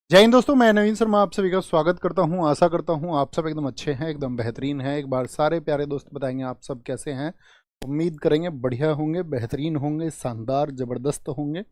जय हिंद दोस्तों, मैं नवीन शर्मा आप सभी का स्वागत करता हूं। आशा करता हूं आप सब एकदम अच्छे हैं, एकदम बेहतरीन हैं। एक बार सारे प्यारे दोस्त बताएंगे आप सब कैसे हैं। उम्मीद करेंगे बढ़िया होंगे, बेहतरीन होंगे, शानदार ज़बरदस्त होंगे।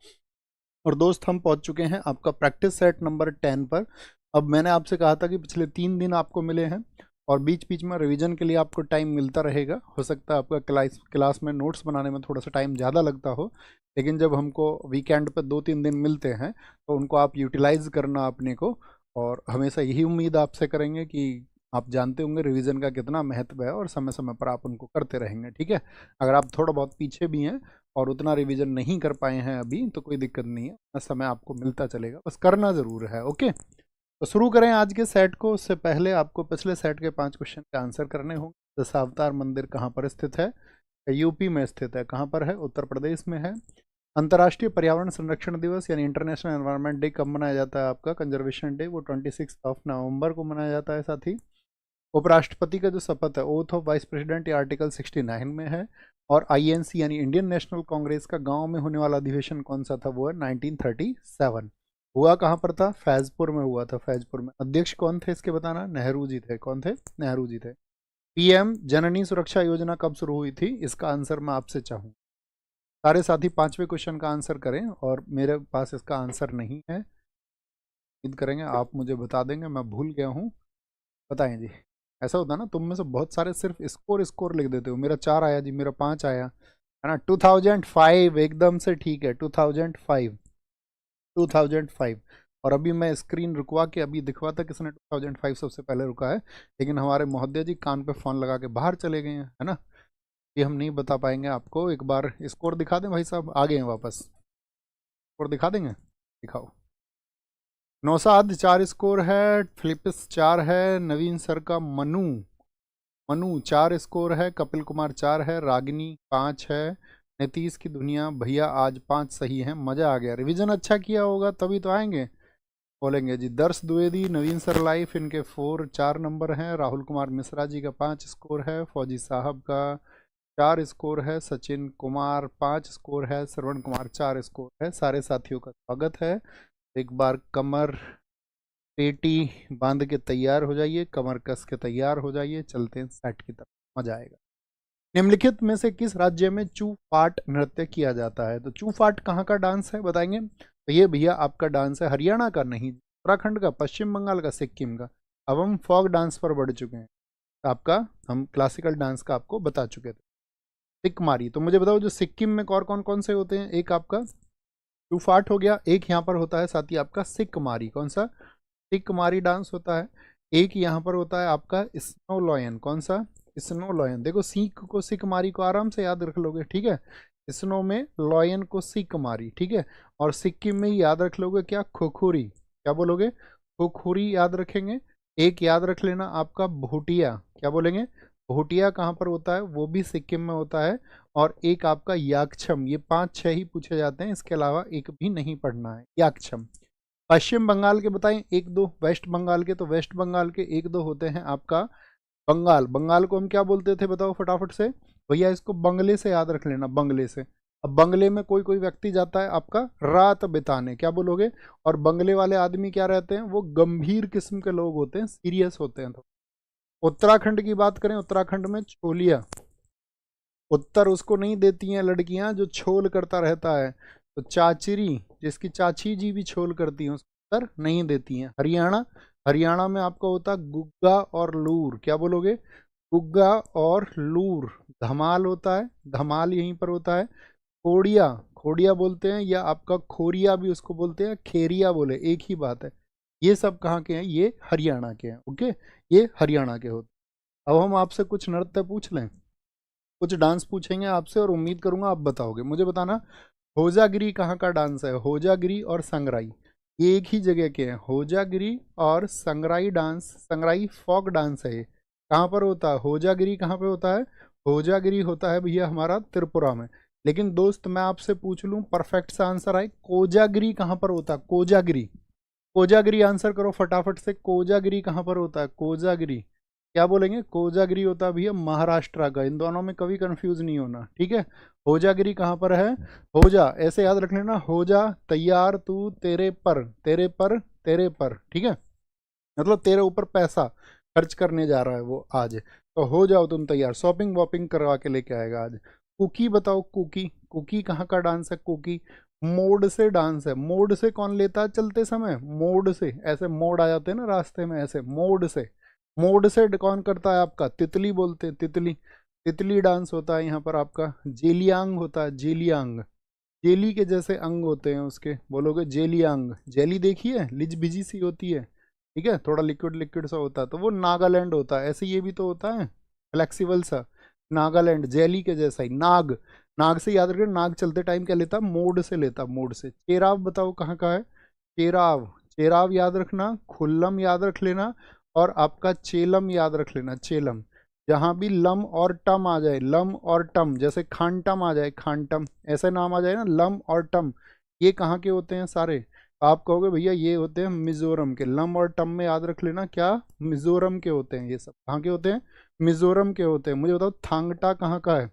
और दोस्त हम पहुंच चुके हैं आपका प्रैक्टिस सेट नंबर 10 पर। अब मैंने आपसे कहा था कि पिछले 3 दिन आपको मिले हैं और बीच बीच में रिवीजन के लिए आपको टाइम मिलता रहेगा। हो सकता है आपका क्लास में नोट्स बनाने में थोड़ा सा टाइम ज़्यादा लगता हो, लेकिन जब हमको वीकेंड पर 2-3 दिन मिलते हैं तो उनको आप यूटिलाइज करना अपने को। और हमेशा यही उम्मीद आपसे करेंगे कि आप जानते होंगे रिवीजन का कितना महत्व है और समय समय पर आप उनको करते रहेंगे। ठीक है, अगर आप थोड़ा बहुत पीछे भी हैं और उतना रिवीजन नहीं कर पाए हैं अभी तो कोई दिक्कत नहीं है, उतना समय आपको मिलता चलेगा, बस करना ज़रूर है। ओके, तो शुरू करें आज के सेट को। उससे पहले आपको पिछले सेट के 5 क्वेश्चन के आंसर करने होंगे। दशावतार मंदिर कहाँ पर स्थित है? यूपी में स्थित है। कहाँ पर है? उत्तर प्रदेश में है। अंतर्राष्ट्रीय पर्यावरण संरक्षण दिवस यानी इंटरनेशनल एनवायरनमेंट डे कब मनाया जाता है? आपका कंजर्वेशन डे वो 26 नवंबर को मनाया जाता है। साथ ही उपराष्ट्रपति का जो शपथ है, ओथ ऑफ वाइस प्रेसिडेंट, ये आर्टिकल 69 में है। और आईएनसी यानी इंडियन नेशनल कांग्रेस का गांव में होने वाला अधिवेशन कौन सा था? वो है 1937। हुआ कहाँ पर था? फैजपुर में हुआ था। फैजपुर में। अध्यक्ष कौन थे इसके बताना? नेहरू जी थे। कौन थे? नेहरू जी थे। पीएम जननी सुरक्षा योजना कब शुरू हुई थी? इसका आंसर मैं आपसे चाहूँ। सारे साथी 5वें क्वेश्चन का आंसर करें और मेरे पास इसका आंसर नहीं है। उम्मीद करेंगे आप मुझे बता देंगे, मैं भूल गया हूँ। बताएं जी। ऐसा होता है ना, तुम में से बहुत सारे सिर्फ स्कोर स्कोर लिख देते हो। मेरा 4 आया जी, मेरा 5 आया है ना। 2005 एकदम से ठीक है। 2005, 2005। और अभी मैं स्क्रीन रुकवा के अभी दिखवा था किसने 2005 सबसे पहले रुका है, लेकिन हमारे महोदय जी कान पे फ़ोन लगा के बाहर चले गए हैं, है ना। ये हम नहीं बता पाएंगे आपको। एक बार स्कोर दिखा दें भाई साहब, आ गए हैं वापस। स्कोर दिखा देंगे, दिखाओ। नौशाद 4 स्कोर है, फिलिप्स 4 है, नवीन सर का मनु मनु 4 स्कोर है, कपिल कुमार 4 है, रागिनी 5 है, नीतीश की दुनिया भैया आज 5 सही है। मज़ा आ गया, रिवीजन अच्छा किया होगा तभी तो आएंगे। बोलेंगे जी। दर्श द्विवेदी, नवीन सर लाइफ, इनके 4 नंबर हैं। राहुल कुमार मिश्रा जी का 5 स्कोर है, फौजी साहब का 4 स्कोर है, सचिन कुमार 5 स्कोर है, श्रवण कुमार 4 स्कोर है। सारे साथियों का स्वागत है। एक बार कमर पेटी बांध के तैयार हो जाइए, कमर कस के तैयार हो जाइए, चलते हैं सेट की तरफ, मजा आएगा। निम्नलिखित में से किस राज्य में चू फाट नृत्य किया जाता है? तो चू फाट कहाँ का डांस है बताएंगे? तो ये भैया आपका डांस है हरियाणा का, नहीं उत्तराखंड का, पश्चिम बंगाल का, सिक्किम का। अब हम फॉक डांस पर बढ़ चुके हैं। आपका हम क्लासिकल डांस का आपको बता चुके थे। सिक्कमारी, तो मुझे बताओ जो सिक्किम में और कौन कौन से होते हैं? एक आपका टू फाट हो गया, एक यहाँ पर होता है साथ ही आपका सिक्कमारी। कौन सा? सिक्कमारी डांस होता है। एक यहाँ पर होता है आपका स्नो लॉयन। कौन सा? Snow lion. देखो सीख को सिक्कमारी को आराम से याद रख लोगे, ठीक है। स्नो में, लॉयन को सिक्कमारी, ठीक है। और सिक्किम में ही याद रख लोगे क्या? खुखुरी। क्या बोलोगे? खुखुरी याद रखेंगे। एक याद रख लेना आपका भूटिया। क्या बोलेंगे? भूटिया कहाँ पर होता है? वो भी सिक्किम में होता है। और एक आपका याकछम। ये 5-6 ही पूछे जाते हैं, इसके अलावा एक भी नहीं पढ़ना है। याकछम। पश्चिम बंगाल के बताएं 1-2। वेस्ट बंगाल के, तो वेस्ट बंगाल के 1-2 होते हैं आपका बंगाल। बंगाल को हम क्या बोलते थे बताओ फटाफट से भैया? इसको बंगले से याद रख लेना, बंगले से। अब बंगले में कोई कोई व्यक्ति जाता है आपका रात बिताने। क्या बोलोगे? और बंगले वाले आदमी क्या रहते हैं? वो गंभीर किस्म के लोग होते हैं, सीरियस होते हैं। तो उत्तराखंड की बात करें, उत्तराखंड में छोलिया। उत्तर उसको नहीं देती हैं लड़कियां जो छोल करता रहता है। तो चाचिरी, जिसकी चाची जी भी छोल करती हैं, उसको उत्तर नहीं देती हैं। हरियाणा, हरियाणा में आपका होता है गुग्गा और लूर। क्या बोलोगे? गुग्गा और लूर। धमाल होता है, धमाल यहीं पर होता है। खोड़िया, खोड़िया बोलते हैं, या आपका खोरिया भी उसको बोलते हैं, खेरिया बोले, एक ही बात है। ये सब कहाँ के हैं? ये हरियाणा के हैं। ओके, ये हरियाणा के होते हैं। अब हम आपसे कुछ नृत्य पूछ लें, कुछ डांस पूछेंगे आपसे और उम्मीद करूंगा आप बताओगे। मुझे बताना होजागिरी कहाँ का डांस है? होजागिरी और संगराई ये एक ही जगह के हैं। होजागिरी और संगराई डांस, संगराई फोक डांस है। ये कहाँ पर होता है? होजागिरी कहाँ पे होता है? होजागिरी होता है भैया हमारा त्रिपुरा में। लेकिन दोस्त मैं आपसे पूछ लूँ, परफेक्ट सा आंसर आए, कोजागिरी कहाँ पर होता है? कोजागिरी, कोजागिरी आंसर करो फटाफट से। कोजागिरी कहाँ पर होता है? कोजागिरी। क्या बोलेंगे? कोजागिरी होता है भैया महाराष्ट्र का। इन दोनों में कभी कंफ्यूज नहीं होना, ठीक है। होजागिरी कहाँ पर है? होजा ऐसे याद रख लेना, होजा तैयार तू तेरे पर, तेरे पर तेरे पर, ठीक है, मतलब तेरे ऊपर पैसा खर्च करने जा रहा है वो आज, तो हो जाओ तुम तैयार, शॉपिंग वॉपिंग करवा के लेके आएगा आज। कुकी बताओ, कुकी, कुकी कहाँ का डांस है? कुकी मोड से डांस है। मोड से कौन लेता है चलते समय? मोड से, ऐसे मोड़ आ जाते हैं ना रास्ते में, ऐसे मोड से। मोड से कौन करता है आपका? तितली बोलते हैं, तितली। तितली डांस होता है यहाँ पर आपका। जेलियांग होता है, जेलियांग, जेली के जैसे अंग होते हैं उसके, बोलोगे जेलियांग। जेली देखी है, लिज बिजी सी होती है, ठीक है, थोड़ा लिक्विड लिक्विड सा होता है, तो वो नागालैंड होता है। ऐसे ये भी तो होता है फ्लेक्सिबल सा, नागालैंड, जेली के जैसा ही। नाग, नाग से याद रखिए, नाग चलते टाइम क्या लेता? मोड से लेता, मोड से। चेराव बताओ कहाँ का है? चेराव, चेराव याद रखना, खुल्लम याद रख लेना, और आपका चेलम याद रख लेना, चेलम। जहाँ भी लम और टम आ जाए, लम और टम, जैसे खानटम आ जाए, खानटम, ऐसे नाम आ जाए ना, लम और टम, ये कहाँ के होते हैं सारे? आप कहोगे भैया ये होते हैं मिजोरम के। लम और टम में याद रख लेना क्या? मिजोरम के होते हैं ये सब। कहाँ के होते हैं? मिजोरम के होते हैं। मुझे बताओ थांगटा कहाँ का है?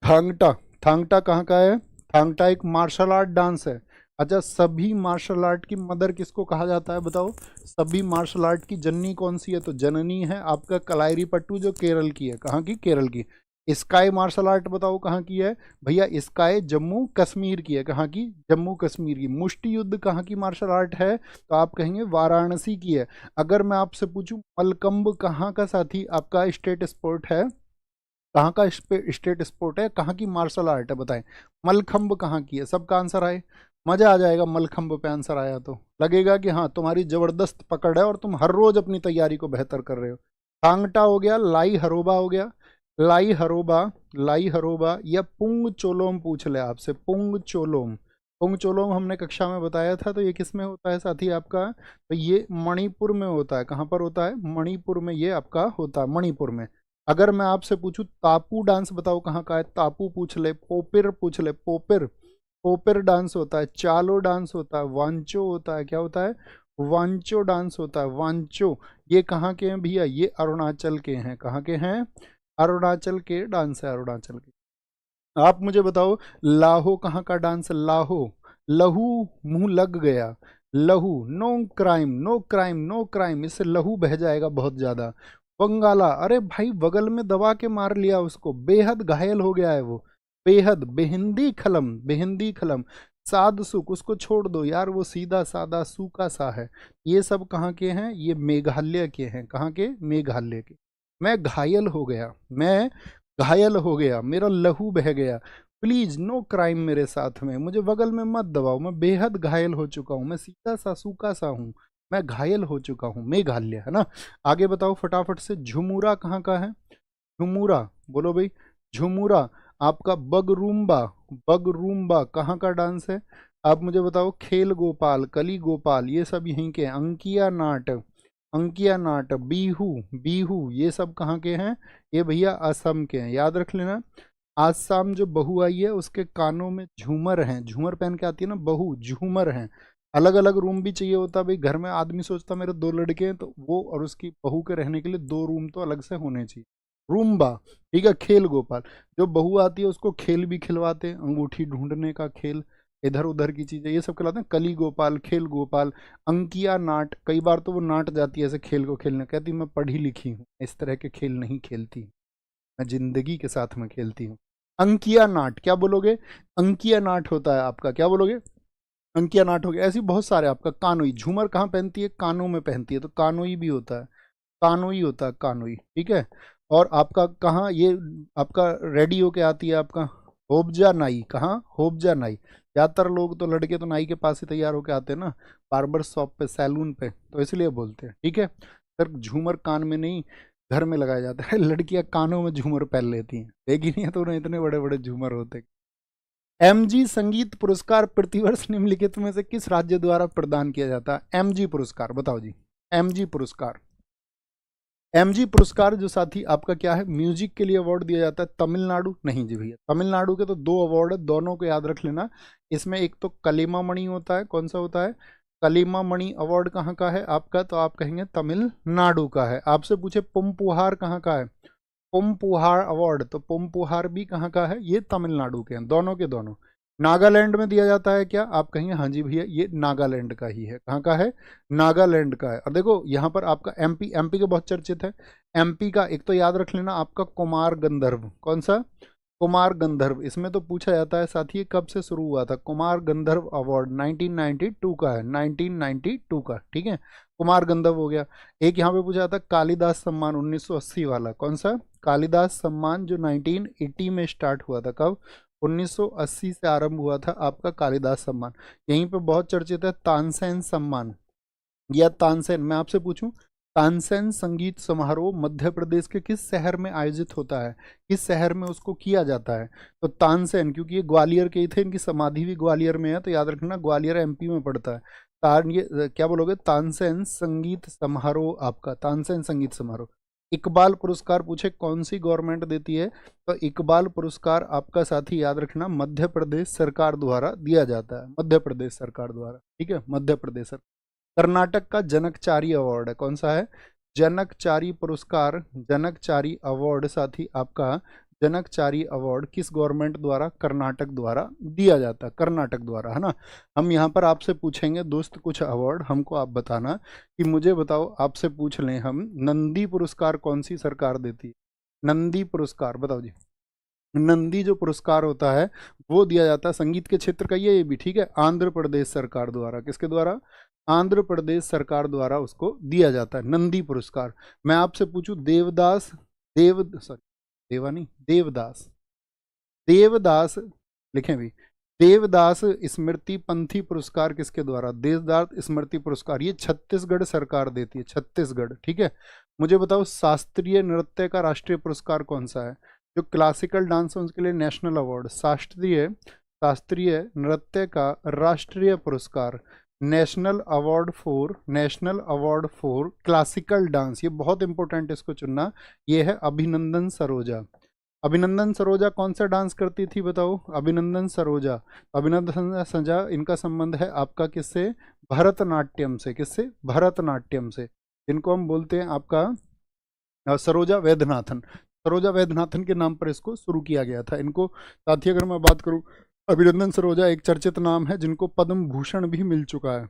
थांगटा, थांगटा कहाँ का है? थांगटा एक मार्शल आर्ट डांस है। अच्छा, सभी मार्शल आर्ट की मदर किसको कहा जाता है बताओ? सभी मार्शल आर्ट की जननी कौन सी है? तो जननी है आपका कलाइरी पट्टू, जो केरल की है। कहाँ की? केरल की। स्काई मार्शल आर्ट बताओ कहाँ की है? भैया स्काई जम्मू कश्मीर की है। कहाँ की? जम्मू कश्मीर की। मुष्टि युद्ध कहाँ की मार्शल आर्ट है? तो आप कहेंगे वाराणसी की है। अगर मैं आपसे पूछूं मलकम्ब कहाँ का साथी आपका स्टेट स्पोर्ट है? कहाँ का स्टेट स्पोर्ट है? कहाँ की मार्शल आर्ट है बताएं? मलखम्ब कहाँ की है? सबका आंसर आए, मजा आ जाएगा। मलखम्ब पे आंसर आया तो लगेगा कि हाँ तुम्हारी जबरदस्त पकड़ है और तुम हर रोज अपनी तैयारी को बेहतर कर रहे हो। थांगटा हो गया, लाई हरोबा हो गया, लाई हरोबा, लाई हरोबा, या पुंग चोलोम पूछ ले आपसे, पुंग चोलोम। पुंग चोलोम हमने कक्षा में बताया था, तो ये किस में होता है साथी आपका? तो ये मणिपुर में होता है। कहाँ पर होता है? मणिपुर में ये आपका होता है, मणिपुर में। अगर मैं आपसे पूछूं तापू डांस बताओ कहाँ का है? तापू पूछ ले, पोपिर पूछ ले, पोपिर, पोपिर डांस होता है, चालो डांस होता है, वांचो होता है। क्या होता है? वांचो डांस होता है, वांचो। ये कहाँ के हैं भैया? ये अरुणाचल के हैं। कहाँ के हैं? अरुणाचल के डांस है, अरुणाचल के। आप मुझे बताओ लाहो कहाँ का डांस है? लाहो, लहू, मुंह लग गया, लहू, no crime, no crime, no crime, इससे लहू बह जाएगा बहुत ज्यादा। बंगाला, अरे भाई बगल में दबा के मार लिया उसको, बेहद घायल हो गया है वो, बेहद। बेहिंदी खलम, बेहिंदी खलम। साध सुख, उसको छोड़ दो यार, वो सीधा सादा सूखा सा है। ये सब कहाँ के हैं? ये मेघालय के हैं। कहाँ के? मेघालय के। मैं घायल हो गया, मैं घायल हो गया, मेरा लहू बह गया, प्लीज नो क्राइम मेरे साथ में, मुझे बगल में मत दबाओ, मैं बेहद घायल हो चुका हूँ, मैं सीधा सा सूखा सा हूँ, मैं घायल हो चुका हूँ। मेघालय है ना। आगे बताओ फटाफट से, झुमुरा कहाँ का है? झुमुरा, बोलो भाई। झुमुरा आपका बगरूम्बा, बगरूम्बा कहाँ का डांस है? आप मुझे बताओ। खेल गोपाल, कली गोपाल, ये सब यहीं के हैं। अंकिया नाट, अंकिया नाट, बीहू, बीहू, ये सब कहाँ के हैं? ये भैया असम के हैं, याद रख लेना। आसाम जो बहू आई है उसके कानों में झूमर हैं, झूमर पहन के आती है ना बहू, झूमर हैं। अलग अलग रूम भी चाहिए होता है भाई, घर में आदमी सोचता मेरे दो लड़के हैं, तो वो और उसकी बहू के रहने के लिए दो रूम तो अलग से होने चाहिए। रूम्बा, ठीक है। खेल गोपाल, जो बहू आती है उसको खेल भी खिलवाते हैं, अंगूठी ढूंढने का खेल, इधर उधर की चीजें, ये सब खिलाते हैं। कली गोपाल, खेल गोपाल। अंकिया नाट, कई बार तो वो नाट जाती है ऐसे खेल को खेलने, कहती मैं पढ़ी लिखी हूँ, इस तरह के खेल नहीं खेलती, मैं जिंदगी के साथ में खेलती हूँ। अंकिया नाट, क्या बोलोगे? अंकिया नाट होता है आपका, क्या बोलोगे? अंकिया नाट हो गया। ऐसी बहुत सारे आपका। कानोई, झूमर कहाँ पहनती है? कानों में पहनती है, तो कानोई भी होता है, कानोई होता है, कानोई, ठीक है। और आपका कहाँ ये आपका रेडी होके आती है आपका? होबजा नाई, कहाँ? होबजा नाई। ज़्यादातर लोग तो लड़के तो नाई के पास ही तैयार होके आते हैं ना, बार्बर शॉप पे, सैलून पे, तो इसलिए बोलते हैं, ठीक है। सर झूमर कान में नहीं, घर में लगाया जाता है। लड़कियां कानों में झूमर पहन लेती हैं, देखी नहीं है तो उन्हें इतने बड़े बड़े झूमर होते। एमजी संगीत पुरस्कार प्रतिवर्ष निम्नलिखित में से किस राज्य द्वारा प्रदान किया जाता है? एमजी पुरस्कार बताओ जी। एमजी पुरस्कार, एमजी पुरस्कार जो साथी आपका क्या है? म्यूजिक के लिए अवार्ड दिया जाता है। तमिलनाडु नहीं जी भैया, तमिलनाडु के तो दो अवार्ड है, दोनों को याद रख लेना। इसमें एक तो कलिमा मणि होता है, कौन सा होता है? कलिमा मणि अवार्ड कहाँ का है आपका? तो आप कहेंगे तमिलनाडु का है। आपसे पूछे पुमपुहार कहाँ का है? पुमपुहार अवार्ड, तो पुमपुहार भी कहाँ का है? ये तमिलनाडु के हैं, दोनों के दोनों। नागालैंड में दिया जाता है क्या? आप कहेंगे हाँ जी भैया ये नागालैंड का ही है। कहाँ का है? नागालैंड का है। और देखो यहाँ पर आपका एमपी, एमपी के बहुत चर्चित है। एमपी का एक तो याद रख लेना आपका कुमार गंधर्व, कौन सा? कुमार गंधर्व। इसमें तो पूछा जाता है साथ ही कब से शुरू हुआ था। कुमार गंधर्व अवार्ड 1992 का है, 1992 का, ठीक है। कुमार गंधर्व हो गया। एक यहाँ पे पूछा जाता है कालिदास सम्मान 1980 वाला, कौन सा? कालिदास सम्मान जो 1980 में स्टार्ट हुआ था। कब? 1980 से आरंभ हुआ था आपका कालिदास सम्मान। यहीं पे बहुत चर्चित है तानसेन सम्मान या तानसेन। मैं आपसे पूछूं, तानसेन संगीत समारोह मध्य प्रदेश के किस शहर में आयोजित होता है? किस शहर में उसको किया जाता है? तो तानसेन, क्योंकि ये ग्वालियर के ही थे, इनकी समाधि भी ग्वालियर में है, तो याद रखना ग्वालियर एमपी में पड़ता है। तान ये क्या बोलोगे? तानसेन संगीत समारोह, आपका तानसेन संगीत समारोह। इकबाल पुरस्कार पूछे कौन सी गवर्नमेंट देती है? तो इकबाल पुरस्कार आपका साथी याद रखना मध्य प्रदेश सरकार द्वारा दिया जाता है, मध्य प्रदेश सरकार द्वारा, ठीक है, मध्य प्रदेश सरकार। कर्नाटक का जनकचारी अवार्ड है, कौन सा है? जनकचारी पुरस्कार, जनकचारी अवार्ड साथी आपका जनकचारी अवार्ड किस गवर्नमेंट द्वारा? कर्नाटक द्वारा दिया जाता है, कर्नाटक द्वारा, है ना। हम यहाँ पर आपसे पूछेंगे दोस्त कुछ अवार्ड, हमको आप बताना कि मुझे बताओ, आपसे पूछ लें हम, नंदी पुरस्कार कौन सी सरकार देती है? नंदी पुरस्कार बताओ जी। नंदी जो पुरस्कार होता है वो दिया जाता है संगीत के क्षेत्र का, ये भी ठीक है, आंध्र प्रदेश सरकार द्वारा। किसके द्वारा? आंध्र प्रदेश सरकार द्वारा उसको दिया जाता है नंदी पुरस्कार। मैं आपसे पूछूं देवदास, सॉरी देवा नहीं, देवदास, देवदास लिखें भी, देवदास स्मृति पंथी पुरस्कार किसके द्वारा? देवदास स्मृति पुरस्कार ये छत्तीसगढ़ सरकार देती है, छत्तीसगढ़, ठीक है। मुझे बताओ शास्त्रीय नृत्य का राष्ट्रीय पुरस्कार कौन सा है? जो क्लासिकल डांस है उसके लिए नेशनल अवार्ड, शास्त्रीय शास्त्रीय नृत्य का राष्ट्रीय पुरस्कार, national award for classical dance, ये बहुत इंपॉर्टेंट, इसको चुनना। ये है अभिनंदन सरोजा। अभिनंदन सरोजा कौन सा डांस करती थी बताओ? अभिनंदन सरोजा, अभिनंदन सरोजा, इनका संबंध है आपका किससे? भरतनाट्यम से। किससे? भरतनाट्यम से, जिनको हम बोलते हैं आपका सरोजा वैद्यनाथन। सरोजा वैद्यनाथन के नाम पर इसको शुरू किया गया था। इनको साथी अगर मैं बात करूं, अभिनंदन सरोजा एक चर्चित नाम है जिनको पद्म भूषण भी मिल चुका है,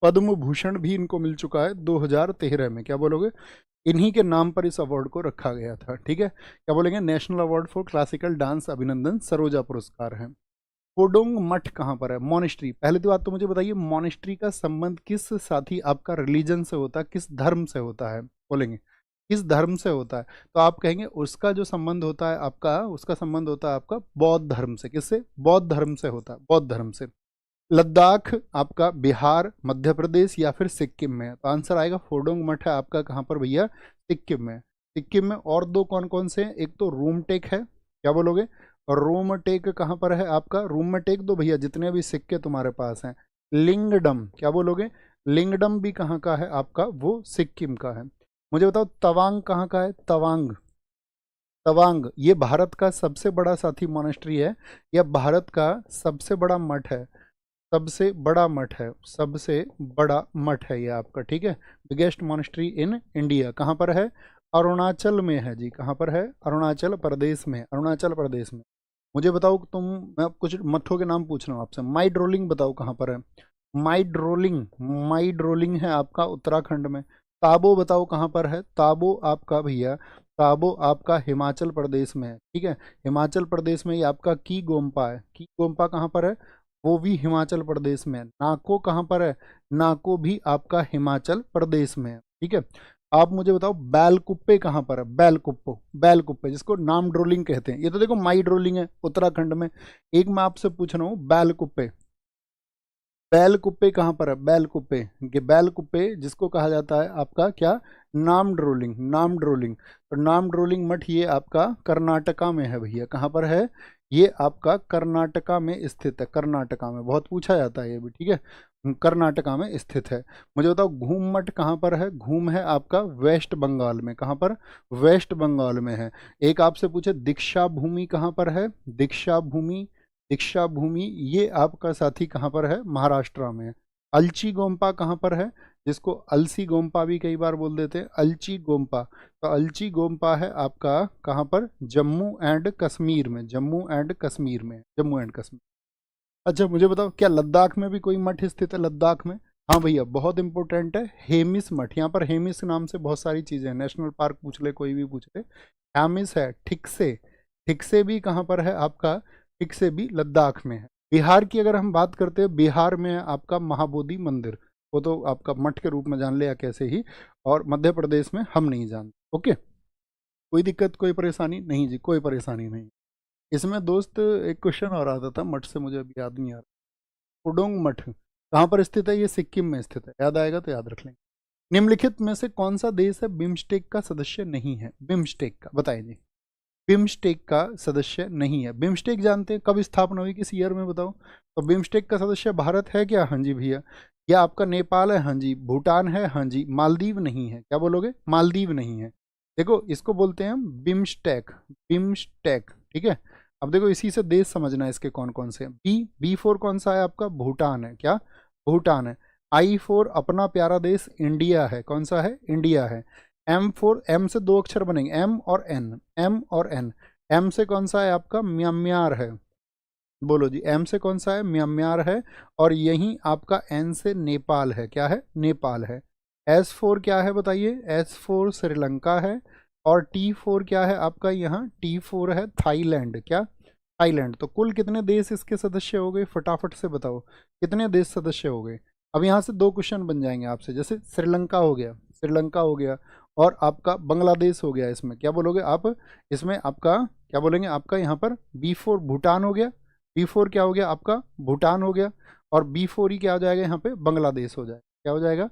पद्म भूषण भी इनको मिल चुका है 2013 में। क्या बोलोगे? इन्हीं के नाम पर इस अवार्ड को रखा गया था, ठीक है। क्या बोलेंगे? National award for classical dance अभिनंदन सरोजा पुरस्कार है। कोडोंग मठ कहाँ पर है? मॉनेस्ट्री। पहले तो बात तो मुझे बताइए मॉनेस्ट्री का संबंध किस साथी आपका रिलीजन से होता है, किस धर्म से होता है? बोलेंगे किस धर्म से होता है? तो आप कहेंगे उसका जो संबंध होता है आपका, उसका संबंध होता है आपका बौद्ध धर्म से। किससे? बौद्ध धर्म से होता है, बौद्ध धर्म से। लद्दाख आपका बिहार, मध्य प्रदेश या फिर सिक्किम में है? तो आंसर आएगा फोडोंग मठ है आपका कहाँ पर भैया? सिक्किम में। सिक्किम में और दो कौन कौन से हैं? एक तो रूमटेक है, क्या बोलोगे? और रूमटेक कहाँ पर है आपका? रूमटेक दो भैया जितने भी सिक्के तुम्हारे पास हैं। लिंगडम, क्या बोलोगे? लिंगडम भी कहाँ का है आपका? वो सिक्किम का है। मुझे बताओ तवांग कहाँ का है? तवांग, तवांग ये भारत का सबसे बड़ा साथी मोनेस्ट्री है, या भारत का सबसे बड़ा मठ है, सबसे बड़ा मठ है, सबसे बड़ा मठ है ये आपका, ठीक है। बिगेस्ट मोनेस्ट्री इन इंडिया कहाँ पर है? अरुणाचल में है जी। कहाँ पर है? अरुणाचल प्रदेश में, अरुणाचल प्रदेश में। मुझे बताओ तुम, मैं कुछ मठों के नाम पूछ रहा हूँ आपसे। माई ड्रोलिंग बताओ कहाँ पर है? माई ड्रोलिंग, माई ड्रोलिंग है आपका उत्तराखंड में। ताबो बताओ कहाँ पर है? ताबो आपका भैया, ताबो आपका हिमाचल प्रदेश में है, ठीक है। हिमाचल प्रदेश में ये आपका की गोम्पा है। की गोम्पा कहाँ पर है? वो भी हिमाचल प्रदेश में है। नाको कहाँ पर है? नाको भी आपका हिमाचल प्रदेश में है, ठीक है। आप मुझे बताओ बैलकुप्पे कहाँ पर है? बैलकुप्पो, बैलकुप्पे जिसको नाम ड्रोलिंग कहते हैं। ये तो देखो माई ड्रोलिंग है उत्तराखंड में। एक मैं आपसे पूछ रहा हूँ बैलकुप्पे, बैलकुप्पे कहाँ पर है? बैलकुप्पे, ये बैलकुप्पे जिसको कहा जाता है आपका क्या? नाम ड्रोलिंग, नाम ड्रोलिंग। तो नाम ड्रोलिंग मठ ये आपका कर्नाटका में है भैया। कहाँ पर है? ये आपका कर्नाटका में स्थित है, कर्नाटका में, बहुत पूछा जाता है ये भी, ठीक है। कर्नाटका में स्थित है। मुझे बताओ घूम मठ कहाँ पर है? घूम है आपका वेस्ट बंगाल में। कहाँ पर? वेस्ट बंगाल में है। एक आपसे पूछे दीक्षा भूमि कहाँ पर है? दीक्षा भूमि, दीक्षा भूमि ये आपका साथी कहाँ पर है? महाराष्ट्र में है। अलची गोम्पा कहाँ पर है? जिसको अलसी गोम्पा भी कई बार बोल देते हैं, अलची गोम्पा। तो अलची गोम्पा है आपका कहाँ पर? जम्मू एंड कश्मीर में, जम्मू एंड कश्मीर में, जम्मू एंड कश्मीर। अच्छा मुझे बताओ, क्या लद्दाख में भी कोई मठ स्थित है? लद्दाख में, हाँ भैया, बहुत इंपॉर्टेंट है, हेमिस मठ। यहाँ पर हेमिस नाम से बहुत सारी चीजें हैं, नेशनल पार्क पूछ ले, कोई भी पूछ ले, हेमिस है। ठिकसे, ठिकसे भी कहाँ पर है आपका? ठिकसे भी लद्दाख में है। बिहार की अगर हम बात करते हैं, बिहार में है आपका महाबोधि मंदिर, वो तो आपका मठ के रूप में जान लिया कैसे ही। और मध्य प्रदेश में हम नहीं जानते। ओके, कोई दिक्कत, कोई परेशानी नहीं जी, कोई परेशानी नहीं। इसमें दोस्त एक क्वेश्चन और आता था मठ से, मुझे अभी याद नहीं आ रहा। उडोंग मठ कहाँ पर स्थित है? ये सिक्किम में स्थित है, याद आएगा तो याद रख लेंगे। निम्नलिखित में से कौन सा देश है बिम्स्टेक का सदस्य नहीं है? बिम्स्टेक का बताइए जी, बिम्स्टेक का सदस्य नहीं है। बिम्स्टेक जानते हैं कब स्थापना हुई, किस ईयर में, बताओ। तो बिम्स्टेक का सदस्य भारत है क्या? हाँ जी भैया। या आपका नेपाल है? हाँ जी। भूटान है? हाँ जी। मालदीव नहीं है, क्या बोलोगे? मालदीव नहीं है। देखो इसको बोलते हैं हम बिम्स्टेक, बिम्स्टेक, ठीक है। अब देखो इसी से देश समझना है इसके कौन कौन से हैं। बी फोर कौन सा है आपका? भूटान है, क्या? भूटान है। आई फोर अपना प्यारा देश इंडिया है, कौन सा है? इंडिया है। एम फोर, एम से दो अक्षर बनेंगे, एम और एन, एम और एन। एम से कौन सा है आपका? म्यांमार है। बोलो जी, एम से कौन सा है? म्यांमार है। और यहीं आपका एन से नेपाल है, क्या है? नेपाल है। एस फोर क्या है बताइए? एस फोर श्रीलंका है। और टी फोर क्या है आपका? यहाँ टी फोर है थाईलैंड, क्या? थाईलैंड। तो कुल कितने देश इसके सदस्य हो गए? फटाफट से बताओ, कितने देश सदस्य हो गए? अब यहाँ से दो क्वेश्चन बन जाएंगे आपसे, जैसे श्रीलंका हो गया, श्रीलंका हो गया, और आपका बांग्लादेश हो गया। इसमें क्या बोलोगे आप? इसमें आपका क्या बोलेंगे? आपका यहाँ पर बी फोर भूटान हो गया। बी फोर क्या हो गया आपका? भूटान हो गया। और बी फोर ही क्या हो जाएगा यहाँ पे? बांग्लादेश हो जाएगा, क्या हो जाएगा?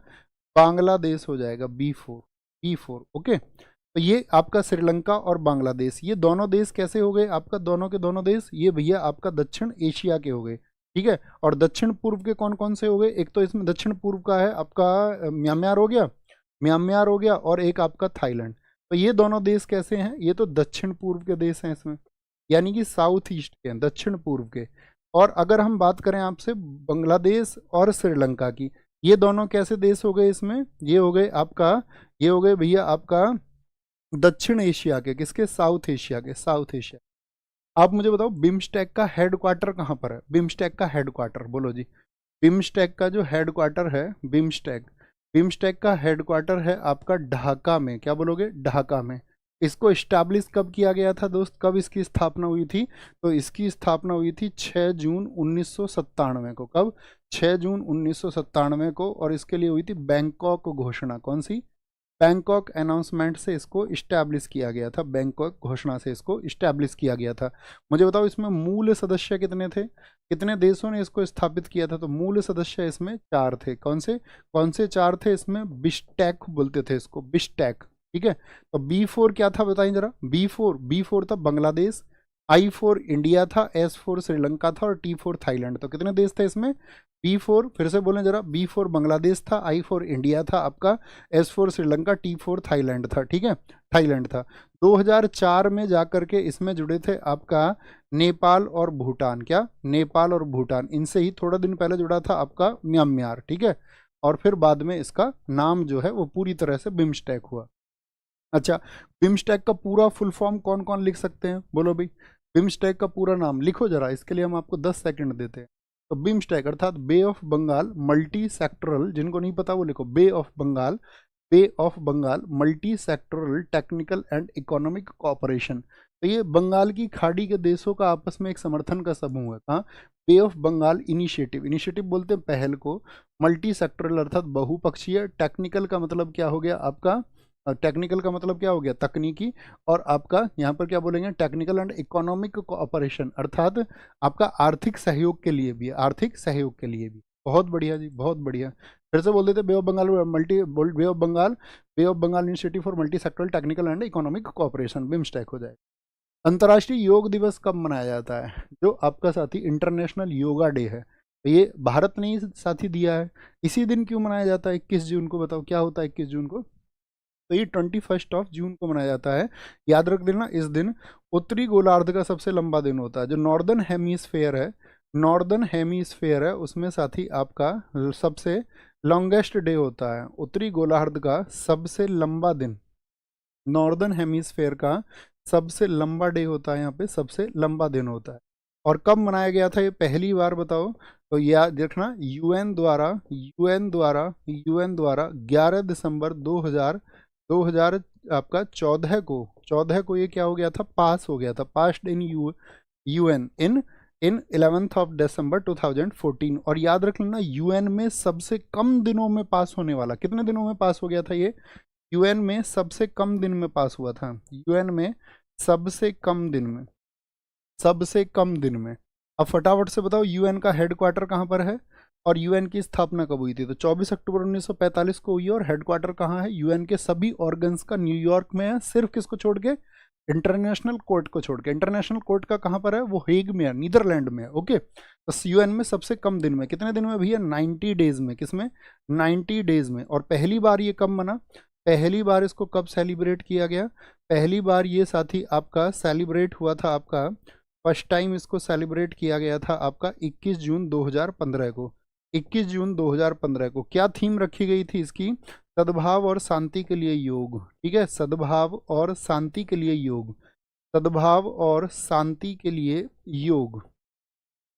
बांग्लादेश हो जाएगा, before, before. Okay, तो ये आपका श्रीलंका और बांग्लादेश, ये दोनों देश कैसे हो गए आपका? दोनों के दोनों देश ये भैया आपका दक्षिण एशिया के हो गए, ठीक है। और दक्षिण पूर्व के कौन कौन से हो गए? एक तो इसमें दक्षिण पूर्व का है आपका म्यांमार हो गया, म्यांमार हो गया, और एक आपका थाईलैंड। तो ये दोनों देश कैसे हैं? ये तो दक्षिण पूर्व के देश हैं इसमें, यानी कि साउथ ईस्ट के हैं, दक्षिण पूर्व के। और अगर हम बात करें आपसे बांग्लादेश और श्रीलंका की, ये दोनों कैसे देश हो गए इसमें? ये हो गए आपका, ये हो गए भैया आपका दक्षिण एशिया के, किसके? साउथ एशिया के, साउथ एशिया। आप मुझे बताओ बिम्स्टेक का हेडक्वार्टर कहाँ पर है? बिम्स्टेक का हेडक्वार्टर बोलो जी। बिम्स्टेक का जो हेडक्वार्टर है, बिम्स्टेक, बिम्स्टेक का हेडक्वार्टर है आपका ढाका में, क्या बोलोगे? ढाका में। इसको इस्टेब्लिश कब किया गया था दोस्त? कब इसकी स्थापना हुई थी? तो इसकी स्थापना हुई थी 6 जून 1997 को। कब? 6 जून 1997 को। और इसके लिए हुई थी बैंकॉक घोषणा, कौन सी? बैंकॉक अनाउंसमेंट से इसको इस्टेब्लिश किया गया था, बैंकॉक घोषणा से इसको इस्टेब्लिश किया गया था। मुझे बताओ इसमें मूल सदस्य कितने थे? कितने देशों ने इसको स्थापित किया था? तो मूल सदस्य इसमें 4 थे। कौन से? कौन से 4 थे इसमें? बिश्टेक बोलते थे इसको, बिश्टेक, ठीक है। तो बी फोर क्या था बताइए जरा? बी फोर, बी फोर था बांग्लादेश, आई फोर इंडिया था, एस फोर श्रीलंका था, और टी फोर थाईलैंड। तो कितने देश थे इसमें? बी फोर, फिर से बोलें जरा, बी फोर बांग्लादेश था, आई फोर इंडिया था आपका, S four Sri Lanka, T four Thailand था, ठीक है, थाईलैंड था। 2004 में जाकर के इसमें जुड़े थे आपका नेपाल और भूटान, क्या? नेपाल और भूटान। इनसे ही थोड़ा दिन पहले जुड़ा था आपका म्यांमार, ठीक है। और फिर बाद में इसका नाम जो है वो पूरी तरह से बिम्स्टेक हुआ। अच्छा, बिम्स्टेक का पूरा फुल फॉर्म कौन कौन लिख सकते हैं? बोलो भाई, बिम्स्टेक का पूरा नाम लिखो जरा, इसके लिए हम आपको 10 सेकंड देते हैं। तो बिम्स्टेक अर्थात bay of Bengal multi sectoral, जिनको नहीं पता वो लिखो, bay of Bengal, bay of Bengal multi sectoral technical and economic cooperation. तो ये बंगाल की खाड़ी के देशों का आपस में एक समर्थन का समूह है। कहाँ? बे ऑफ बंगाल इनिशिएटिव, इनिशिएटिव बोलते हैं पहल को, मल्टी सेक्टरल अर्थात बहुपक्षीय, टेक्निकल का मतलब क्या हो गया आपका? टेक्निकल का मतलब क्या हो गया? तकनीकी। और आपका यहाँ पर क्या बोलेंगे? टेक्निकल एंड इकोनॉमिक कोऑपरेशन, अर्थात आपका आर्थिक सहयोग के लिए भी, आर्थिक सहयोग के लिए भी। बहुत बढ़िया जी, बहुत बढ़िया। फिर से बोल देते, bay of Bengal multi, bay of Bengal, bay of Bengal initiative for multi sectoral technical and economic cooperation, BIMSTEC हो जाए। अंतर्राष्ट्रीय योग दिवस कब मनाया जाता है? जो आपका साथी इंटरनेशनल योगा डे है, तो ये भारत ने ही साथी दिया है। इसी दिन क्यों मनाया जाता है 21 जून को? बताओ क्या होता है 21 जून को? तो ये 21 जून को मनाया जाता है। याद रख देना, इस दिन उत्तरी गोलार्ध का सबसे लंबा दिन होता है। जो नॉर्दर्न हेमीस्फेयर है, नॉर्दर्न हेमीस्फेयर है, उसमें साथ ही आपका सबसे लॉन्गेस्ट डे होता है। उत्तरी गोलार्ध का सबसे लंबा दिन, नॉर्दर्न हेमीस्फेयर का सबसे लंबा डे होता है, यहाँ पे सबसे लंबा दिन होता है। और कब मनाया गया था ये पहली बार बताओ? तो याद देखना, यूएन द्वारा 11 दिसंबर 2000 आपका 14 को ये क्या हो गया था, पास हो गया था, passed in UN in 11th of December 2014। और याद रख लेना, यूएन में सबसे कम दिनों में पास होने वाला, कितने दिनों में पास हो गया था ये? यूएन में सबसे कम दिन में पास हुआ था, यूएन में सबसे कम दिन में, सबसे कम दिन में। अब फटाफट से बताओ यूएन का हेडक्वार्टर कहाँ पर है और यूएन की स्थापना कब हुई थी? तो 24 अक्टूबर 1945 को हुई है। और हेडक्वार्टर कहाँ है? यूएन के सभी ऑर्गन्स का न्यूयॉर्क में है, सिर्फ किसको छोड़ के? इंटरनेशनल कोर्ट को छोड़ के। इंटरनेशनल कोर्ट का कहाँ पर है? वो हेग में है, नीदरलैंड में है। ओके, तो यूएन में सबसे कम दिन में, कितने दिन में भैया? 90 डेज में। किसमें? 90 डेज में। और पहली बार ये कब बना? पहली बार इसको कब सेलिब्रेट किया गया? पहली बार ये साथी आपका सेलिब्रेट हुआ था, आपका फर्स्ट टाइम इसको सेलिब्रेट किया गया था आपका 21 जून 2015 को। 21 जून 2015 को क्या थीम रखी गई थी इसकी? सद्भाव और शांति के लिए योग। ठीक है, सद्भाव और शांति के लिए योग, सद्भाव और शांति के लिए योग,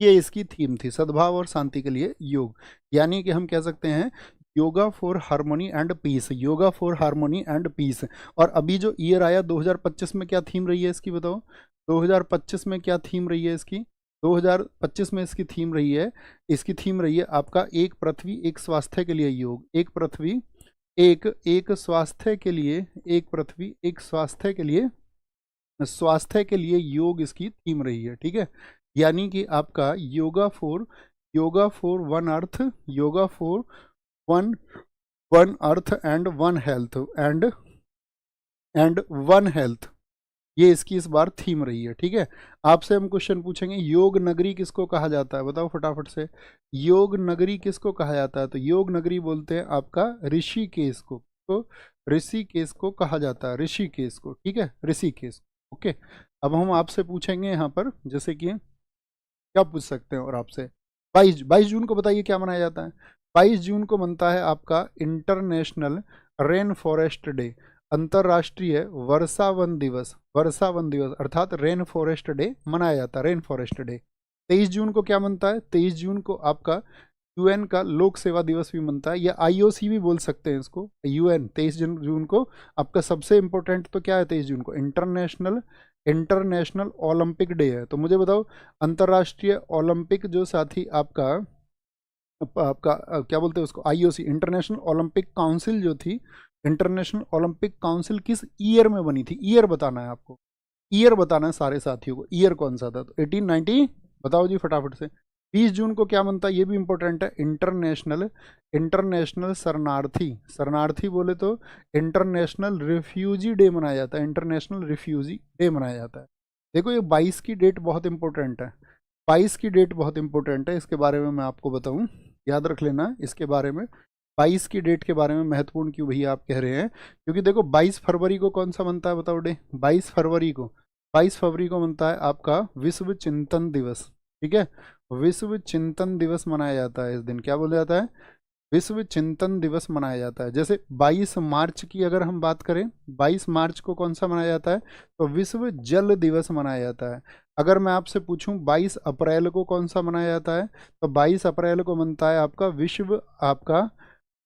ये इसकी थीम थी, सद्भाव और शांति के लिए योग। यानी कि हम कह सकते हैं yoga for harmony and peace, yoga for harmony and peace. और अभी जो ईयर आया 2025 में, क्या थीम रही है इसकी बताओ? 2025 में क्या थीम रही है इसकी? 2025 में इसकी थीम रही है, इसकी थीम रही है आपका एक पृथ्वी एक स्वास्थ्य के लिए योग। एक पृथ्वी एक स्वास्थ्य के लिए, एक पृथ्वी एक स्वास्थ्य के लिए, स्वास्थ्य के लिए योग इसकी थीम रही है। ठीक है, यानी कि आपका yoga for one earth, yoga for one one earth and one health and one health, ये इसकी इस बार थीम रही है। ठीक है, आपसे हम क्वेश्चन पूछेंगे योग नगरी किसको कहा जाता है? बताओ फटाफट से, योग नगरी किसको कहा जाता है? तो योग नगरी बोलते हैं आपका ऋषिकेश को। तो ऋषिकेश को कहा जाता है, ऋषिकेश को। ठीक है, ऋषिकेश। ओके, अब हम आपसे पूछेंगे यहाँ पर, जैसे कि क्या पूछ सकते हैं और आपसे, 22 जून को बताइए क्या मनाया जाता है? 22 जून को मनता है आपका इंटरनेशनल रेन फॉरेस्ट डे, अंतर्राष्ट्रीय वर्षावन दिवस, वर्षावन दिवस अर्थात रेन फॉरेस्ट डे मनाया जाता है, रेन फॉरेस्ट डे। 23 जून को क्या मनता है? 23 जून को आपका यूएन का लोक सेवा दिवस भी मनता है, या आईओसी भी बोल सकते हैं इसको। यूएन 23 जून को आपका सबसे इंपॉर्टेंट तो क्या है? 23 जून को इंटरनेशनल ओलंपिक डे है। तो मुझे बताओ, अंतर्राष्ट्रीय ओलंपिक जो साथी आपका आपका क्या बोलते हैं उसको, आईओसी, इंटरनेशनल ओलंपिक काउंसिल जो थी, इंटरनेशनल ओलंपिक काउंसिल किस ईयर में बनी थी? ईयर बताना है आपको, ईयर बताना है सारे साथियों को, ईयर कौन सा था? तो 1890, बताओ जी फटाफट से। 20 जून को क्या बनता है? ये भी इंपॉर्टेंट है, इंटरनेशनल शरणार्थी, शरणार्थी बोले तो इंटरनेशनल रिफ्यूजी डे मनाया जाता है, इंटरनेशनल रिफ्यूजी डे मनाया जाता है। देखो ये 22 की डेट बहुत इंपॉर्टेंट है, 22 की डेट बहुत इंपॉर्टेंट है, इसके बारे में मैं आपको बताऊं, याद रख लेना इसके बारे में। 22 की डेट के बारे में महत्वपूर्ण क्यों भैया आप कह रहे हैं? क्योंकि देखो 22 फरवरी को कौन सा बनता है बताओ डे? 22 फरवरी को बनता है आपका विश्व चिंतन दिवस। ठीक है, विश्व चिंतन दिवस मनाया जाता है इस दिन। क्या बोला जाता है? विश्व चिंतन दिवस मनाया जाता है। जैसे 22 मार्च की अगर हम बात करें, 22 मार्च को कौन सा मनाया जाता है? तो विश्व जल दिवस मनाया जाता है। अगर मैं आपसे पूछूं 22 अप्रैल को कौन सा मनाया जाता है? तो 22 अप्रैल को बनता है आपका विश्व आपका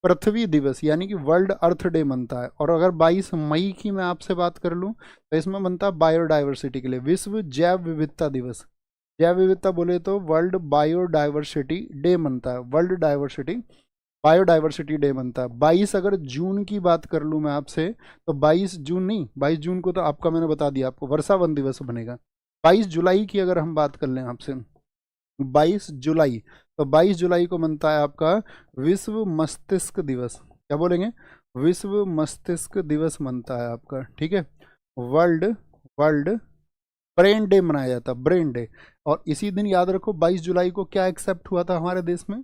पृथ्वी दिवस, यानी कि वर्ल्ड अर्थ डे बनता है। और अगर 22 मई की मैं आपसे बात कर लूं तो इसमें बनता है बायोडाइवर्सिटी के लिए विश्व जैव विविधता दिवस। जैव विविधता बोले तो वर्ल्ड बायोडाइवर्सिटी डे बनता है, वर्ल्ड बायोडाइवर्सिटी डे बनता है। 22 अगर जून की बात कर लूँ मैं आपसे, तो 22 जून नहीं, 22 जून को तो आपका मैंने बता दिया आपको वर्षावन दिवस बनेगा। 22 जुलाई की अगर हम बात कर लें आपसे, 22 जुलाई, तो 22 जुलाई को बनता है आपका विश्व मस्तिष्क दिवस। क्या बोलेंगे? विश्व मस्तिष्क दिवस बनता है आपका। ठीक है, वर्ल्ड वर्ल्ड ब्रेन डे मनाया जाता है, ब्रेन डे। और इसी दिन याद रखो 22 जुलाई को क्या एक्सेप्ट हुआ था हमारे देश में?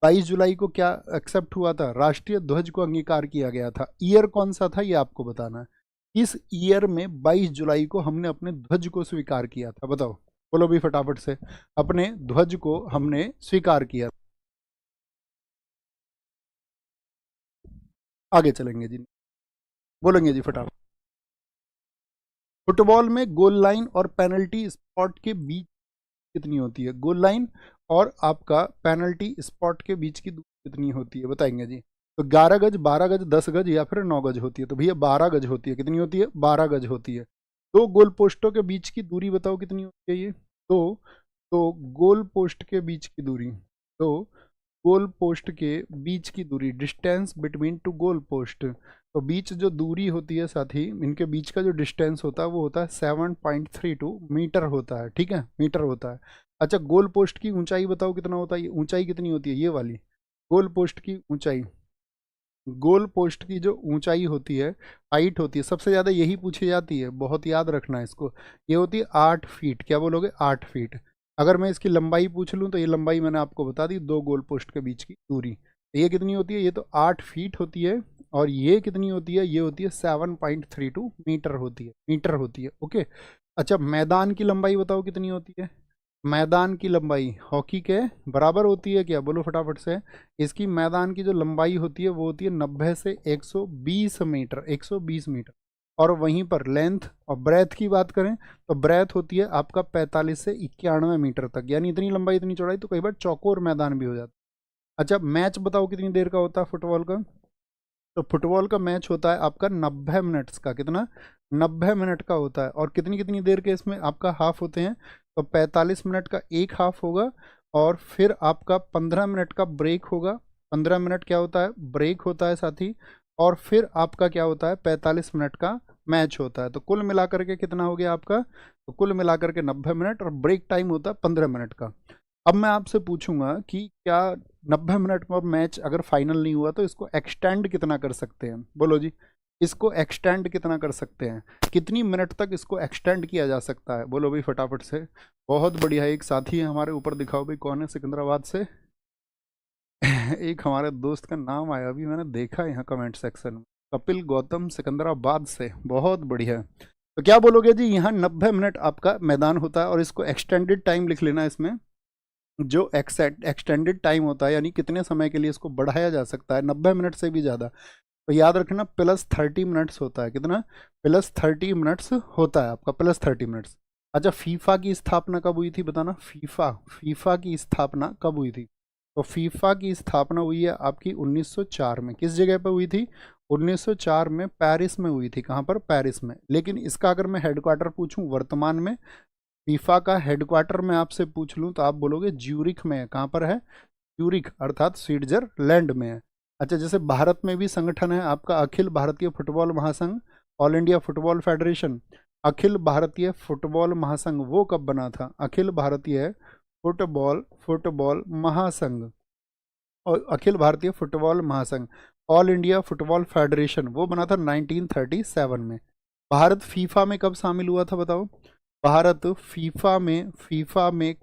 22 जुलाई को क्या एक्सेप्ट हुआ था? राष्ट्रीय ध्वज को अंगीकार किया गया था। ईयर कौन सा था ये आपको बताना है। इस ईयर में 22 जुलाई को हमने अपने ध्वज को स्वीकार किया था, बताओ, बोलो भी फटाफट से, अपने ध्वज को हमने स्वीकार किया। आगे चलेंगे जी, बोलेंगे जी फटाफट। फुटबॉल में गोल लाइन और पेनल्टी स्पॉट के बीच कितनी होती है, गोल लाइन और आपका पेनल्टी स्पॉट के बीच की दूरी कितनी होती है बताएंगे जी। तो 11 गज, 12 गज, 10 गज या फिर 9 गज होती है। तो भैया 12 गज होती है। कितनी होती है? 12 गज होती है। दो गोल पोस्टों के बीच की दूरी बताओ कितनी होती है ये। तो गोल पोस्ट के बीच की दूरी, तो गोल पोस्ट के बीच की दूरी, distance between two goal post, तो बीच जो दूरी होती है साथी, इनके बीच का जो डिस्टेंस होता है वो होता है 7.32 मीटर होता है। ठीक है, मीटर होता है। अच्छा, गोल पोस्ट की ऊंचाई बताओ कितना होता है, ये ऊंचाई कितनी होती है, ये वाली गोल पोस्ट की ऊंचाई। गोल पोस्ट की जो ऊंचाई होती है, हाइट होती है, सबसे ज़्यादा यही पूछी जाती है, बहुत याद रखना है इसको। ये होती है 8 फीट। क्या बोलोगे? 8 फीट। अगर मैं इसकी लंबाई पूछ लूँ तो ये लंबाई मैंने आपको बता दी, दो गोल पोस्ट के बीच की दूरी। ये कितनी होती है? ये तो 8 फीट होती है। और ये कितनी होती है? ये होती है 7.32 मीटर होती है, मीटर होती है। ओके। अच्छा, मैदान की लंबाई बताओ कितनी होती है। मैदान की लंबाई हॉकी के बराबर होती है क्या? बोलो फटाफट से। इसकी मैदान की जो लंबाई होती है वो होती है 90 से 120 मीटर, 120 मीटर। और वहीं पर लेंथ और ब्रेथ की बात करें तो ब्रेथ होती है आपका 45 से 91 मीटर तक, यानी इतनी लंबाई इतनी चौड़ाई, तो कई बार चौकोर मैदान भी हो जाता है। अच्छा, मैच बताओ कितनी देर का होता है फुटबॉल का। तो फुटबॉल का मैच होता है आपका 90 मिनट्स का। कितना? 90 मिनट का होता है। और कितनी कितनी देर के इसमें आपका हाफ होते हैं, तो 45 मिनट का एक हाफ होगा, और फिर आपका 15 मिनट का ब्रेक होगा। 15 मिनट क्या होता है? ब्रेक होता है साथी। और फिर आपका क्या होता है? 45 मिनट का मैच होता है। तो कुल मिलाकर के कितना हो गया आपका? तो कुल मिलाकर के 90 मिनट, और ब्रेक टाइम होता है 15 मिनट का। अब मैं आपसे पूछूंगा कि क्या 90 मिनट में मैच अगर फाइनल नहीं हुआ तो इसको एक्सटेंड कितना कर सकते हैं? बोलो जी, इसको एक्सटेंड कितना कर सकते हैं, कितनी मिनट तक इसको एक्सटेंड किया जा सकता है? बोलो भाई फटाफट से। बहुत बढ़िया। एक साथी है हमारे, ऊपर दिखाओ भाई कौन है, सिकंदराबाद से। एक हमारे दोस्त का नाम आया अभी, मैंने देखा यहाँ कमेंट सेक्शन में, कपिल गौतम सिकंदराबाद से। बहुत बढ़िया। तो क्या बोलोगे जी, यहाँ 90 मिनट आपका मैदान होता है, और इसको एक्सटेंडेड टाइम लिख लेना इसमें। जो एक्सटेंडेड टाइम होता है, यानी कितने समय के लिए इसको बढ़ाया जा सकता है, 90 मिनट से भी ज़्यादा, तो याद रखना +30 मिनट्स होता है। कितना? +30 मिनट्स होता है आपका, +30 मिनट्स। अच्छा, फीफा की स्थापना कब हुई थी बताना। फीफा की स्थापना कब हुई थी? तो फीफा की स्थापना हुई है आपकी 1904 में। किस जगह पर हुई थी? 1904 में पेरिस में हुई थी। कहाँ पर? पेरिस में। लेकिन इसका अगर मैं हेडक्वार्टर पूछूं वर्तमान में, फीफा का हेडक्वार्टर मैं आपसे पूछ लूं तो आप बोलोगे ज्यूरिख में है। कहाँ पर है? ज्यूरिख अर्थात स्विट्जरलैंड में है। अच्छा, जैसे भारत में भी संगठन है आपका अखिल भारतीय फुटबॉल महासंघ, all India football federation. Akhil Bharatiya football महासंघ वो कब बना था? अखिल भारतीय फुटबॉल महासंघ, और अखिल भारतीय फुटबॉल महासंघ, ऑल इंडिया फुटबॉल फेडरेशन, वो बना था 1937 में। भारत फीफा में कब शामिल हुआ था बताओ। भारत फीफा में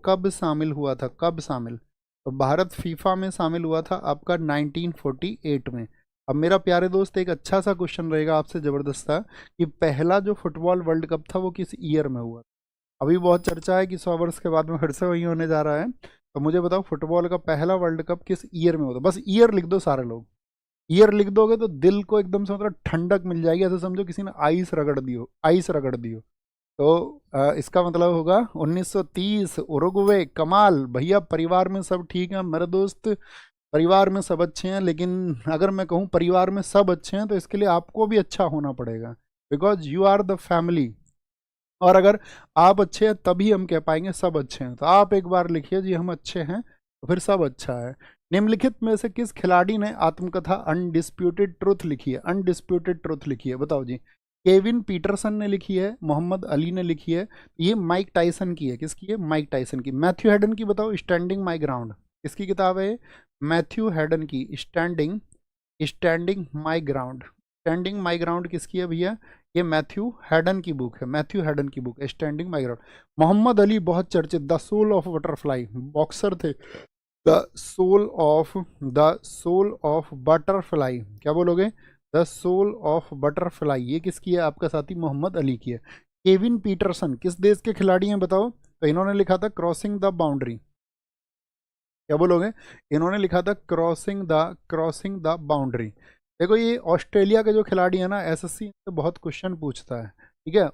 कब शामिल हुआ था? कब शामिल? तो भारत फीफा में शामिल हुआ था आपका 1948 में। अब मेरा प्यारे दोस्त, एक अच्छा सा क्वेश्चन रहेगा आपसे जबरदस्त सा, कि पहला जो फुटबॉल वर्ल्ड कप था वो किस ईयर में हुआ? अभी बहुत चर्चा है कि 100 वर्ष के बाद में फिर से वही होने जा रहा है। तो मुझे बताओ, फुटबॉल का पहला वर्ल्ड कप किस ईयर में होता? बस ईयर लिख दो सारे लोग। ईयर लिख दोगे तो दिल को एकदम से मतलब ठंडक मिल जाएगी, ऐसे समझो किसी ने आइस रगड़ दी हो, आइस रगड़ दी हो। तो इसका मतलब होगा 1930, उरुग्वे। कमाल भैया, परिवार में सब ठीक है मेरे दोस्त, परिवार में सब अच्छे हैं। लेकिन अगर मैं कहूँ परिवार में सब अच्छे हैं तो इसके लिए आपको भी अच्छा होना पड़ेगा, because you are the family. और अगर आप अच्छे हैं तभी हम कह पाएंगे सब अच्छे हैं। तो आप एक बार लिखिए जी, हम अच्छे हैं तो फिर सब अच्छा है। निम्नलिखित में से किस खिलाड़ी ने आत्मकथा अनडिस्प्यूटेड ट्रुथ लिखी है? अनडिस्प्यूटेड ट्रुथ लिखी है, बताओ जी। केविन पीटरसन ने लिखी है, मोहम्मद अली ने लिखी है, ये माइक टाइसन की है। किसकी है? माइक टाइसन की। मैथ्यू हेडन की बताओ, स्टैंडिंग माई ग्राउंड, किसकी किताब है? मैथ्यू हेडन की, standing standing my ground. Standing my ground किसकी है भैया? ये मैथ्यू हेडन की बुक है, मैथ्यू हेडन की बुक है standing my ground. Muhammad Ali बहुत चर्चित, the soul of butterfly, boxer थे। द सोल ऑफ बटरफ्लाई, क्या बोलोगे? द सोल ऑफ बटरफ्लाई, ये किसकी है आपका साथी? मोहम्मद अली की है। केविन पीटरसन किस देश के खिलाड़ी हैं बताओ? तो इन्होंने लिखा था क्रॉसिंग द बाउंड्री। क्या बोलोगे? इन्होंने लिखा था क्रॉसिंग द बाउंड्री। देखो, ये ऑस्ट्रेलिया के जो खिलाड़ी है ना, एसएससी से बहुत क्वेश्चन पूछता है। ठीक है,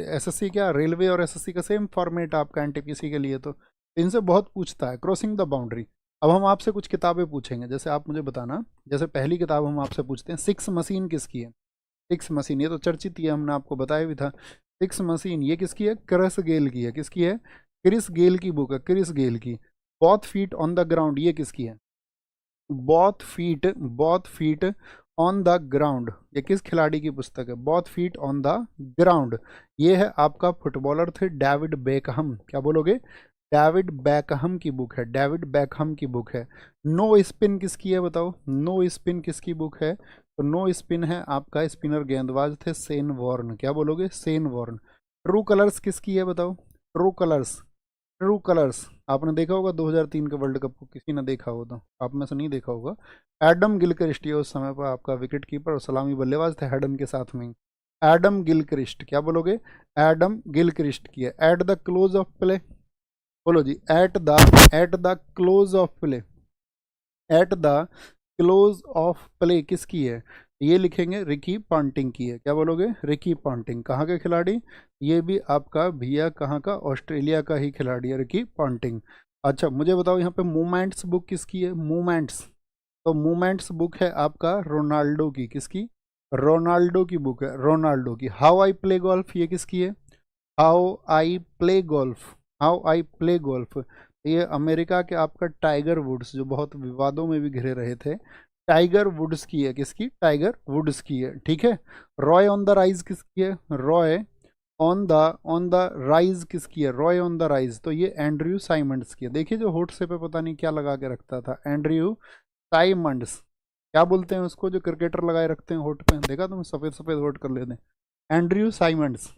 एसएससी क्या, रेलवे और एसएससी का सेम फॉर्मेट आपका एनटीपीसी के लिए। तो इनसे बहुत पूछता है। Crossing the boundary. अब हम आपसे कुछ किताबें पूछेंगे, जैसे आप मुझे बताना, जैसे पहली किताब हम आपसे पूछते हैं, सिक्स मशीन किसकी है? सिक्स मशीन, ये तो चर्चित ही है, हमने आपको बताया भी था। सिक्स मशीन ये किसकी है? क्रिस गेल की है। किसकी है? क्रिस गेल की बुक है, क्रिस गेल की। Both feet on the ground ये किसकी है? Both feet on the ground ये किस खिलाड़ी की पुस्तक है? Both feet on the ground ये है आपका फुटबॉलर थे डेविड बेकहम। क्या बोलोगे? डेविड बेकहम की बुक है, डेविड बेकहम की बुक है। नो स्पिन किसकी है बताओ? नो स्पिन किसकी बुक है? तो नो स्पिन है आपका, स्पिनर गेंदबाज थे सेन वॉर्न। क्या बोलोगे? सेन वॉर्न। ट्रू कलर्स किसकी है बताओ? ट्रू कलर्स, ट्रू कलर्स आपने देखा होगा 2003 के वर्ल्ड कप को, किसी ने देखा हो तो आप में से नहीं देखा होगा। एडम गिलक्रिस्ट ये उस समय पर आपका विकेट कीपर और सलामी बल्लेबाज थे हेडन के साथ में। Adam Gilchrist. क्या बोलोगे? एडम गिलक्रिस्ट की है। At the close of play, बोलो जी। At the close of play, at the close of play किसकी है? ये लिखेंगे रिकी पॉन्टिंग की है। क्या बोलोगे? Ricky Ponting. कहाँ के खिलाड़ी? ये भी आपका भैया कहाँ का? ऑस्ट्रेलिया का ही खिलाड़ी है रिकी पॉन्टिंग। अच्छा मुझे बताओ यहाँ पे मूवमेंट्स बुक किसकी है? मूवमेंट्स, तो मूवमेंट्स बुक है आपका रोनाल्डो की। किसकी? रोनाल्डो की बुक है, रोनाल्डो की। हाउ आई प्ले गोल्फ ये किसकी है? How I play golf, how I play golf ये अमेरिका के आपका टाइगर वुड्स, जो बहुत विवादों में भी घिरे रहे थे, टाइगर वुड्स की है। किसकी? टाइगर वुड्स की है। ठीक है। रॉय ऑन द राइज किसकी है? रॉय ऑन द राइज किसकी है? रॉय ऑन द राइज तो ये एंड्रयू साइमंड्स की है। देखिए जो होठ से पे पता नहीं क्या लगा के रखता था, एंड्रयू साइमंड्स। क्या बोलते हैं उसको जो क्रिकेटर लगाए रखते हैं होठ पे? देखा तुम, सफेद सफेद होठ कर लेते हैं। Andrew Symonds.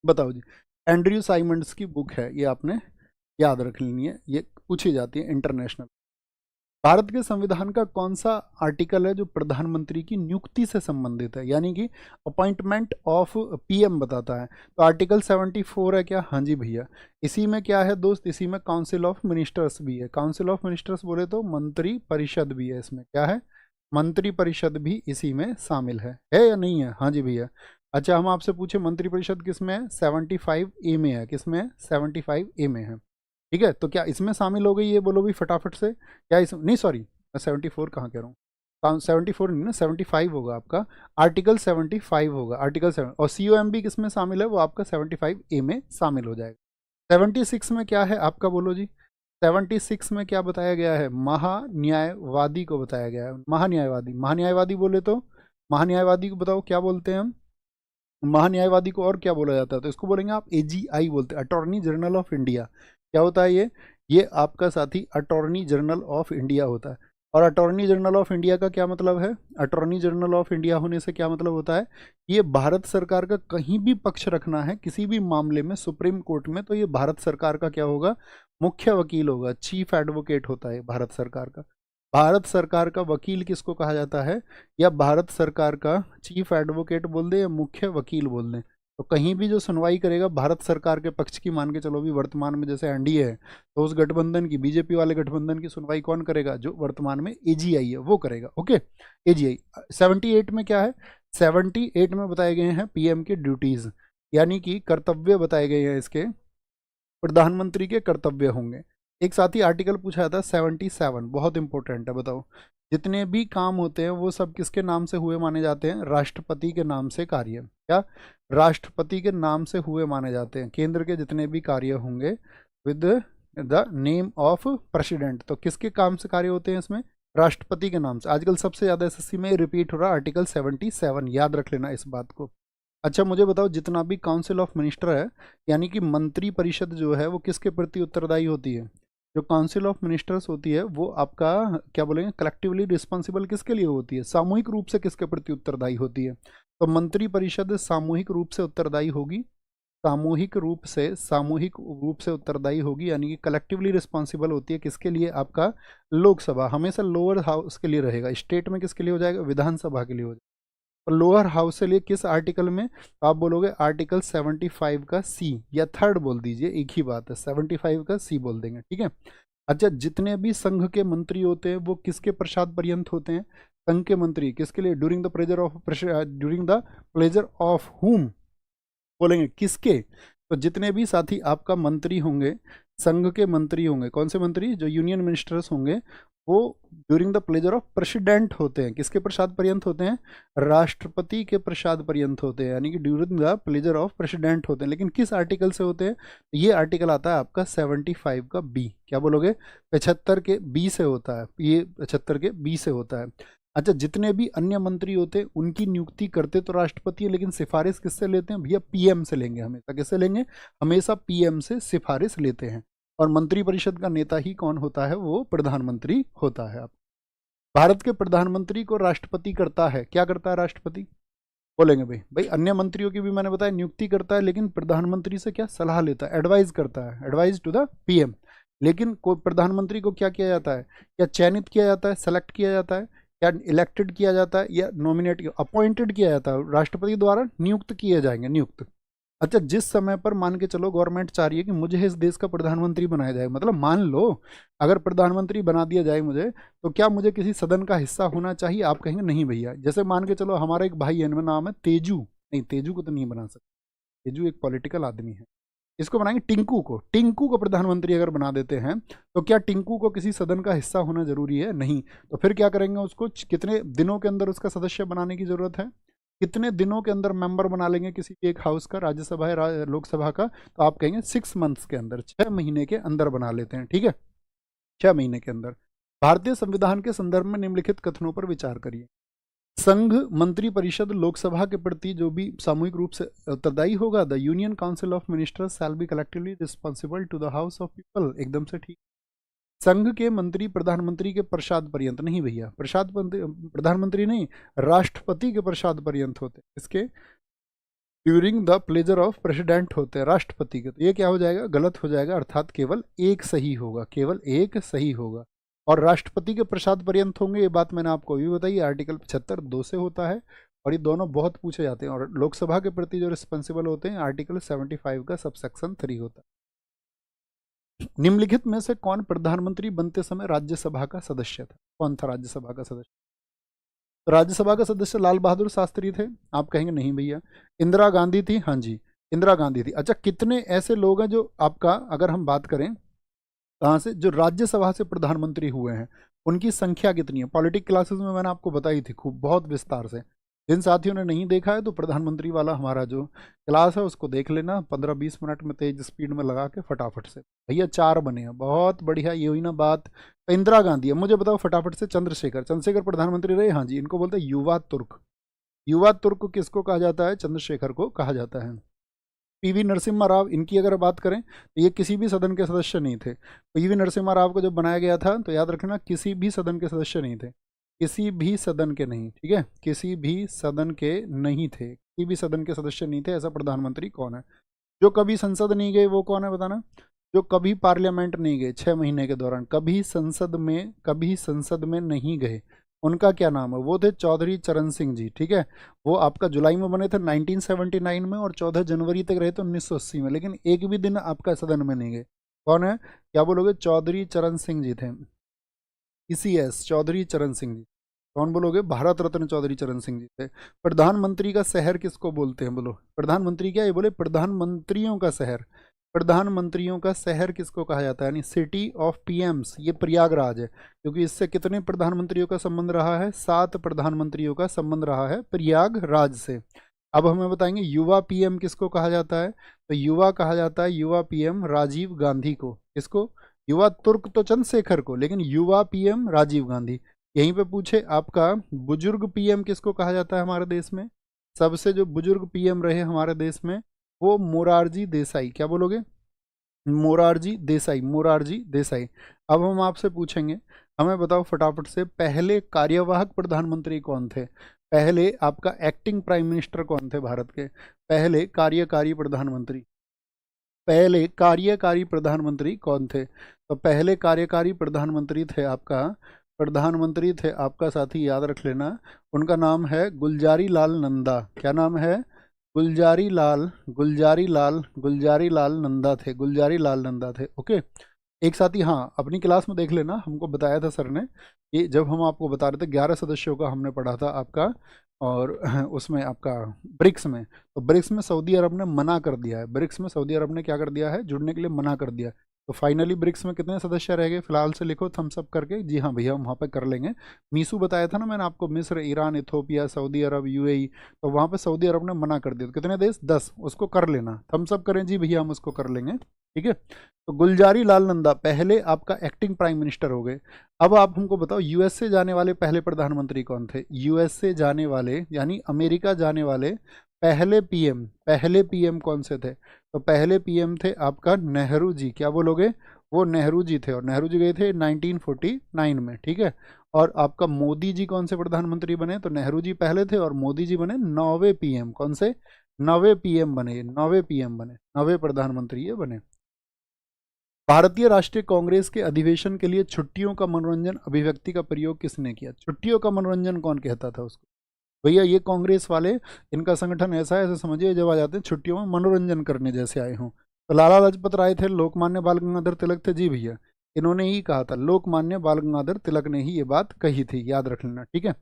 बताओ जी। एंड्रयू साइमंड्स की बुक है, ये आपने याद रख लेनी है, ये पूछी जाती है इंटरनेशनल। भारत के संविधान का कौन सा आर्टिकल है जो प्रधानमंत्री की नियुक्ति से संबंधित है, यानी कि अपॉइंटमेंट ऑफ पीएम बताता है? तो आर्टिकल 74 है क्या? हाँ जी भैया। इसी में क्या है दोस्त? इसी में काउंसिल ऑफ मिनिस्टर्स भी है। काउंसिल ऑफ मिनिस्टर्स बोले तो मंत्री परिषद भी है इसमें। क्या है? मंत्री परिषद भी इसी में शामिल है या नहीं है? हाँ जी भैया। अच्छा हम आपसे पूछे मंत्री परिषद किस में है? 75A में है। किस में है? 75A में है। ठीक है, तो क्या इसमें शामिल हो गई? ये बोलो भी फटाफट से। क्या इस नहीं, सॉरी मैं 74 कहाँ कह रहा हूँ, 74 नहीं ना, 75 होगा आपका। आर्टिकल 75 होगा, आर्टिकल 7। और COMB किस में शामिल है? वो आपका 75A में शामिल हो जाएगा। 76 में क्या है आपका? बोलो जी। 76 में क्या बताया गया है? महान्यायवादी को बताया गया है। महान्यायवादी, महान्यायवादी बोले तो महान्यायवादी को बताओ क्या बोलते हैं हम? महान्यायवादी को और क्या बोला जाता है? तो इसको बोलेंगे आप AGI बोलते हैं, अटॉर्नी जनरल ऑफ इंडिया। क्या होता है ये आपका साथी अटॉर्नी जनरल ऑफ इंडिया होता है। और अटॉर्नी जनरल ऑफ इंडिया का क्या मतलब है? अटॉर्नी जनरल ऑफ इंडिया होने से क्या मतलब होता है? ये भारत सरकार का कहीं भी पक्ष रखना है किसी भी मामले में सुप्रीम कोर्ट में, तो ये भारत सरकार का क्या होगा? मुख्य वकील होगा, चीफ एडवोकेट होता है भारत सरकार का। भारत सरकार का वकील किसको कहा जाता है? या भारत सरकार का चीफ एडवोकेट बोल दे या मुख्य वकील बोल दे, तो कहीं भी जो सुनवाई करेगा भारत सरकार के पक्ष की, मान के चलो भी वर्तमान में जैसे NDA है, तो उस गठबंधन की, बीजेपी वाले गठबंधन की सुनवाई कौन करेगा? जो वर्तमान में AGI है वो करेगा। Okay, AGI। 78 में क्या है? 78 में बताए गए हैं PM के ड्यूटीज, यानी कि कर्तव्य बताए गए हैं इसके, प्रधानमंत्री के कर्तव्य होंगे। एक साथ ही आर्टिकल पूछा था 77, बहुत इंपॉर्टेंट है। बताओ जितने भी काम होते हैं वो सब किसके नाम से हुए माने जाते हैं? राष्ट्रपति के नाम से कार्य। क्या? राष्ट्रपति के नाम से हुए माने जाते हैं। केंद्र के जितने भी कार्य होंगे with the name of president, तो किसके काम से कार्य होते हैं इसमें? राष्ट्रपति के नाम से। आजकल सबसे ज्यादा SSC में रिपीट हो रहा है आर्टिकल 77, याद रख लेना इस बात को। अच्छा मुझे बताओ जितना भी काउंसिल ऑफ मिनिस्टर है, यानी कि मंत्री परिषद जो है वो किसके प्रति उत्तरदायी होती है? जो काउंसिल ऑफ मिनिस्टर्स होती है वो आपका क्या बोलेंगे, कलेक्टिवली रिस्पॉन्सिबल किसके लिए होती है? सामूहिक रूप से किसके प्रति उत्तरदायी होती है? तो मंत्री परिषद सामूहिक रूप से उत्तरदायी होगी, सामूहिक रूप से उत्तरदायी होगी, यानी कि कलेक्टिवली रिस्पॉन्सिबल होती है किसके लिए? आपका लोकसभा हमेशा लोअर हाउस के लिए रहेगा। स्टेट में किसके लिए हो जाएगा? विधानसभा के लिए हो जाएगा। और लोअर हाउस से लिए किस आर्टिकल में? आप बोलोगे आर्टिकल 75 का C, या थर्ड बोल दीजिए, एक ही बात है, 75 का C बोल देंगे। ठीक है। अच्छा जितने भी संघ के मंत्री होते हैं वो किसके प्रसाद पर्यंत होते हैं? संघ के मंत्री किसके लिए? ड्यूरिंग द प्लेजर ऑफ हुम बोलेंगे, किसके? तो जितने भी साथी आपका मंत्री होंगे संघ के मंत्री होंगे, कौन से मंत्री, जो यूनियन मिनिस्टर्स होंगे, वो during the pleasure of president होते हैं। किसके प्रसाद पर्यंत होते हैं, राष्ट्रपति के प्रसाद पर्यंत होते हैं, यानी कि during the pleasure of president होते हैं। लेकिन किस आर्टिकल से होते हैं, ये आर्टिकल आता है आपका 75 का बी, क्या बोलोगे, 75 के बी से होता है, ये 75 के बी से होता है। अच्छा, जितने भी अन्य मंत्री होते हैं उनकी नियुक्ति करते तो राष्ट्रपति है, लेकिन सिफारिश किससे लेते हैं भैया, पीएम से लेंगे, हमेशा किससे लेंगे, हमेशा पीएम से सिफारिश लेते हैं। और मंत्रिपरिषद का नेता ही कौन होता है, वो प्रधानमंत्री होता है। आप भारत के प्रधानमंत्री को राष्ट्रपति करता है, क्या करता है राष्ट्रपति, बोलेंगे भाई, अन्य मंत्रियों की भी मैंने बताया नियुक्ति करता है, लेकिन प्रधानमंत्री से क्या सलाह लेता है, एडवाइज करता है, एडवाइज टू द पीएम। लेकिन कोई प्रधानमंत्री को क्या किया जाता है, क्या चयनित किया जाता है, सेलेक्ट किया जाता है, या इलेक्टेड किया जाता है, या नॉमिनेट अपॉइंटेड किया जाता है, राष्ट्रपति द्वारा नियुक्त किए जाएंगे, नियुक्त। अच्छा, जिस समय पर मान के चलो गवर्नमेंट चाह रही है कि मुझे इस देश का प्रधानमंत्री बनाया जाए, मतलब मान लो अगर प्रधानमंत्री बना दिया जाए मुझे, तो क्या मुझे किसी सदन का हिस्सा होना चाहिए, आप कहेंगे नहीं भैया। जैसे मान के चलो हमारा एक भाई है, इनमें नाम है तेजू, नहीं तेजू को तो नहीं बना सकते, तेजू एक पॉलिटिकल आदमी है, इसको बनाएंगे टिंकू को, टिंकू को प्रधानमंत्री अगर बना देते हैं, तो क्या टिंकू को किसी सदन का हिस्सा होना जरूरी है, नहीं। तो फिर क्या करेंगे, उसको कितने दिनों के अंदर उसका सदस्य बनाने की जरूरत है, कितने दिनों के अंदर मेंबर बना लेंगे किसी एक हाउस का, राज्यसभा है लोकसभा का, तो आप कहेंगे 6 मंथ्स के अंदर, 6 महीने के अंदर बना लेते हैं, ठीक है, 6 महीने के अंदर। भारतीय संविधान के संदर्भ में निम्नलिखित कथनों पर विचार करिए। संघ मंत्री परिषद लोकसभा के प्रति जो भी सामूहिक रूप से उत्तरदायी होगा, the union council of ministers shall be collectively responsible to the house of people, एकदम से ठीक। संघ के मंत्री प्रधानमंत्री के प्रसाद पर्यंत, नहीं भैया, प्रधानमंत्री नहीं, राष्ट्रपति के प्रसाद पर्यंत होते, इसके during the pleasure of president होते हैं, राष्ट्रपति के। तो ये क्या हो जाएगा, गलत हो जाएगा, अर्थात केवल एक सही होगा, केवल एक सही होगा। और राष्ट्रपति के प्रसाद पर्यंत होंगे, ये बात मैंने आपको भी बताई, आर्टिकल 75(2) से होता है, और ये दोनों बहुत पूछे जाते हैं। और लोकसभा के प्रति जो रिस्पॉन्सिबल होते हैं, आर्टिकल 75 का सबसेक्शन 3 होता है। निम्नलिखित में से कौन प्रधानमंत्री बनते समय राज्यसभा का सदस्य था, कौन था राज्यसभा का सदस्य, तो राज्यसभा का सदस्य लाल बहादुर शास्त्री थे, आप कहेंगे नहीं भैया, इंदिरा गांधी थी, हाँ जी इंदिरा गांधी थी। अच्छा, कितने ऐसे लोग हैं जो आपका, अगर हम बात करें कहाँ से, जो राज्यसभा से प्रधानमंत्री हुए हैं, उनकी संख्या कितनी है, पॉलिटिक क्लासेस में मैंने आपको बताई थी खूब, बहुत विस्तार से। जिन साथियों ने नहीं देखा है तो प्रधानमंत्री वाला हमारा जो क्लास है उसको देख लेना, 15-20 मिनट में तेज स्पीड में लगा के फटाफट से। भैया 4 बने हैं, बहुत बढ़िया, ये हुई ना बात। इंदिरा गांधी है, मुझे बताओ फटाफट से, चंद्रशेखर प्रधानमंत्री रहे, हाँ जी, इनको बोलते हैं युवा तुर्क। युवा तुर्क किसको कहा जाता है, चंद्रशेखर को कहा जाता है। पीवी नरसिम्हा राव, इनकी अगर बात करें तो ये किसी भी सदन के सदस्य नहीं थे। पीवी नरसिम्हा राव को जब बनाया गया था तो याद रखना किसी भी सदन के सदस्य नहीं थे, किसी भी सदन के नहीं, ठीक है, किसी भी सदन के नहीं थे, किसी भी सदन के सदस्य नहीं थे। ऐसा प्रधानमंत्री कौन है जो कभी संसद नहीं गए, वो कौन है बताना, जो कभी पार्लियामेंट नहीं गए 6 महीने के दौरान, कभी संसद में नहीं गए, उनका क्या नाम है, वो थे चौधरी चरण सिंह जी, ठीक है। वो आपका जुलाई में बने थे 1979 में, और 14 जनवरी तक रहे थे 1980 में, लेकिन एक भी दिन आपका सदन में नहीं गए। कौन है, क्या बोलोगे, चौधरी चरण सिंह जी थे, ECS चौधरी चरण सिंह जी। कौन बोलोगे, भारत रत्न चौधरी चरण सिंह जी थे। प्रधानमंत्री का शहर किसको बोलते हैं, बोलो, प्रधानमंत्री क्या, ये बोले प्रधानमंत्रियों का शहर, प्रधानमंत्रियों का शहर किसको कहा जाता है, यानी सिटी ऑफ पीएम्स, ये प्रयागराज है, क्योंकि इससे कितने प्रधानमंत्रियों का संबंध रहा है, 7 प्रधानमंत्रियों का संबंध रहा है प्रयागराज से। अब हमें बताएंगे युवा पीएम किसको कहा जाता है, तो युवा कहा जाता है, युवा पीएम राजीव गांधी को, किसको, युवा तुर्क तो चंद्रशेखर को, लेकिन युवा पीएम राजीव गांधी। यहीं पे पूछे आपका बुजुर्ग पीएम किसको कहा जाता है हमारे देश में, सबसे जो बुजुर्ग पीएम रहे हमारे देश में, वो मोरारजी देसाई, क्या बोलोगे, मोरारजी देसाई, मोरारजी देसाई। अब हम आपसे पूछेंगे, हमें बताओ फटाफट से, पहले कार्यवाहक प्रधानमंत्री कौन थे, पहले आपका एक्टिंग प्राइम मिनिस्टर कौन थे भारत के, पहले कार्यकारी प्रधानमंत्री, पहले कार्यकारी प्रधानमंत्री कौन थे, तो पहले कार्यकारी प्रधानमंत्री थे आपका साथी, याद रख लेना, उनका नाम है गुलजारी लाल नंदा। क्या नाम है, गुलजारी लाल नंदा थे, ओके। एक साथी, हाँ, अपनी क्लास में देख लेना, हमको बताया था सर ने, ये जब हम आपको बता रहे थे 11 सदस्यों का हमने पढ़ा था आपका, और उसमें आपका ब्रिक्स में, तो ब्रिक्स में सऊदी अरब ने मना कर दिया है, ब्रिक्स में सऊदी अरब ने क्या कर दिया है, जुड़ने के लिए मना कर दिया। तो फाइनली ब्रिक्स में कितने सदस्य रह गए फिलहाल से लिखो थम्स अप करके। जी हाँ भैया हम वहाँ पे कर लेंगे। मीसू बताया था ना मैंने आपको, मिस्र, ईरान, इथोपिया, सऊदी अरब, यूएई, तो वहाँ पे सऊदी अरब ने मना कर दिया। तो कितने देश? 10, उसको कर लेना, थम्स अप करें जी भैया, हम उसको कर लेंगे। ठीक है, तो गुलजारी लाल नंदा पहले आपका एक्टिंग प्राइम मिनिस्टर हो गए। अब आप हमको बताओ यूएसए जाने वाले पहले प्रधानमंत्री कौन थे? यूएसए जाने वाले यानी अमेरिका जाने वाले पहले पीएम कौन से थे? तो पहले पीएम थे आपका नेहरू जी। क्या बोलोगे? वो नेहरू जी थे, और नेहरू जी गए थे 1949 में। ठीक है, और आपका मोदी जी कौन से प्रधानमंत्री बने? तो नेहरू जी पहले थे और मोदी जी बने 9वें पीएम। कौन से? 9वें पीएम बने, 9वें पीएम बने, 9वें प्रधानमंत्री ये बने। भारतीय राष्ट्रीय कांग्रेस के अधिवेशन के लिए छुट्टियों का मनोरंजन अभिव्यक्ति का प्रयोग किसने किया? छुट्टियों का मनोरंजन कौन कहता था उसको? भैया ये कांग्रेस वाले, इनका संगठन ऐसा है, ऐसे समझिए जब आ जाते हैं छुट्टियों में मनोरंजन करने जैसे आए हों। तो लाला लाजपत राय थे, लोकमान्य बाल गंगाधर तिलक थे। जी भैया इन्होंने ही कहा था, लोकमान्य बाल गंगाधर तिलक ने ही ये बात कही थी, याद रख लेना। ठीक है,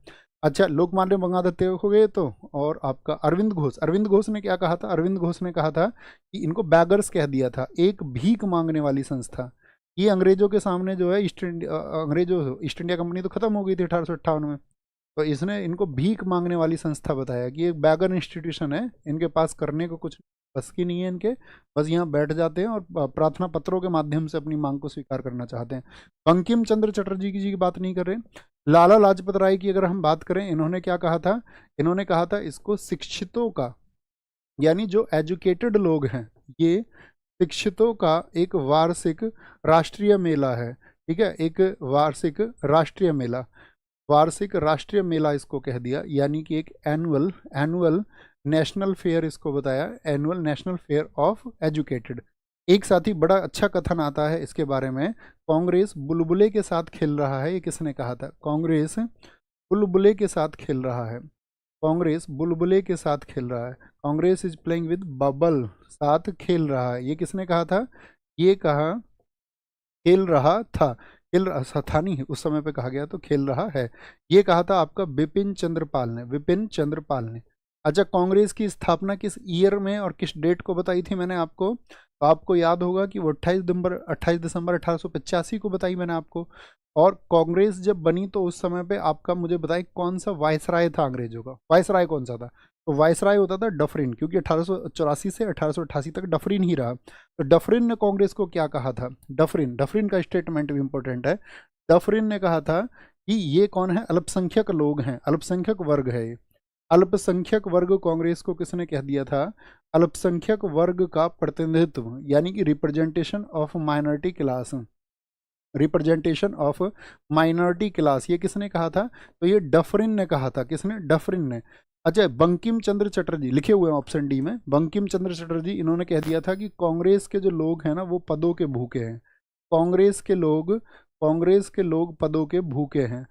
अच्छा लोकमान्य गंगाधर तिलक हो गए तो, और आपका अरविंद घोष ने क्या कहा था? अरविंद घोष ने कहा था कि इनको बैगर्स कह दिया था, एक भीख मांगने वाली संस्था। ये अंग्रेजों के सामने जो है अंग्रेजों ईस्ट इंडिया कंपनी तो खत्म हो गई थी 1858 में, तो इसने इनको भीख मांगने वाली संस्था बताया कि एक बैगर इंस्टीट्यूशन है, इनके पास करने को कुछ बस की नहीं है इनके, बस यहाँ बैठ जाते हैं और प्रार्थना पत्रों के माध्यम से अपनी मांग को स्वीकार करना चाहते हैं। बंकिम चंद्र चटर्जी जी की बात नहीं कर रहे। लाला लाजपत राय की अगर हम बात करें, इन्होंने क्या कहा था? इन्होंने कहा था इसको शिक्षितों का, यानी जो एजुकेटेड लोग हैं, ये शिक्षितों का एक वार्षिक राष्ट्रीय मेला है। ठीक है, एक वार्षिक राष्ट्रीय मेला, वार्षिक राष्ट्रीय मेला इसको कह दिया, यानी कि एक एनुअल नेशनल फेयर इसको बताया, annual national fair of educated. एक साथी बड़ा अच्छा कथन आता है इसके बारे में, कांग्रेस बुलबुले के साथ खेल रहा है। ये किसने कहा था? कांग्रेस बुलबुले के साथ खेल रहा है, कांग्रेस बुलबुले के साथ खेल रहा है, Congress is playing with bubble, साथ खेल रहा है। ये किसने कहा था? ये कहा खेल रहा था, खेल रहा था नहीं, उस समय पे कहा गया तो खेल रहा है। ये कहा था आपका बिपिन चंद्र पाल ने, बिपिन चंद्र पाल ने। अच्छा कांग्रेस की स्थापना किस ईयर में और किस डेट को बताई थी मैंने आपको? तो आपको याद होगा कि वो 28 दिसंबर 1885 को बताई मैंने आपको। और कांग्रेस जब बनी तो उस समय पे आपका मुझे बताएं कौन सा वायसराय था अंग्रेजों का? वायसराय कौन सा था? तो वायसराय होता था डफरिन, क्योंकि 1884 से 1888 तक डफरिन ही रहा। तो डफरिन ने कांग्रेस को क्या कहा था? डफरिन का स्टेटमेंट भी इंपॉर्टेंट है। डफरिन ने कहा था कि ये कौन है? अल्पसंख्यक लोग हैं, अल्पसंख्यक वर्ग है ये। अल्पसंख्यक वर्ग कांग्रेस को किसने कह दिया था? अल्पसंख्यक वर्ग का प्रतिनिधित्व, यानी कि representation of minority class, representation of minority class, ये किसने कहा था? तो ये डफरिन ने कहा था। किसने? डफरिन ने। अच्छा बंकिम चंद्र चटर्जी लिखे हुए हैं ऑप्शन डी में, बंकिम चंद्र चटर्जी, इन्होंने कह दिया था कि कांग्रेस के जो लोग हैं ना वो पदों के भूखे हैं। कांग्रेस के लोग पदों के भूखे हैं,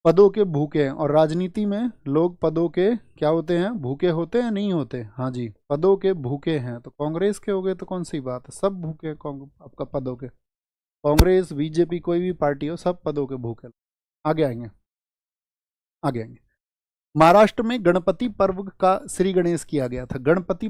पदों के भूखे हैं। और राजनीति में लोग पदों के क्या होते हैं? भूखे होते हैं, नहीं होते? हाँ जी, पदों के भूखे हैं। तो कांग्रेस के हो गए तो कौन सी बात है, सब भूखे हैं आपका पदों के। कांग्रेस बीजेपी कोई भी पार्टी हो, सब पदों के भूखे। आगे आएंगे, आगे आएंगे। महाराष्ट्र में गणपति पर्व का श्री गणेश किया गया था। गणपति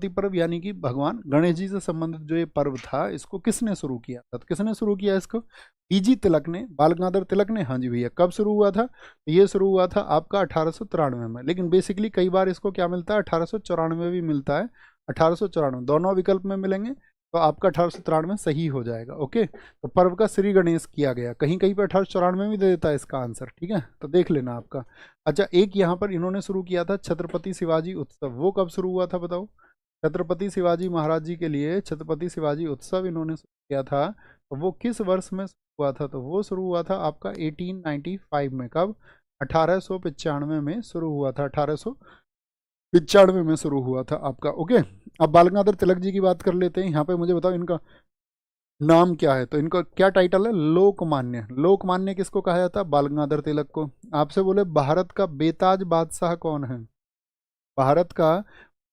पर्व यानी कि भगवान गणेश जी से संबंधित जो ये पर्व था, इसको किसने शुरू किया था? तो किसने शुरू किया इसको? पीजी तिलक ने, बाल गंगाधर तिलक ने। हाँ जी भैया, कब शुरू हुआ था? ये शुरू हुआ था आपका 1893 में, लेकिन बेसिकली कई बार इसको क्या मिलता है? 1894 भी मिलता है, 1894 दोनों विकल्प में मिलेंगे, तो आपका 1893 सही हो जाएगा। ओके, तो पर्व का श्री गणेश किया गया, कहीं कहीं पर 1894 भी दे देता है इसका आंसर। ठीक है, तो देख लेना आपका। अच्छा एक यहाँ पर इन्होंने शुरू किया था छत्रपति शिवाजी उत्सव, वो कब शुरू हुआ था बताओ? छत्रपति शिवाजी महाराज जी के लिए छत्रपति शिवाजी उत्सव इन्होंने शुरू किया था, तो वो किस वर्ष में शुरू हुआ था? तो वो शुरू हुआ था आपका 1895 में। कब? 1895 में शुरू हुआ था, 1895 में शुरू हुआ था आपका। ओके, अब बाल गंगाधर तिलक जी की बात कर लेते हैं। यहाँ पे मुझे बताओ इनका नाम क्या है? तो इनका क्या टाइटल है? लोकमान्य। लोकमान्य किसको कहा जाता है? बाल गंगाधर तिलक को। आपसे बोले भारत का बेताज बादशाह कौन है? भारत का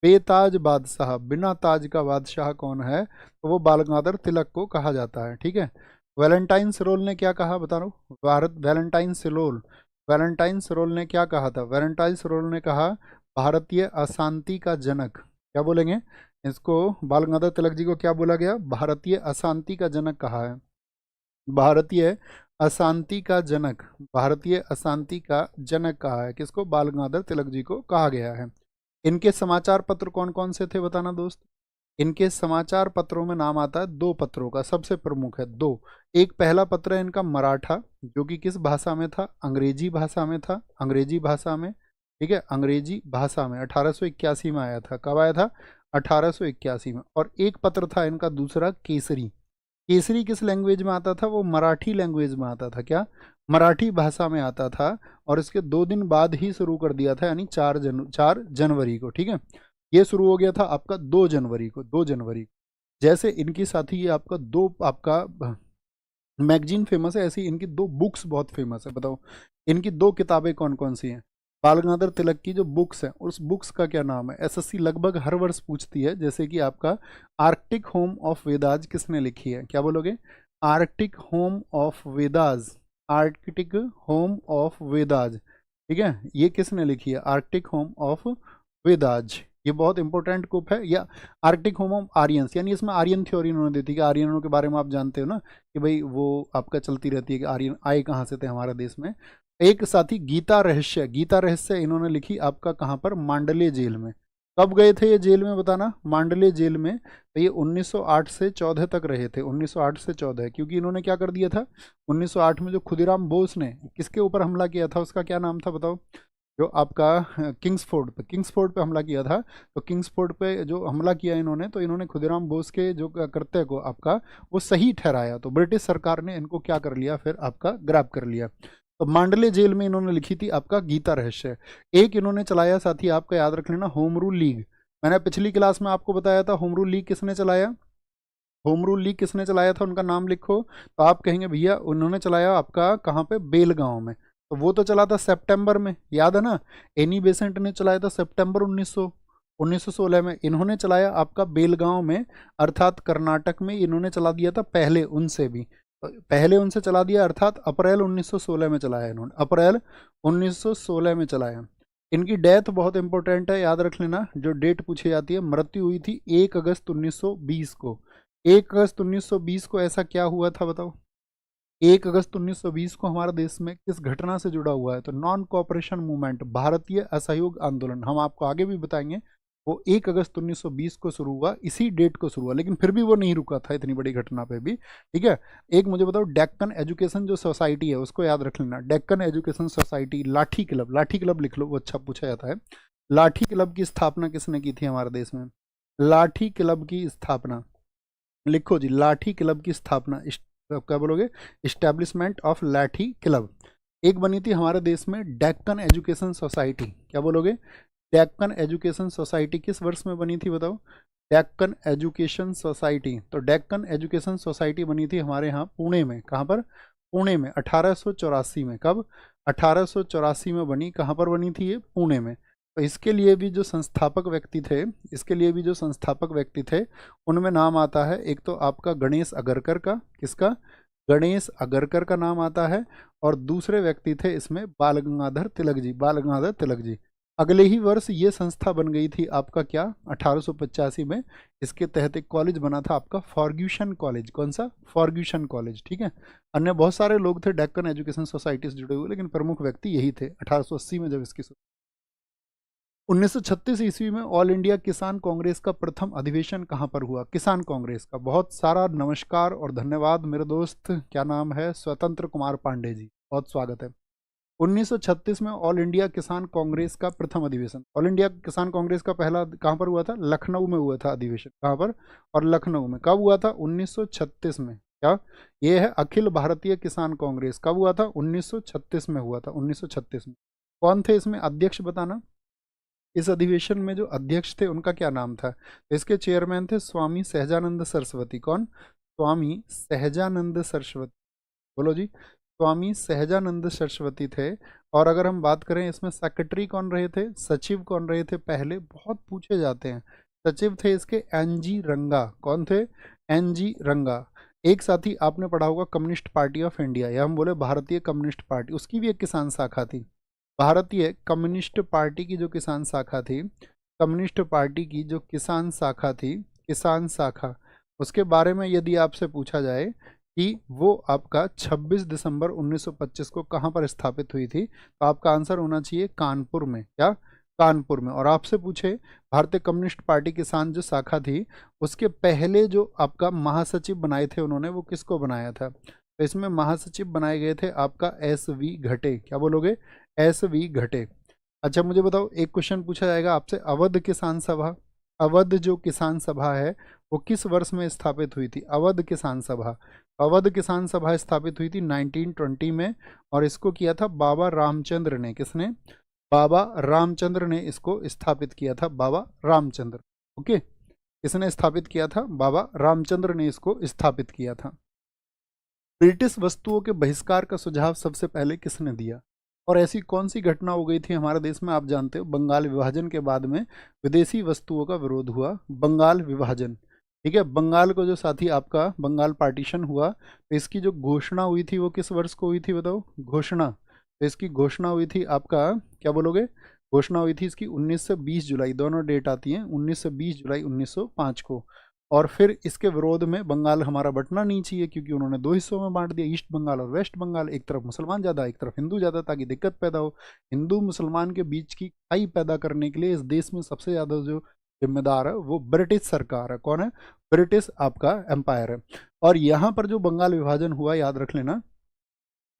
बेताज बादशाह, बिना ताज का बादशाह कौन है? तो वो बाल गंगाधर तिलक को कहा जाता है। ठीक है, वैलेंटाइन सिरोल ने क्या कहा बता रहा हूँ? वैलेंटाइन सिरोल ने क्या कहा था? वैलेंटाइन सिरोल ने कहा भारतीय अशांति का जनक। क्या बोलेंगे? इसको बाल गंगाधर तिलक जी को क्या बोला गया? भारतीय अशांति का जनक कहा है। भारतीय अशांति का जनक, भारतीय अशांति का जनक कहा है किसको? बाल गंगाधर तिलक जी को कहा गया है। इनके समाचार पत्र कौन कौन से थे बताना दोस्त? इनके समाचार पत्रों में नाम आता है दो पत्रों का, सबसे प्रमुख है दो। एक पहला पत्र है इनका मराठा, जो कि किस भाषा में था? अंग्रेजी भाषा में था, अंग्रेजी भाषा में, ठीक है, अंग्रेजी भाषा में 1881 में आया था। कब आया था? 1881 में। और एक पत्र था इनका दूसरा केसरी। केसरी किस लैंग्वेज में आता था? वो मराठी लैंग्वेज में आता था। क्या? मराठी भाषा में आता था। और इसके 2 दिन बाद ही शुरू कर दिया था, यानी 4 जनवरी को, ठीक है। ये शुरू हो गया था आपका 2 जनवरी को, 2 जनवरी को। जैसे इनकी साथी ये आपका दो आपका मैगजीन फेमस है, ऐसी इनकी 2 बुक्स बहुत फेमस है। बताओ इनकी 2 किताबें कौन कौन सी हैं? बाल गंगाधर तिलक की जो बुक्स है उस बुक्स का क्या नाम है? एसएससी लगभग हर वर्ष पूछती है। जैसे कि आपका आर्कटिक होम ऑफ वेदाज किसने लिखी है? क्या बोलोगे? Arctic home of Vedas, Arctic home of Vedas, ठीक है, ये किसने लिखी है? Arctic home of Vedas. ये बहुत इंपॉर्टेंट बुक है। या आर्कटिक होम ऑफ आर्यंस, यानी इसमें आर्यन थ्योरी उन्होंने दी थी कि आर्यनों के बारे में आप जानते हो ना, कि भाई वो आपका चलती रहती है कि आर्यन आए कहाँ से थे हमारे देश में। एक साथी गीता रहस्य, गीता रहस्य इन्होंने लिखी आपका कहाँ पर? मांडले जेल में। कब गए थे ये जेल में बताना? मांडले जेल में। तो ये 1908 से 14 तक रहे थे, 1908 से 14, क्योंकि इन्होंने क्या कर दिया था 1908 में? जो खुदीराम बोस ने किसके ऊपर हमला किया था उसका क्या नाम था बताओ? जो आपका किंग्सफोर्ड पे हमला किया था। तो किंग्सफोर्ड पे जो हमला किया इन्होंने, तो इन्होंने खुदीराम बोस के जो कृत्य को आपका वो सही ठहराया। तो ब्रिटिश सरकार ने इनको क्या कर लिया फिर? आपका ग्रैब कर लिया। तो मांडले जेल में इन्होंने लिखी थी आपका गीता रहस्य। एक इन्होंने चलाया साथी, आपका याद रख लेना, होम रूल लीग। मैंने पिछली क्लास में आपको बताया था होम रूल लीग किसने चलाया। होम रूल लीग किसने चलाया था? उनका नाम लिखो। तो आप कहेंगे भैया उन्होंने चलाया आपका कहाँ पे? बेलगांव में। तो वो तो चला था सितंबर में, याद है ना। एनी बेसेंट ने चलाया था सितंबर 1916 में। इन्होंने चलाया आपका बेलगांव में, अर्थात कर्नाटक में। इन्होंने चला दिया था पहले उनसे भी, पहले उनसे चला दिया, अर्थात अप्रैल 1916 में चलाया इन्होंने, अप्रैल 1916 में चलाया। इनकी डेथ बहुत इंपॉर्टेंट है, याद रख लेना। जो डेट पूछी जाती है, मृत्यु हुई थी 1 अगस्त 1920 को। 1 अगस्त 1920 को ऐसा क्या हुआ था बताओ? 1 अगस्त 1920 को हमारे देश में किस घटना से जुड़ा हुआ है? तो नॉन कोऑपरेशन मूवमेंट, भारतीय असहयोग आंदोलन। हम आपको आगे भी बताएंगे। वो 1 अगस्त 1920 को शुरू हुआ, इसी डेट को शुरू हुआ, लेकिन फिर भी वो नहीं रुका था इतनी बड़ी घटना पे भी, ठीक है। एक मुझे बताओ, डेक्कन एजुकेशन जो सोसाइटी है उसको याद रख लेना। डेक्कन एजुकेशन सोसाइटी, लाठी क्लब, लाठी क्लब लिख लो, वो अच्छा पूछा जाता है। लाठी क्लब की स्थापना किसने की थी हमारे देश में? लाठी क्लब की स्थापना लिखो जी, लाठी क्लब की स्थापना, क्या बोलोगे? इस्टेब्लिशमेंट ऑफ लाठी क्लब। एक बनी थी हमारे देश में डेक्कन एजुकेशन सोसाइटी। क्या बोलोगे? डेक्कन एजुकेशन सोसाइटी किस वर्ष में बनी थी बताओ? डेक्कन एजुकेशन सोसाइटी, तो डेक्कन एजुकेशन सोसाइटी बनी थी हमारे यहाँ पुणे में। कहाँ पर? पुणे में, 1884 में। कब? 1884 में बनी। कहाँ पर बनी थी ये? पुणे में। तो इसके लिए भी जो संस्थापक व्यक्ति थे, इसके लिए भी जो संस्थापक व्यक्ति थे, उनमें नाम आता है एक तो आपका गणेश अगरकर का। किसका? गणेश अगरकर का नाम आता है। और दूसरे व्यक्ति थे इसमें बाल गंगाधर तिलक जी, बाल गंगाधर तिलक जी। अगले ही वर्ष ये संस्था बन गई थी आपका क्या? 1885 में। इसके तहत एक कॉलेज बना था आपका फॉर्ग्यूशन कॉलेज। कौन सा? फॉर्ग्यूशन कॉलेज, ठीक है। अन्य बहुत सारे लोग थे डेक्कन एजुकेशन सोसाइटी से जुड़े हुए, लेकिन प्रमुख व्यक्ति यही थे 1880 में जब इसकी 1936 ईस्वी में ऑल इंडिया किसान कांग्रेस का प्रथम अधिवेशन कहाँ पर हुआ? किसान कांग्रेस का। बहुत सारा नमस्कार और धन्यवाद मेरे दोस्त। क्या नाम है? स्वतंत्र कुमार पांडे जी, बहुत स्वागत है। 1936 में ऑल इंडिया किसान कांग्रेस का प्रथम अधिवेशन, ऑल इंडिया किसान कांग्रेस का पहला कहाँ पर हुआ था? लखनऊ में हुआ था अधिवेशन। कहाँ पर? और लखनऊ में। कब हुआ था? 1936 में। क्या ये है? अखिल भारतीय किसान कांग्रेस। कब हुआ था? 1936 में हुआ था, 1936 में। कौन थे इसमें अध्यक्ष बताना? इस अधिवेशन में जो अध्यक्ष थे उनका क्या नाम था? इसके चेयरमैन थे स्वामी सहजानंद सरस्वती। कौन? स्वामी सहजानंद सरस्वती। बोलो जी। स्वामी सहजानंद सरस्वती थे। और अगर हम बात करें इसमें सेक्रेटरी कौन रहे थे, सचिव कौन रहे थे? पहले बहुत पूछे जाते हैं। सचिव थे इसके एनजी रंगा। कौन थे? एनजी रंगा। एक साथी आपने पढ़ा होगा कम्युनिस्ट पार्टी ऑफ इंडिया, या हम बोले भारतीय कम्युनिस्ट पार्टी, उसकी भी एक किसान शाखा थी। भारतीय कम्युनिस्ट पार्टी की जो किसान शाखा थी कम्युनिस्ट पार्टी की जो किसान शाखा थी, किसान शाखा, उसके बारे में यदि आपसे पूछा जाए कि वो आपका 26 दिसंबर 1925 को कहाँ पर स्थापित हुई थी, तो आपका आंसर होना चाहिए कानपुर में। क्या? कानपुर में। और आपसे पूछे भारतीय कम्युनिस्ट पार्टी किसान जो शाखा थी, उसके पहले जो आपका महासचिव बनाए थे उन्होंने, वो किसको बनाया था? तो इसमें महासचिव बनाए गए थे आपका एस.वी. घटे। क्या बोलोगे? एस.वी. घटे। अच्छा मुझे बताओ, एक क्वेश्चन पूछा जाएगा आपसे, अवध किसान सभा, अवध जो किसान सभा है वो किस वर्ष में स्थापित हुई थी? अवध किसान सभा, अवध किसान सभा स्थापित हुई थी 1920 में, और इसको किया था बाबा रामचंद्र ने। किसने? बाबा रामचंद्र ने इसको स्थापित किया था, बाबा रामचंद्र। ओके, किसने स्थापित किया था? बाबा रामचंद्र ने इसको स्थापित किया था। ब्रिटिश वस्तुओं के बहिष्कार का सुझाव सबसे पहले किसने दिया? और ऐसी कौन सी घटना हो गई थी हमारे देश में? आप जानते हो, बंगाल विभाजन के बाद में विदेशी वस्तुओं का विरोध हुआ। बंगाल विभाजन, ठीक है, बंगाल को जो साथी आपका बंगाल पार्टीशन हुआ, तो इसकी जो घोषणा हुई थी वो किस वर्ष को हुई थी बताओ? घोषणा, तो इसकी घोषणा हुई थी आपका, क्या बोलोगे? घोषणा हुई थी इसकी 19 से 20 जुलाई, दोनों डेट आती हैं, 19 से 20 जुलाई 1905 को। और फिर इसके विरोध में बंगाल हमारा बंटना नहीं चाहिए, क्योंकि उन्होंने दो हिस्सों में बांट दिया, ईस्ट बंगाल और वेस्ट बंगाल। एक तरफ मुसलमान ज़्यादा, एक तरफ हिंदू ज़्यादा, ताकि दिक्कत पैदा हो। हिंदू मुसलमान के बीच की खाई पैदा करने के लिए इस देश में सबसे ज़्यादा जो जिम्मेदार है वो ब्रिटिश सरकार है। कौन है? ब्रिटिश आपका एम्पायर है। और यहाँ पर जो बंगाल विभाजन हुआ, याद रख लेना,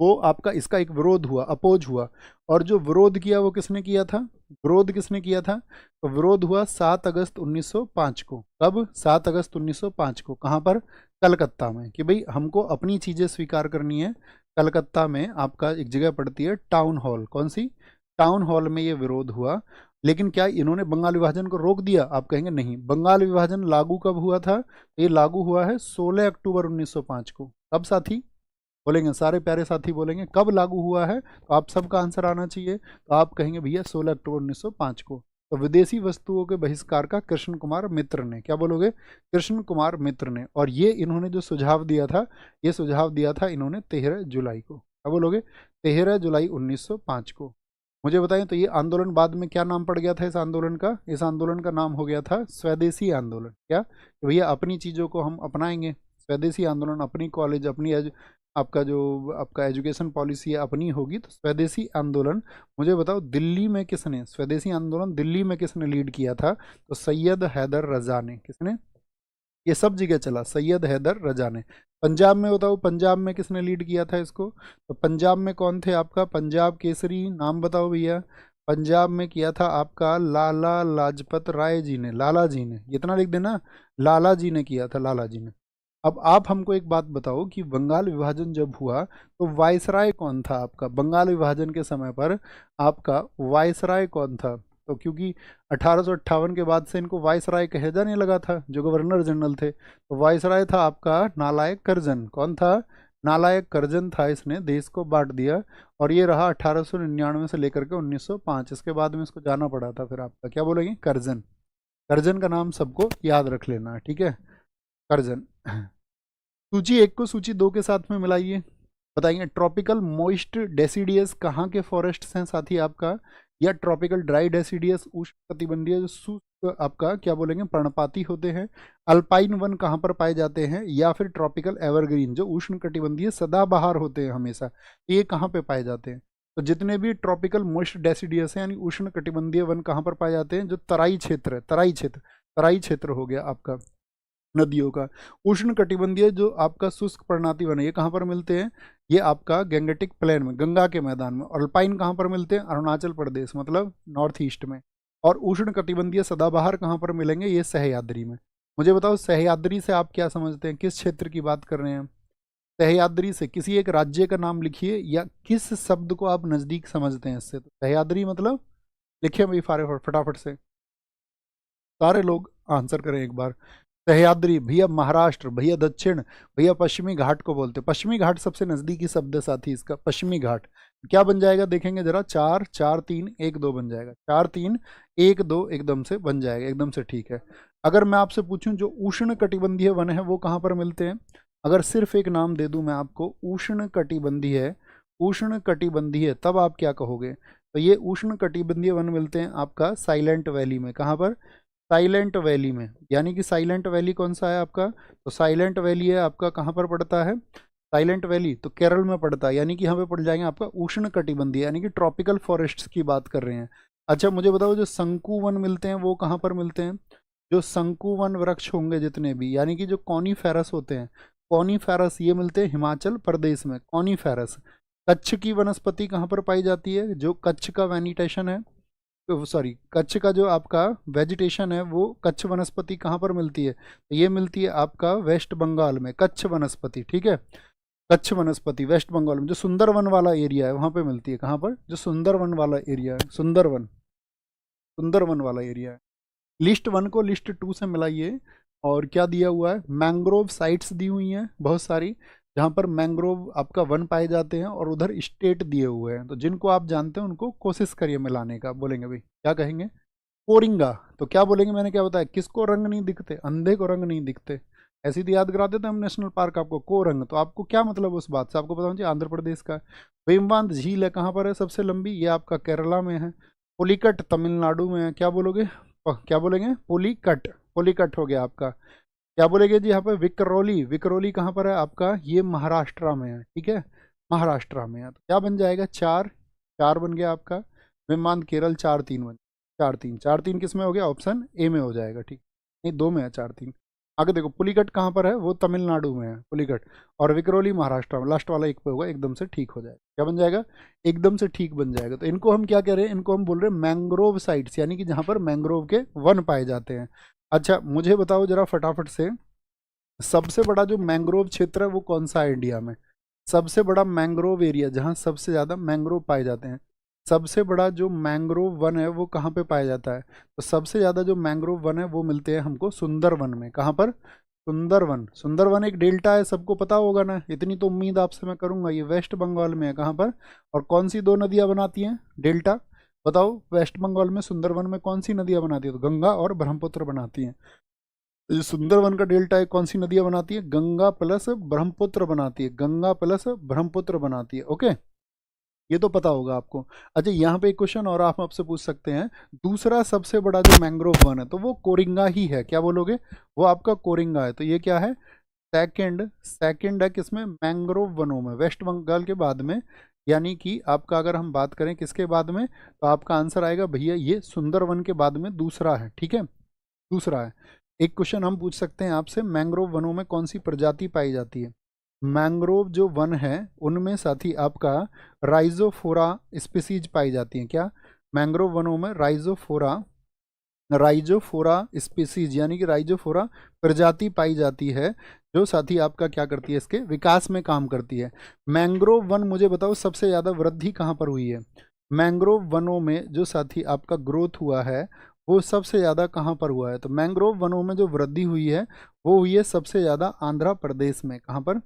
वो आपका इसका एक विरोध हुआ, अपोज हुआ। और जो विरोध किया वो किसने किया था? विरोध किसने किया था? तो विरोध हुआ 7 अगस्त 1905 को। कब? 7 अगस्त 1905 को। कहाँ पर? कलकत्ता में। कि भाई हमको अपनी चीज़ें स्वीकार करनी है। कलकत्ता में आपका एक जगह पड़ती है टाउन हॉल, कौन सी? टाउन हॉल में ये विरोध हुआ। लेकिन क्या इन्होंने बंगाल विभाजन को रोक दिया? आप कहेंगे नहीं। बंगाल विभाजन लागू कब हुआ था? ये लागू हुआ है 16 अक्टूबर 1905 को। कब साथी? बोलेंगे, सारे प्यारे साथी बोलेंगे कब लागू हुआ है, तो आप सबका आंसर आना चाहिए। तो आप कहेंगे भैया 16 अक्टूबर 1905 को। तो विदेशी वस्तुओं के बहिष्कार का कृष्ण कुमार मित्र ने, क्या बोलोगे? कृष्ण कुमार मित्र ने। और ये इन्होंने जो सुझाव दिया था, ये सुझाव दिया था इन्होंने 13 जुलाई को। क्या बोलोगे? 13 जुलाई 1905 को। मुझे बताएं, तो ये आंदोलन बाद में क्या नाम पड़ गया था इस आंदोलन का? इस आंदोलन का नाम हो गया था स्वदेशी आंदोलन। क्या? तो भैया अपनी चीज़ों को हम अपनाएंगे, स्वदेशी आंदोलन, अपनी कॉलेज, अपनी आपका जो आपका एजुकेशन पॉलिसी है अपनी होगी। तो स्वदेशी आंदोलन, मुझे बताओ दिल्ली में किसने, स्वदेशी आंदोलन दिल्ली में किसने लीड किया था? तो सैयद हैदर रजा ने। किसने? ये सब जगह चला, सैयद हैदर रजा ने। पंजाब में बताओ, पंजाब में किसने लीड किया था इसको? तो पंजाब में कौन थे आपका पंजाब केसरी? नाम बताओ भैया। पंजाब में किया था आपका लाला लाजपत राय जी ने, लाला जी ने, इतना लिख देना, लाला जी ने किया था, लाला जी ने। अब आप हमको एक बात बताओ कि बंगाल विभाजन जब हुआ तो वायसराय कौन था आपका? बंगाल विभाजन के समय पर आपका वायसराय कौन था? तो क्योंकि 1858 के बाद से इनको वायसराय कहा जाने लगा था, जो गवर्नर जनरल थे, तो वायसराय था आपका नालायक कर्जन। कौन था? नालायक कर्जन था। इसने देश को बांट दिया। और ये रहा 1899 से लेकर के 1905। इसके बाद में इसको जाना पड़ा था फिर आपका, क्या बोलेंगे? कर्जन। कर्जन का नाम सबको याद रख लेना, ठीक है? कर्जन। सूची 1 को सूची 2 के साथ में मिलाइए। बताइए, ट्रॉपिकल मॉइस्ट डेसिडियस कहाँ के फॉरेस्ट हैं साथी आपका? या ट्रॉपिकल ड्राई डेसिडियस उष्ण कटिबंधीय जो शुष्क आपका, क्या बोलेंगे, पर्णपाती होते हैं। अल्पाइन वन कहाँ पर पाए जाते हैं? या फिर ट्रॉपिकल एवरग्रीन जो उष्ण कटिबंधीय सदाबहार होते हैं हमेशा, ये कहाँ पे पाए जाते हैं? तो जितने भी ट्रॉपिकल मॉइस्ट डेसिडियस हैं यानी उष्ण कटिबंधीय वन कहाँ पर पाए जाते हैं? जो तराई क्षेत्र है, तराई क्षेत्र, तराई क्षेत्र हो गया आपका नदियों का। उष्ण कटिबंधीय जो आपका शुष्क पर्णपाती वन है, ये कहाँ पर मिलते हैं? ये आपका गैंगेटिक प्लेन में, गंगा के मैदान में। और अल्पाइन कहाँ पर मिलते हैं? अरुणाचल प्रदेश, मतलब नॉर्थ ईस्ट में। और उष्ण कटिबंधीय सदाबहार कहाँ पर मिलेंगे? ये सह्याद्री में। मुझे बताओ, सह्याद्री से आप क्या समझते हैं? किस क्षेत्र की बात कर रहे हैं? सह्याद्री से किसी एक राज्य का नाम लिखिए, या किस शब्द को आप नज़दीक समझते हैं इससे? तो सह्याद्री मतलब लिखिए भाई फटाफट से, सारे लोग आंसर करें एक बार। सह्याद्री भैया महाराष्ट्र, भैया दक्षिण, भैया पश्चिमी घाट को बोलते हैं। पश्चिमी घाट सबसे नजदीकी शब्द है साथी इसका, पश्चिमी घाट। क्या बन जाएगा देखेंगे जरा? 4 4 3 1 2 बन जाएगा। 4 3 1 2 एकदम से बन जाएगा, एकदम से ठीक है। अगर मैं आपसे पूछूं जो उष्ण कटिबंधीय वन है वो कहाँ पर मिलते हैं? अगर सिर्फ एक नाम दे दूं मैं आपको, उष्ण कटिबंधीय, उष्ण कटिबंधीय, तब आप क्या कहोगे? तो तो ये उष्ण कटिबंधीय वन मिलते हैं आपका साइलेंट वैली में। कहाँ पर? साइलेंट वैली में। यानी कि साइलेंट वैली कौन सा है आपका? तो साइलेंट वैली है आपका, कहाँ पर पड़ता है साइलेंट वैली? तो केरल में पड़ता है। यानी कि यहाँ पे पड़ जाएंगे आपका उष्ण कटिबंधीय, यानी कि ट्रॉपिकल फॉरेस्ट्स की बात कर रहे हैं। अच्छा मुझे बताओ, जो शंकु वन मिलते हैं वो कहाँ पर मिलते हैं? जो शंकु वन वृक्ष होंगे जितने भी, यानी कि जो कॉनीफेरस होते हैं, कॉनीफेरस ये मिलते हैं हिमाचल प्रदेश में, कॉनीफेरस। कच्छ की वनस्पति कहाँ पर पाई जाती है? जो कच्छ का वेनिटेशन है, सॉरी कच्छ का जो आपका वेजिटेशन है, वो कच्छ वनस्पति कहाँ पर मिलती है? तो ये मिलती है आपका वेस्ट बंगाल में, कच्छ वनस्पति। ठीक है, कच्छ वनस्पति वेस्ट बंगाल में, जो सुंदरवन वाला एरिया है वहाँ पे मिलती है। कहाँ पर? जो सुंदरवन वाला एरिया है, सुंदरवन, सुंदरवन वाला एरिया है। लिस्ट 1 को लिस्ट 2 से मिलाइए। और क्या दिया हुआ है? मैंग्रोव साइट्स दी हुई हैं बहुत सारी, जहाँ पर मैंग्रोव आपका वन पाए जाते हैं, और उधर स्टेट दिए हुए हैं। तो जिनको आप जानते हैं उनको कोशिश करिए मिलाने का। बोलेंगे भाई क्या कहेंगे? कोरिंगा। तो क्या बोलेंगे? मैंने क्या बताया? किसको रंग नहीं दिखते? अंधे को रंग नहीं दिखते। ऐसी तो याद करा देते हम नेशनल पार्क आपको, कोरंग। तो आपको क्या मतलब उस बात से? आपको पता होना चाहिए आंध्र प्रदेश का। वेम्बांत झील है, कहाँ पर है सबसे लंबी? ये आपका केरला में है। पुलिकट तमिलनाडु में है। क्या बोलोगे? क्या बोलेंगे? पुलिकट, पुलिकट हो गया आपका। क्या बोलेंगे जी यहाँ पर? विकरौली, विकरौली कहाँ पर है आपका? ये महाराष्ट्र में है। ठीक है, महाराष्ट्र में है। तो क्या बन जाएगा? 4, 4 बन गया आपका। वेम्बांत केरल 4-3 बन, 4-3, 4-3 किस में हो गया? ऑप्शन ए में हो जाएगा। ठीक नहीं, 2 में है, 4-3। आगे देखो, पुलिकट कहाँ पर है? वो तमिलनाडु में है पुलिकट, और विकरौली महाराष्ट्र में। लास्ट वाला एक पे होगा, एकदम से ठीक हो जाएगा। क्या बन जाएगा? एकदम से ठीक बन जाएगा। तो इनको हम क्या कह रहे हैं? इनको हम बोल रहे हैं मैंग्रोव साइट्स, यानी कि जहाँ पर मैंग्रोव के वन पाए जाते हैं। अच्छा मुझे बताओ जरा फटाफट से, सबसे बड़ा जो मैंग्रोव क्षेत्र है वो कौन सा है इंडिया में? सबसे बड़ा मैंग्रोव एरिया जहाँ सबसे ज़्यादा मैंग्रोव पाए जाते हैं, सबसे बड़ा जो मैंग्रोव वन है वो कहाँ पे पाया जाता है? तो सबसे ज़्यादा जो मैंग्रोव वन है वो मिलते हैं हमको सुंदरवन में। कहाँ पर? सुंदरवन। सुंदरवन एक डेल्टा है, सबको पता होगा ना, इतनी तो उम्मीद आपसे मैं करूंगा। ये वेस्ट बंगाल में है। कहाँ पर? और कौन सी 2 नदियाँ बनाती हैं डेल्टा? बताओ, वेस्ट बंगाल में सुंदरवन में कौन सी नदियाँ बनाती है? तो गंगा और ब्रह्मपुत्र बनाती हैं। ये सुंदरवन का डेल्टा है, कौन सी नदियाँ बनाती है? गंगा प्लस ब्रह्मपुत्र बनाती है, गंगा प्लस ब्रह्मपुत्र बनाती है। ओके, ये तो पता होगा आपको। अच्छा यहाँ पे एक क्वेश्चन और आप आपसे पूछ सकते हैं, दूसरा सबसे बड़ा जो मैंग्रोव वन है तो वो कोरिंगा ही है। क्या बोलोगे? वो आपका कोरिंगा है। तो ये क्या है? सेकंड, सेकंड है किसमें? मैंग्रोव वनों में, वेस्ट बंगाल के बाद में। यानी कि आपका अगर हम बात करें किसके बाद में, तो आपका आंसर आएगा भैया ये सुंदरवन के बाद में दूसरा है। ठीक है, दूसरा है। एक क्वेश्चन हम पूछ सकते हैं आपसे, मैंग्रोव वनों में कौन सी प्रजाति पाई जाती है? मैंग्रोव जो वन है उनमें साथी आपका राइजोफोरा स्पीसीज पाई जाती हैं। क्या? मैंग्रोव वनों में राइजोफोरा, राइजोफोरा स्पीसीज यानी कि राइजोफोरा प्रजाति पाई जाती है, जो साथी आपका क्या करती है? इसके विकास में काम करती है। मैंग्रोव वन मुझे बताओ सबसे ज़्यादा वृद्धि कहाँ पर हुई है? मैंग्रोव वनों में जो साथी आपका ग्रोथ हुआ है वो सबसे ज़्यादा कहाँ पर हुआ है? तो मैंग्रोव वनों में जो वृद्धि हुई है वो हुई है सबसे ज़्यादा आंध्र प्रदेश में। कहाँ पर?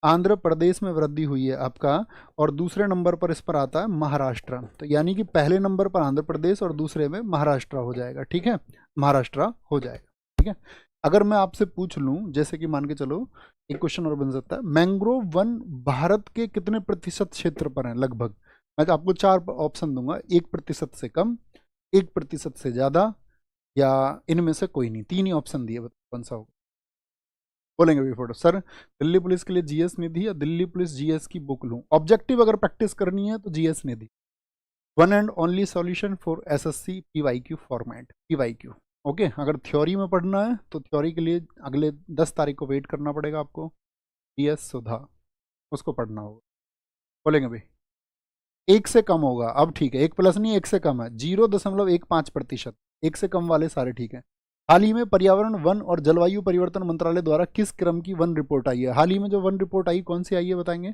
आंध्र प्रदेश में वृद्धि हुई है आपका। और दूसरे नंबर पर इस पर आता है महाराष्ट्र। तो यानी कि पहले नंबर पर आंध्र प्रदेश और दूसरे में महाराष्ट्र हो जाएगा। ठीक है, महाराष्ट्र हो जाएगा। ठीक है, अगर मैं आपसे पूछ लूँ, जैसे कि मान के चलो एक क्वेश्चन और बन सकता है, मैंग्रोव वन भारत के कितने प्रतिशत क्षेत्र पर हैं लगभग? मैं तो आपको 4 ऑप्शन दूंगा, 1% से कम, 1% से ज़्यादा, या इनमें से कोई नहीं। 3 ही ऑप्शन दिए, बताओ कौन सा होगा? बोलेंगे भी फोटो सर, दिल्ली पुलिस के लिए जीएस निधि या दिल्ली पुलिस जीएस की बुक लूं? ऑब्जेक्टिव अगर प्रैक्टिस करनी है तो GS Nidhi, one and only solution for SSC PYQ format, PYQ. Okay, अगर थ्योरी में पढ़ना है तो थ्योरी के लिए अगले 10 तारीख को वेट करना पड़ेगा आपको। जीएस सुधा, उसको पढ़ना होगा। बोलेंगे भाई 1 से कम होगा, अब ठीक है, 1 प्लस नहीं 1 से कम है, 0.15%। 1 से कम वाले सारे ठीक है। हाल ही में पर्यावरण वन और जलवायु परिवर्तन मंत्रालय द्वारा किस क्रम की वन रिपोर्ट आई है? हाल ही में जो वन रिपोर्ट आई कौन सी आई है बताएंगे?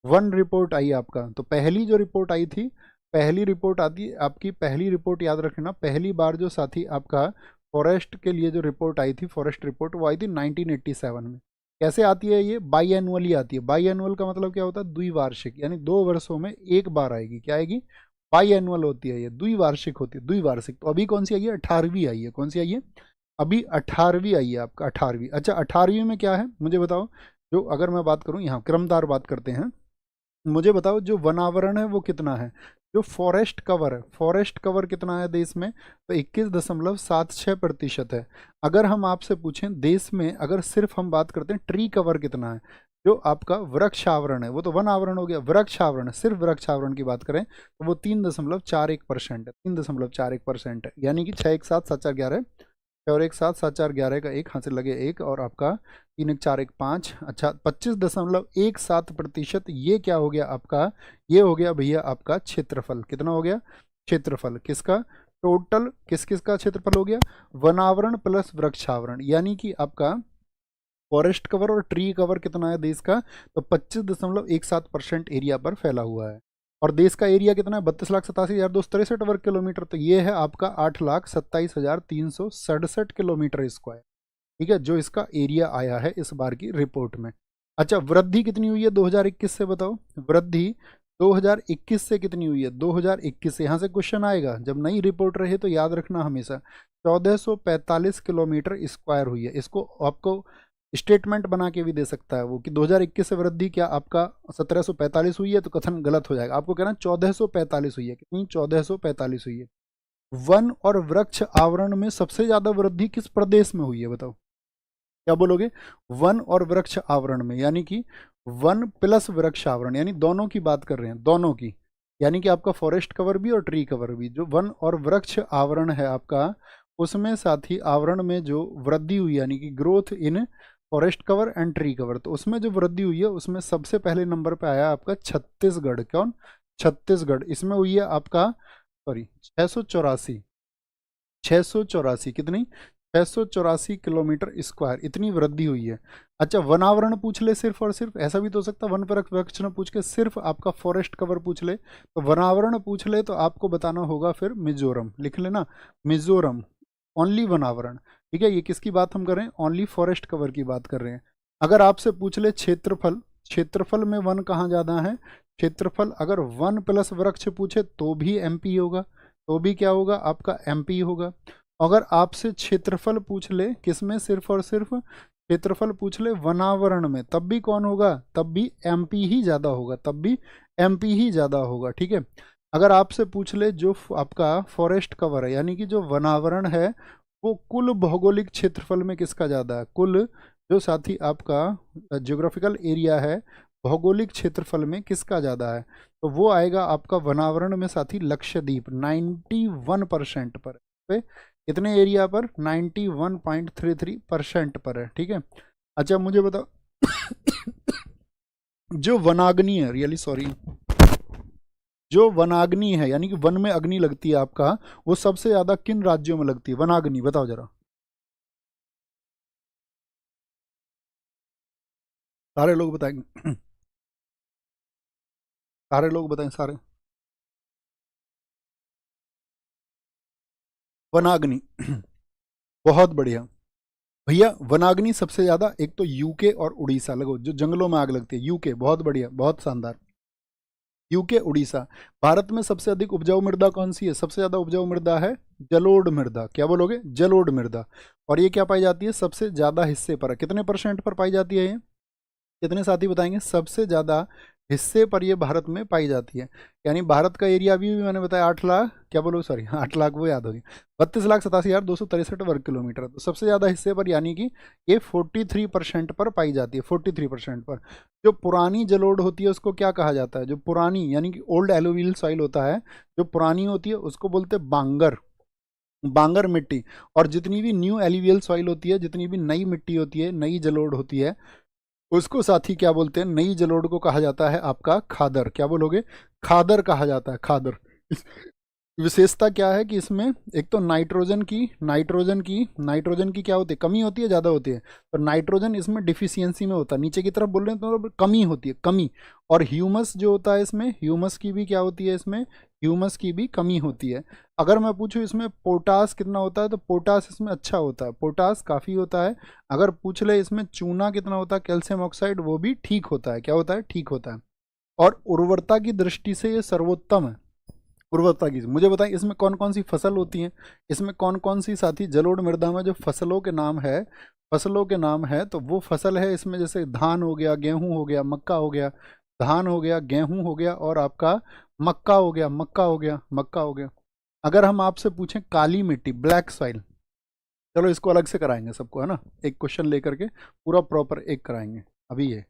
वन रिपोर्ट आई आपका, तो पहली जो रिपोर्ट आई थी, पहली रिपोर्ट आती आपकी, पहली रिपोर्ट याद रखना, पहली बार जो साथी आपका फॉरेस्ट के लिए जो रिपोर्ट आई थी, फॉरेस्ट रिपोर्ट, वो आई थी 1987 में। कैसे आती है ये? बाई एनुअली आती है। बाई एनुअल का मतलब क्या होता है? द्विवार्षिक, यानी 2 वर्षों में एक बार आएगी। क्या आएगी? बाई एनुअल होती है ये, द्विवार्षिक होती है, द्विवार्षिक। तो अभी कौन सी आई है? 18वीं आई है। कौन सी आई है? अभी 18वीं आई है आपका, 18वीं। अच्छा 18वीं में क्या है मुझे बताओ? जो अगर मैं बात करूं, यहाँ क्रमदार बात करते हैं, मुझे बताओ जो वनावरण है वो कितना है? जो फॉरेस्ट कवर है, फॉरेस्ट कवर कितना है देश में, तो 21.76% है। अगर हम आपसे पूछें देश में, अगर सिर्फ हम बात करते हैं ट्री कवर कितना है, जो आपका वृक्ष आवरण है, वो तो वन आवरण हो गया, वृक्ष आवरण, सिर्फ वृक्ष आवरण की बात करें तो वो 3.41% है, 3.41% है, यानी कि 6 1 7 7 4 11 और 1 7 7 4 11 का एक हाथ से लगे एक, और आपका 3 1 4 1 5, अच्छा 25.17%, ये क्या हो गया आपका, ये हो गया भैया आपका क्षेत्रफल। कितना हो गया क्षेत्रफल किसका, टोटल किस किस का क्षेत्रफल हो गया, वनावरण प्लस वृक्षावरण, यानी कि आपका फॉरेस्ट कवर और ट्री कवर कितना है देश का, तो 25.17% एरिया पर फैला हुआ है। और देश का एरिया कितना है, 32,87,263 वर्ग किलोमीटर, तो ये है आपका 8,27,367 किलोमीटर स्क्वायर। ठीक है, जो इसका एरिया आया है इस बार की रिपोर्ट में। अच्छा, वृद्धि कितनी हुई है 2021 से, बताओ वृद्धि 2021 से कितनी हुई है, 2021 से, यहाँ से क्वेश्चन आएगा जब नई रिपोर्ट रहे तो याद रखना हमेशा, 1445 किलोमीटर स्क्वायर हुई है। इसको आपको स्टेटमेंट बना के भी दे सकता है वो कि 2021 से वृद्धि क्या आपका 1745 हुई है, तो कथन गलत हो जाएगा, आपको कहना 1445 हुई है, कितनी 1445 हुई है। वन और वृक्ष आवरण में सबसे ज्यादा वृद्धि किस प्रदेश में हुई है, बताओ क्या बोलोगे, वन और वृक्ष आवरण में, यानी कि वन प्लस वृक्ष आवरण, यानी दोनों की बात कर रहे हैं, दोनों की, यानी कि आपका फॉरेस्ट कवर भी और ट्री कवर भी, जो वन और वृक्ष आवरण है आपका, उसमें साथ ही आवरण में जो वृद्धि हुई यानी कि growth in forest cover and tree cover, तो उसमें जो वृद्धि हुई है उसमें सबसे पहले नंबर पे आया आपका छत्तीसगढ़। कौन, छत्तीसगढ़, इसमें हुई है आपका सॉरी 684 कितनी 684 किलोमीटर स्क्वायर, इतनी वृद्धि हुई है। अच्छा, वनावरण पूछ ले सिर्फ और सिर्फ, ऐसा भी तो हो सकता है वन पर वृक्ष न पूछ के सिर्फ आपका फॉरेस्ट कवर पूछ ले, तो वनावरण पूछ ले तो आपको बताना होगा फिर मिजोरम, लिख लेना मिजोरम, ओनली वनावरण। ठीक है, ये किसकी बात हम कर रहे हैं, ओनली फॉरेस्ट कवर की बात कर रहे हैं। अगर आपसे पूछ ले क्षेत्रफल, क्षेत्रफल में वन कहाँ ज़्यादा है, क्षेत्रफल अगर वन प्लस वृक्ष पूछे तो भी एमपी होगा, तो भी क्या होगा आपका एमपी होगा। अगर आपसे क्षेत्रफल पूछ ले किसमें, सिर्फ और सिर्फ क्षेत्रफल पूछ ले वनावरण में, तब भी कौन होगा, तब भी एमपी ही ज़्यादा होगा, तब भी एमपी ही ज़्यादा होगा। ठीक है, अगर आपसे पूछ ले जो आपका फॉरेस्ट कवर है यानी कि जो वनावरण है, वो कुल भौगोलिक क्षेत्रफल में किसका ज़्यादा है, कुल जो साथी आपका ज्योग्राफिकल एरिया है, भौगोलिक क्षेत्रफल में किसका ज़्यादा है, तो वो आएगा आपका वनावरण में साथी लक्षद्वीप 91% पर, पे कितने एरिया पर 91.33% पर है। ठीक है, अच्छा मुझे बताओ जो वनाग्नि है, रियली सॉरी, जो वनाग्नि है यानी कि वन में अग्नि लगती है आपका, वो सबसे ज्यादा किन राज्यों में लगती है वनाग्नि, बताओ जरा, सारे लोग बताएंगे सारे लोग बताएं, सारे, वनाग्नि बहुत बढ़िया भैया, वनाग्नि सबसे ज्यादा एक तो यूके और उड़ीसा, लगो जो जंगलों में आग लगती है, यूके, बहुत बढ़िया, बहुत शानदार, यूके उड़ीसा। भारत में सबसे अधिक उपजाऊ मृदा कौन सी है, सबसे ज्यादा उपजाऊ मृदा है जलोढ़ मृदा, क्या बोलोगे जलोढ़ मृदा, और ये क्या पाई जाती है सबसे ज्यादा हिस्से पर, कितने परसेंट पर पाई जाती है ये, कितने साथी बताएंगे, सबसे ज्यादा हिस्से पर ये भारत में पाई जाती है। यानी भारत का एरिया भी मैंने बताया 8 लाख, क्या बोलो सॉरी 8 लाख वो याद होगी, 32,87,263 वर्ग किलोमीटर, तो सबसे ज्यादा हिस्से पर यानी कि ये 43% पर पाई जाती है, 43% पर। जो पुरानी जलोढ़ होती है उसको क्या कहा जाता है, जो पुरानी यानी कि ओल्ड एलोवियल सॉइल होता है, जो पुरानी होती है उसको बोलते हैं बांगर, बांगर मिट्टी। और जितनी भी न्यू एलुवियल सॉइल होती है, जितनी भी नई मिट्टी होती है, नई जलोढ़ होती है, उसको साथ ही क्या बोलते हैं, नई जलोढ़ को कहा जाता है आपका खादर, क्या बोलोगे खादर कहा जाता है, खादर। विशेषता क्या है कि इसमें एक तो नाइट्रोजन की क्या होती है, कमी होती है, ज़्यादा होती है, तो नाइट्रोजन इसमें डिफिशियंसी में होता है, नीचे की तरफ बोल रहे हैं तो कमी होती है, कमी। और ह्यूमस जो होता है इसमें, ह्यूमस की भी क्या होती है इसमें, ह्यूमस की भी कमी होती है। अगर मैं पूछूं इसमें पोटास कितना होता है, तो पोटास इसमें अच्छा होता है, पोटास काफ़ी होता है। अगर पूछ ले इसमें चूना कितना होता है, कैल्शियम ऑक्साइड, वो भी ठीक होता है, क्या होता है ठीक होता है। और उर्वरता की दृष्टि से ये सर्वोत्तम है, उर्वरता की। मुझे बताएं इसमें कौन कौन सी फसल होती हैं, इसमें कौन कौन सी साथी जलोढ़ मृदा में जो फसलों के नाम है, फसलों के नाम है, तो वो फसल है इसमें जैसे धान हो गया, गेहूं हो गया, मक्का हो गया, धान हो गया, गेहूं हो गया, और आपका मक्का हो गया, मक्का हो गया, मक्का हो गया। अगर हम आपसे पूछें काली मिट्टी, ब्लैक सॉइल, चलो इसको अलग से कराएंगे सबको, है ना, एक क्वेश्चन लेकर के पूरा प्रॉपर एक कराएंगे अभी ये।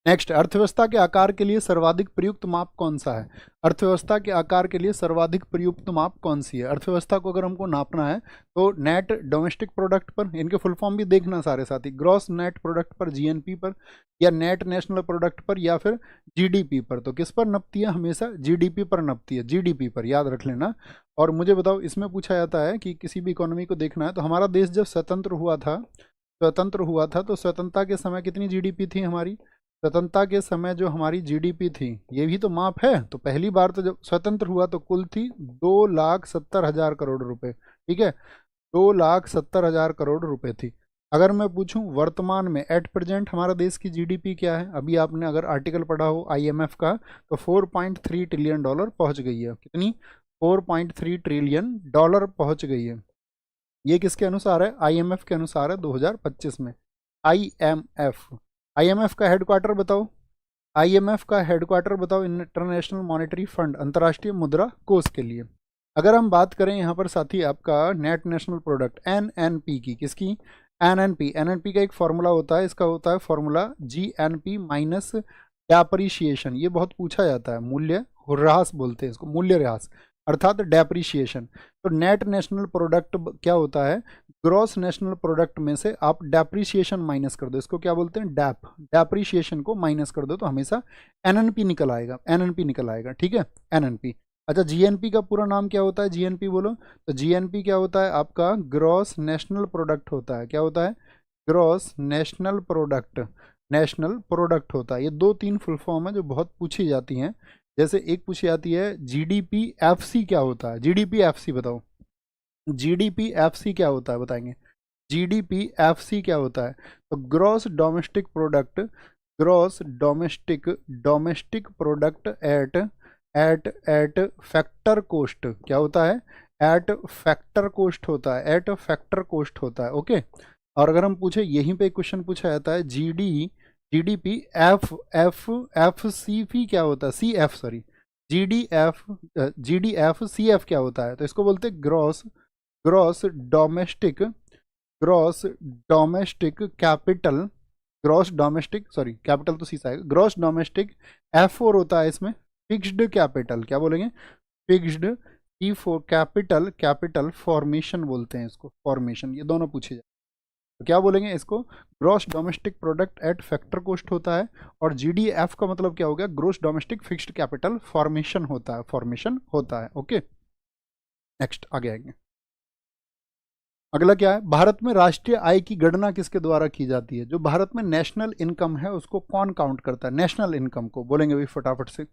नेक्स्ट, अर्थव्यवस्था के आकार के लिए सर्वाधिक प्रयुक्त माप कौन सा है? अर्थव्यवस्था के आकार के लिए सर्वाधिक प्रयुक्त माप कौन सी है? अर्थव्यवस्था को अगर हमको नापना है तो नेट डोमेस्टिक प्रोडक्ट पर, इनके फुल फॉर्म भी देखना सारे साथी, ग्रॉस नेट प्रोडक्ट पर, जीएनपी पर, या नेट नेशनल प्रोडक्ट पर, या फिर जीडीपी पर। तो किस पर नपती है? हमेशा जीडीपी पर नपती है, जीडीपी पर, याद रख लेना। और मुझे बताओ, इसमें पूछा जाता है कि किसी भी इकोनॉमी को देखना है तो हमारा देश जब स्वतंत्र हुआ था, तो स्वतंत्रता के समय कितनी जीडीपी थी हमारी? स्वतंत्रता के समय जो हमारी जीडीपी थी, ये भी तो माप है। तो पहली बार तो जब स्वतंत्र हुआ तो कुल थी 2,70,000 करोड़ रुपए, ठीक है, 2,70,000 करोड़ रुपए थी। अगर मैं पूछूं वर्तमान में एट प्रेजेंट हमारा देश की जीडीपी क्या है, अभी आपने अगर आर्टिकल पढ़ा हो आईएमएफ का, तो 4.3 ट्रिलियन डॉलर पहुंच गई है। कितनी? 4.3 ट्रिलियन डॉलर पहुंच गई है। ये किसके अनुसार है? आईएमएफ के अनुसार है, 2025 में। आईएमएफ, आईएमएफ का हेडक्वार्टर बताओ, आईएमएफ का हेडक्वार्टर बताओ, इंटरनेशनल मॉनेटरी फंड, अंतर्राष्ट्रीय मुद्रा कोष के लिए। अगर हम बात करें यहाँ पर साथी आपका नेट नेशनल प्रोडक्ट एनएनपी की, किसकी? एनएनपी, एनएनपी का एक फॉर्मूला होता है, इसका होता है फॉर्मूला जीएनपी माइनस डेप्रिशिएशन। ये बहुत पूछा जाता है, मूल्य ह्रास बोलते हैं इसको, मूल्य ह्रास अर्थात डेप्रिशिएशन। तो नेट नेशनल प्रोडक्ट क्या होता है? ग्रॉस नेशनल प्रोडक्ट में से आप डेप्रिशिएशन माइनस कर दो, इसको क्या बोलते हैं? डेप्रिशिएशन को माइनस कर दो तो हमेशा एनएनपी निकल आएगा, एनएनपी निकल आएगा, ठीक है, एनएनपी। अच्छा, जीएनपी का पूरा नाम क्या होता है? जीएनपी बोलो तो जीएनपी क्या होता है आपका? ग्रॉस नेशनल प्रोडक्ट होता है। क्या होता है? Gross national product, national product होता है। ये 2-3 फुल फॉर्म है जो बहुत पूछी जाती हैं। जैसे एक पूछी जाती है जीडीपी एफसी क्या होता है? जीडीपी एफसी बताओ, जीडीपी एफसी क्या होता है? बताएंगे जीडीपी एफसी क्या होता है? तो gross domestic product, gross domestic, domestic product at at at factor cost, क्या होता है? एट फैक्टर कोस्ट होता है, एट फैक्टर कोस्ट होता है, ओके। और अगर हम पूछे, यहीं पे क्वेश्चन पूछा जाता है GDP F F F C P क्या होता है? C F, sorry, GDF C F क्या होता है? तो इसको बोलते हैं gross, gross domestic, gross domestic capital, gross domestic, sorry capital तो सी से आएगा, ग्रॉस डोमेस्टिक F4 होता है इसमें, फिक्स्ड कैपिटल, क्या बोलेंगे? Fixed E4 capital, capital formation बोलते हैं इसको, फॉर्मेशन, ये दोनों पूछे जाए तो क्या बोलेंगे इसको? Gross domestic product eight factor coast होता है। और जीडीएफ का मतलब क्या हो गया? Gross domestic fixed capital formation होता है, फॉर्मेशन होता है, ओके। नेक्स्ट आगे आएंगे। अगला क्या है? भारत में राष्ट्रीय आय की गणना किसके द्वारा की जाती है? जो भारत में नेशनल इनकम है उसको कौन काउंट करता है? नेशनल इनकम को बोलेंगे भाई फटाफट से,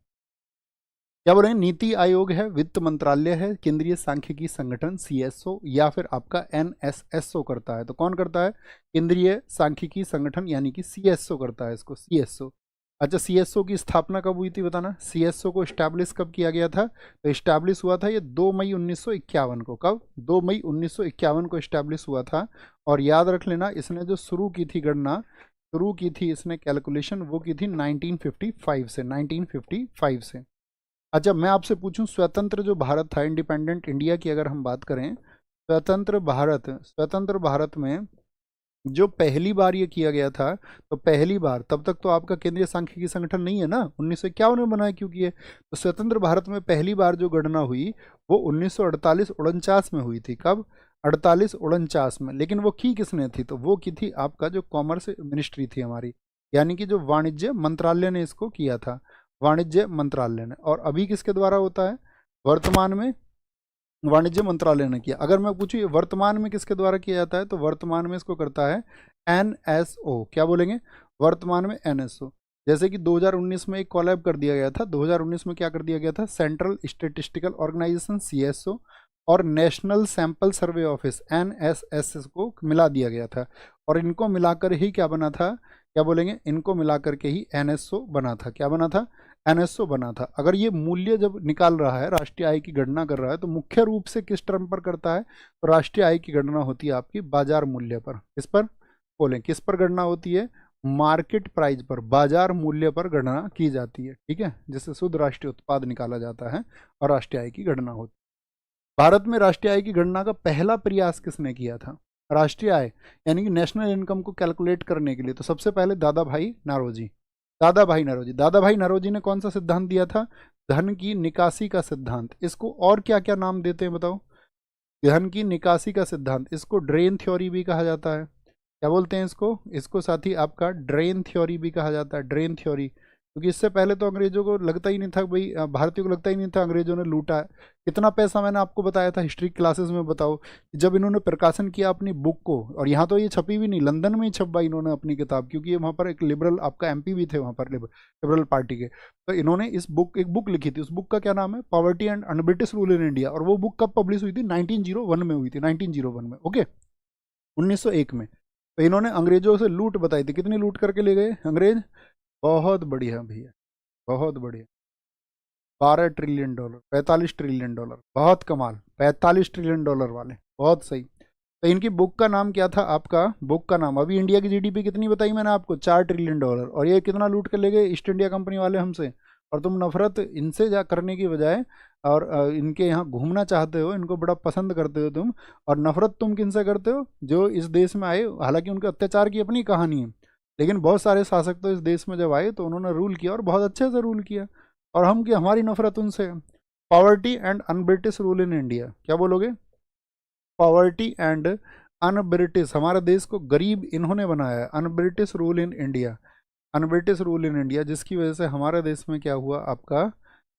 क्या बोलेंगे? नीति आयोग है, वित्त मंत्रालय है, केंद्रीय सांख्यिकी संगठन सीएसओ, या फिर आपका एनएसएसओ करता है। तो कौन करता है? केंद्रीय सांख्यिकी संगठन यानी कि सीएसओ करता है इसको, सीएसओ। अच्छा, सीएसओ की स्थापना कब हुई थी बताना? सीएसओ को स्टैब्लिश कब किया गया था? तो स्टैब्लिश हुआ था ये 2 मई 1951 को। कब? 2 मई 1951 को स्टैब्लिश हुआ था। और याद रख लेना, इसने जो शुरू की थी गणना, शुरू की थी इसने कैलकुलेशन, वो की थी 1955 से, 1955 से। अच्छा, मैं आपसे पूछूं, स्वतंत्र जो भारत था, इंडिपेंडेंट इंडिया की अगर हम बात करें, स्वतंत्र भारत, स्वतंत्र भारत में जो पहली बार ये किया गया था, तो पहली बार, तब तक तो आपका केंद्रीय सांख्यिकी संगठन नहीं है ना, 1951 में बना है, क्योंकि ये तो स्वतंत्र भारत में पहली बार जो गणना हुई वो 1948-49 में हुई थी। कब? 48-49 में। लेकिन वो की किसने थी? तो वो की थी आपका जो कॉमर्स मिनिस्ट्री थी हमारी, यानी कि जो वाणिज्य मंत्रालय ने इसको किया था, वाणिज्य मंत्रालय ने। और अभी किसके द्वारा होता है? वर्तमान में वाणिज्य मंत्रालय ने किया। अगर मैं पूछूं ये वर्तमान में किसके द्वारा किया जाता है, तो वर्तमान में इसको करता है एनएसओ। क्या बोलेंगे? वर्तमान में एनएसओ। जैसे कि 2019 में एक कोलैब कर दिया गया था, 2019 में क्या कर दिया गया था? सेंट्रल स्टेटिस्टिकल ऑर्गेनाइजेशन सीएसओ और national sample survey office NSS को मिला दिया गया था। और इनको मिलाकर ही क्या बना था? क्या बोलेंगे? इनको मिलाकर के ही एनएसओ बना था। क्या बना था? एनएसओ बना था। अगर ये मूल्य जब निकाल रहा है, राष्ट्रीय आय की गणना कर रहा है, तो मुख्य रूप से किस टर्म पर करता है? तो राष्ट्रीय आय की गणना होती है आपकी बाजार मूल्य पर। किस पर? बोलें, किस पर गणना होती है? मार्केट प्राइस पर, बाजार मूल्य पर गणना की जाती है, ठीक है, जिससे शुद्ध राष्ट्रीय उत्पाद निकाला जाता है और राष्ट्रीय आय की गणना होती है। भारत में राष्ट्रीय आय की गणना का पहला प्रयास किसने किया था? राष्ट्रीय आय यानी कि नेशनल इनकम को कैलकुलेट करने के लिए तो सबसे पहले दादा भाई नारोजी। दादा भाई नारोजी ने कौन सा सिद्धांत दिया था? धन की निकासी का सिद्धांत। इसको और क्या क्या नाम देते हैं बताओ? धन की निकासी का सिद्धांत, इसको ड्रेन थ्योरी भी कहा जाता है। क्या बोलते हैं इसको साथी आपका ड्रेन थ्योरी भी कहा जाता है, ड्रेन थ्योरी। क्योंकि इससे पहले तो अंग्रेजों को लगता ही नहीं था भाई, भारतीयों को लगता ही नहीं था अंग्रेजों ने लूटा है। कितना पैसा मैंने आपको बताया था हिस्ट्री क्लासेस में, बताओ। जब इन्होंने प्रकाशन किया अपनी बुक को, और यहाँ तो ये छपी भी नहीं, लंदन में ही छपवाई इन्होंने अपनी किताब, क्योंकि वहाँ पर एक लिबरल आपका एमपी भी थे वहाँ पर, लिबरल पार्टी के। तो इन्होंने एक बुक लिखी थी। उस बुक का क्या नाम है? Poverty and un-British rule in India. और वो बुक कब पब्लिश हुई थी? 1901 में हुई थी, 1901 में, ओके, 1901 में। तो इन्होंने अंग्रेजों से लूट बताई थी। कितनी लूट करके ले गए अंग्रेज? बहुत बढ़िया भैया, बहुत बढ़िया। 12 ट्रिलियन डॉलर, 45 ट्रिलियन डॉलर, बहुत कमाल, 45 ट्रिलियन डॉलर वाले, बहुत सही। तो इनकी बुक का नाम क्या था आपका? बुक का नाम, अभी इंडिया की जीडीपी कितनी बताई मैंने आपको? 4 ट्रिलियन डॉलर। और ये कितना लूट कर ले गए ईस्ट इंडिया कंपनी वाले हमसे। और तुम नफरत इनसे जा करने की बजाय और इनके यहाँ घूमना चाहते हो, इनको बड़ा पसंद करते हो तुम। और नफरत तुम किनसे करते हो? जो इस देश में आए, हालांकि उनके अत्याचार की अपनी कहानी है, लेकिन बहुत सारे शासक तो इस देश में जब आए तो उन्होंने रूल किया और बहुत अच्छे से रूल किया। और हम की हमारी नफरत उनसे। Poverty and un-British rule in India, क्या बोलोगे? पॉवर्टी एंड अनब्रिटिश, हमारे देश को गरीब इन्होंने बनाया है। Un-British rule in India, un-British rule in India, जिसकी वजह से हमारे देश में क्या हुआ आपका?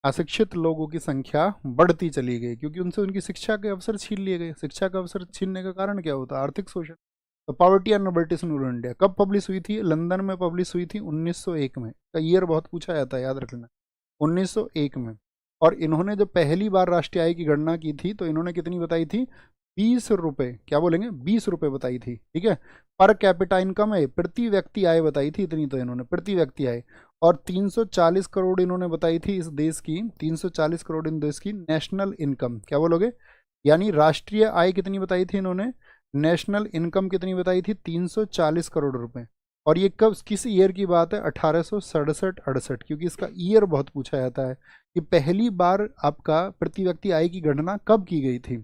अशिक्षित लोगों की संख्या बढ़ती चली गई, क्योंकि उनसे उनकी शिक्षा के अवसर छीन लिए गए। शिक्षा का अवसर छीनने का कारण क्या होता? आर्थिक शोषण। तो poverty and British rule in India कब पब्लिश हुई थी? लंदन में पब्लिश हुई थी 1901 में। का ईयर बहुत पूछा जाता है, याद रख लेना, 1901 में। और इन्होंने जब पहली बार राष्ट्रीय आय की गणना की थी तो इन्होंने कितनी बताई थी? 20 रुपये, क्या बोलेंगे? 20 रुपये बताई थी, ठीक है। पर कैपिटा इनकम है, प्रति व्यक्ति आय बताई थी, इतनी तो इन्होंने प्रति व्यक्ति आय। और 340 करोड़ इन्होंने बताई थी इस देश की, 340 करोड़ इन देश की नेशनल इनकम, क्या बोलोगे? यानी राष्ट्रीय आय कितनी बताई थी इन्होंने? नेशनल इनकम कितनी बताई थी? 340 करोड़ रुपए। और ये कब, किस ईयर की बात है? 1867-68, क्योंकि इसका ईयर बहुत पूछा जाता है कि पहली बार आपका प्रति व्यक्ति आय की गणना कब की गई थी।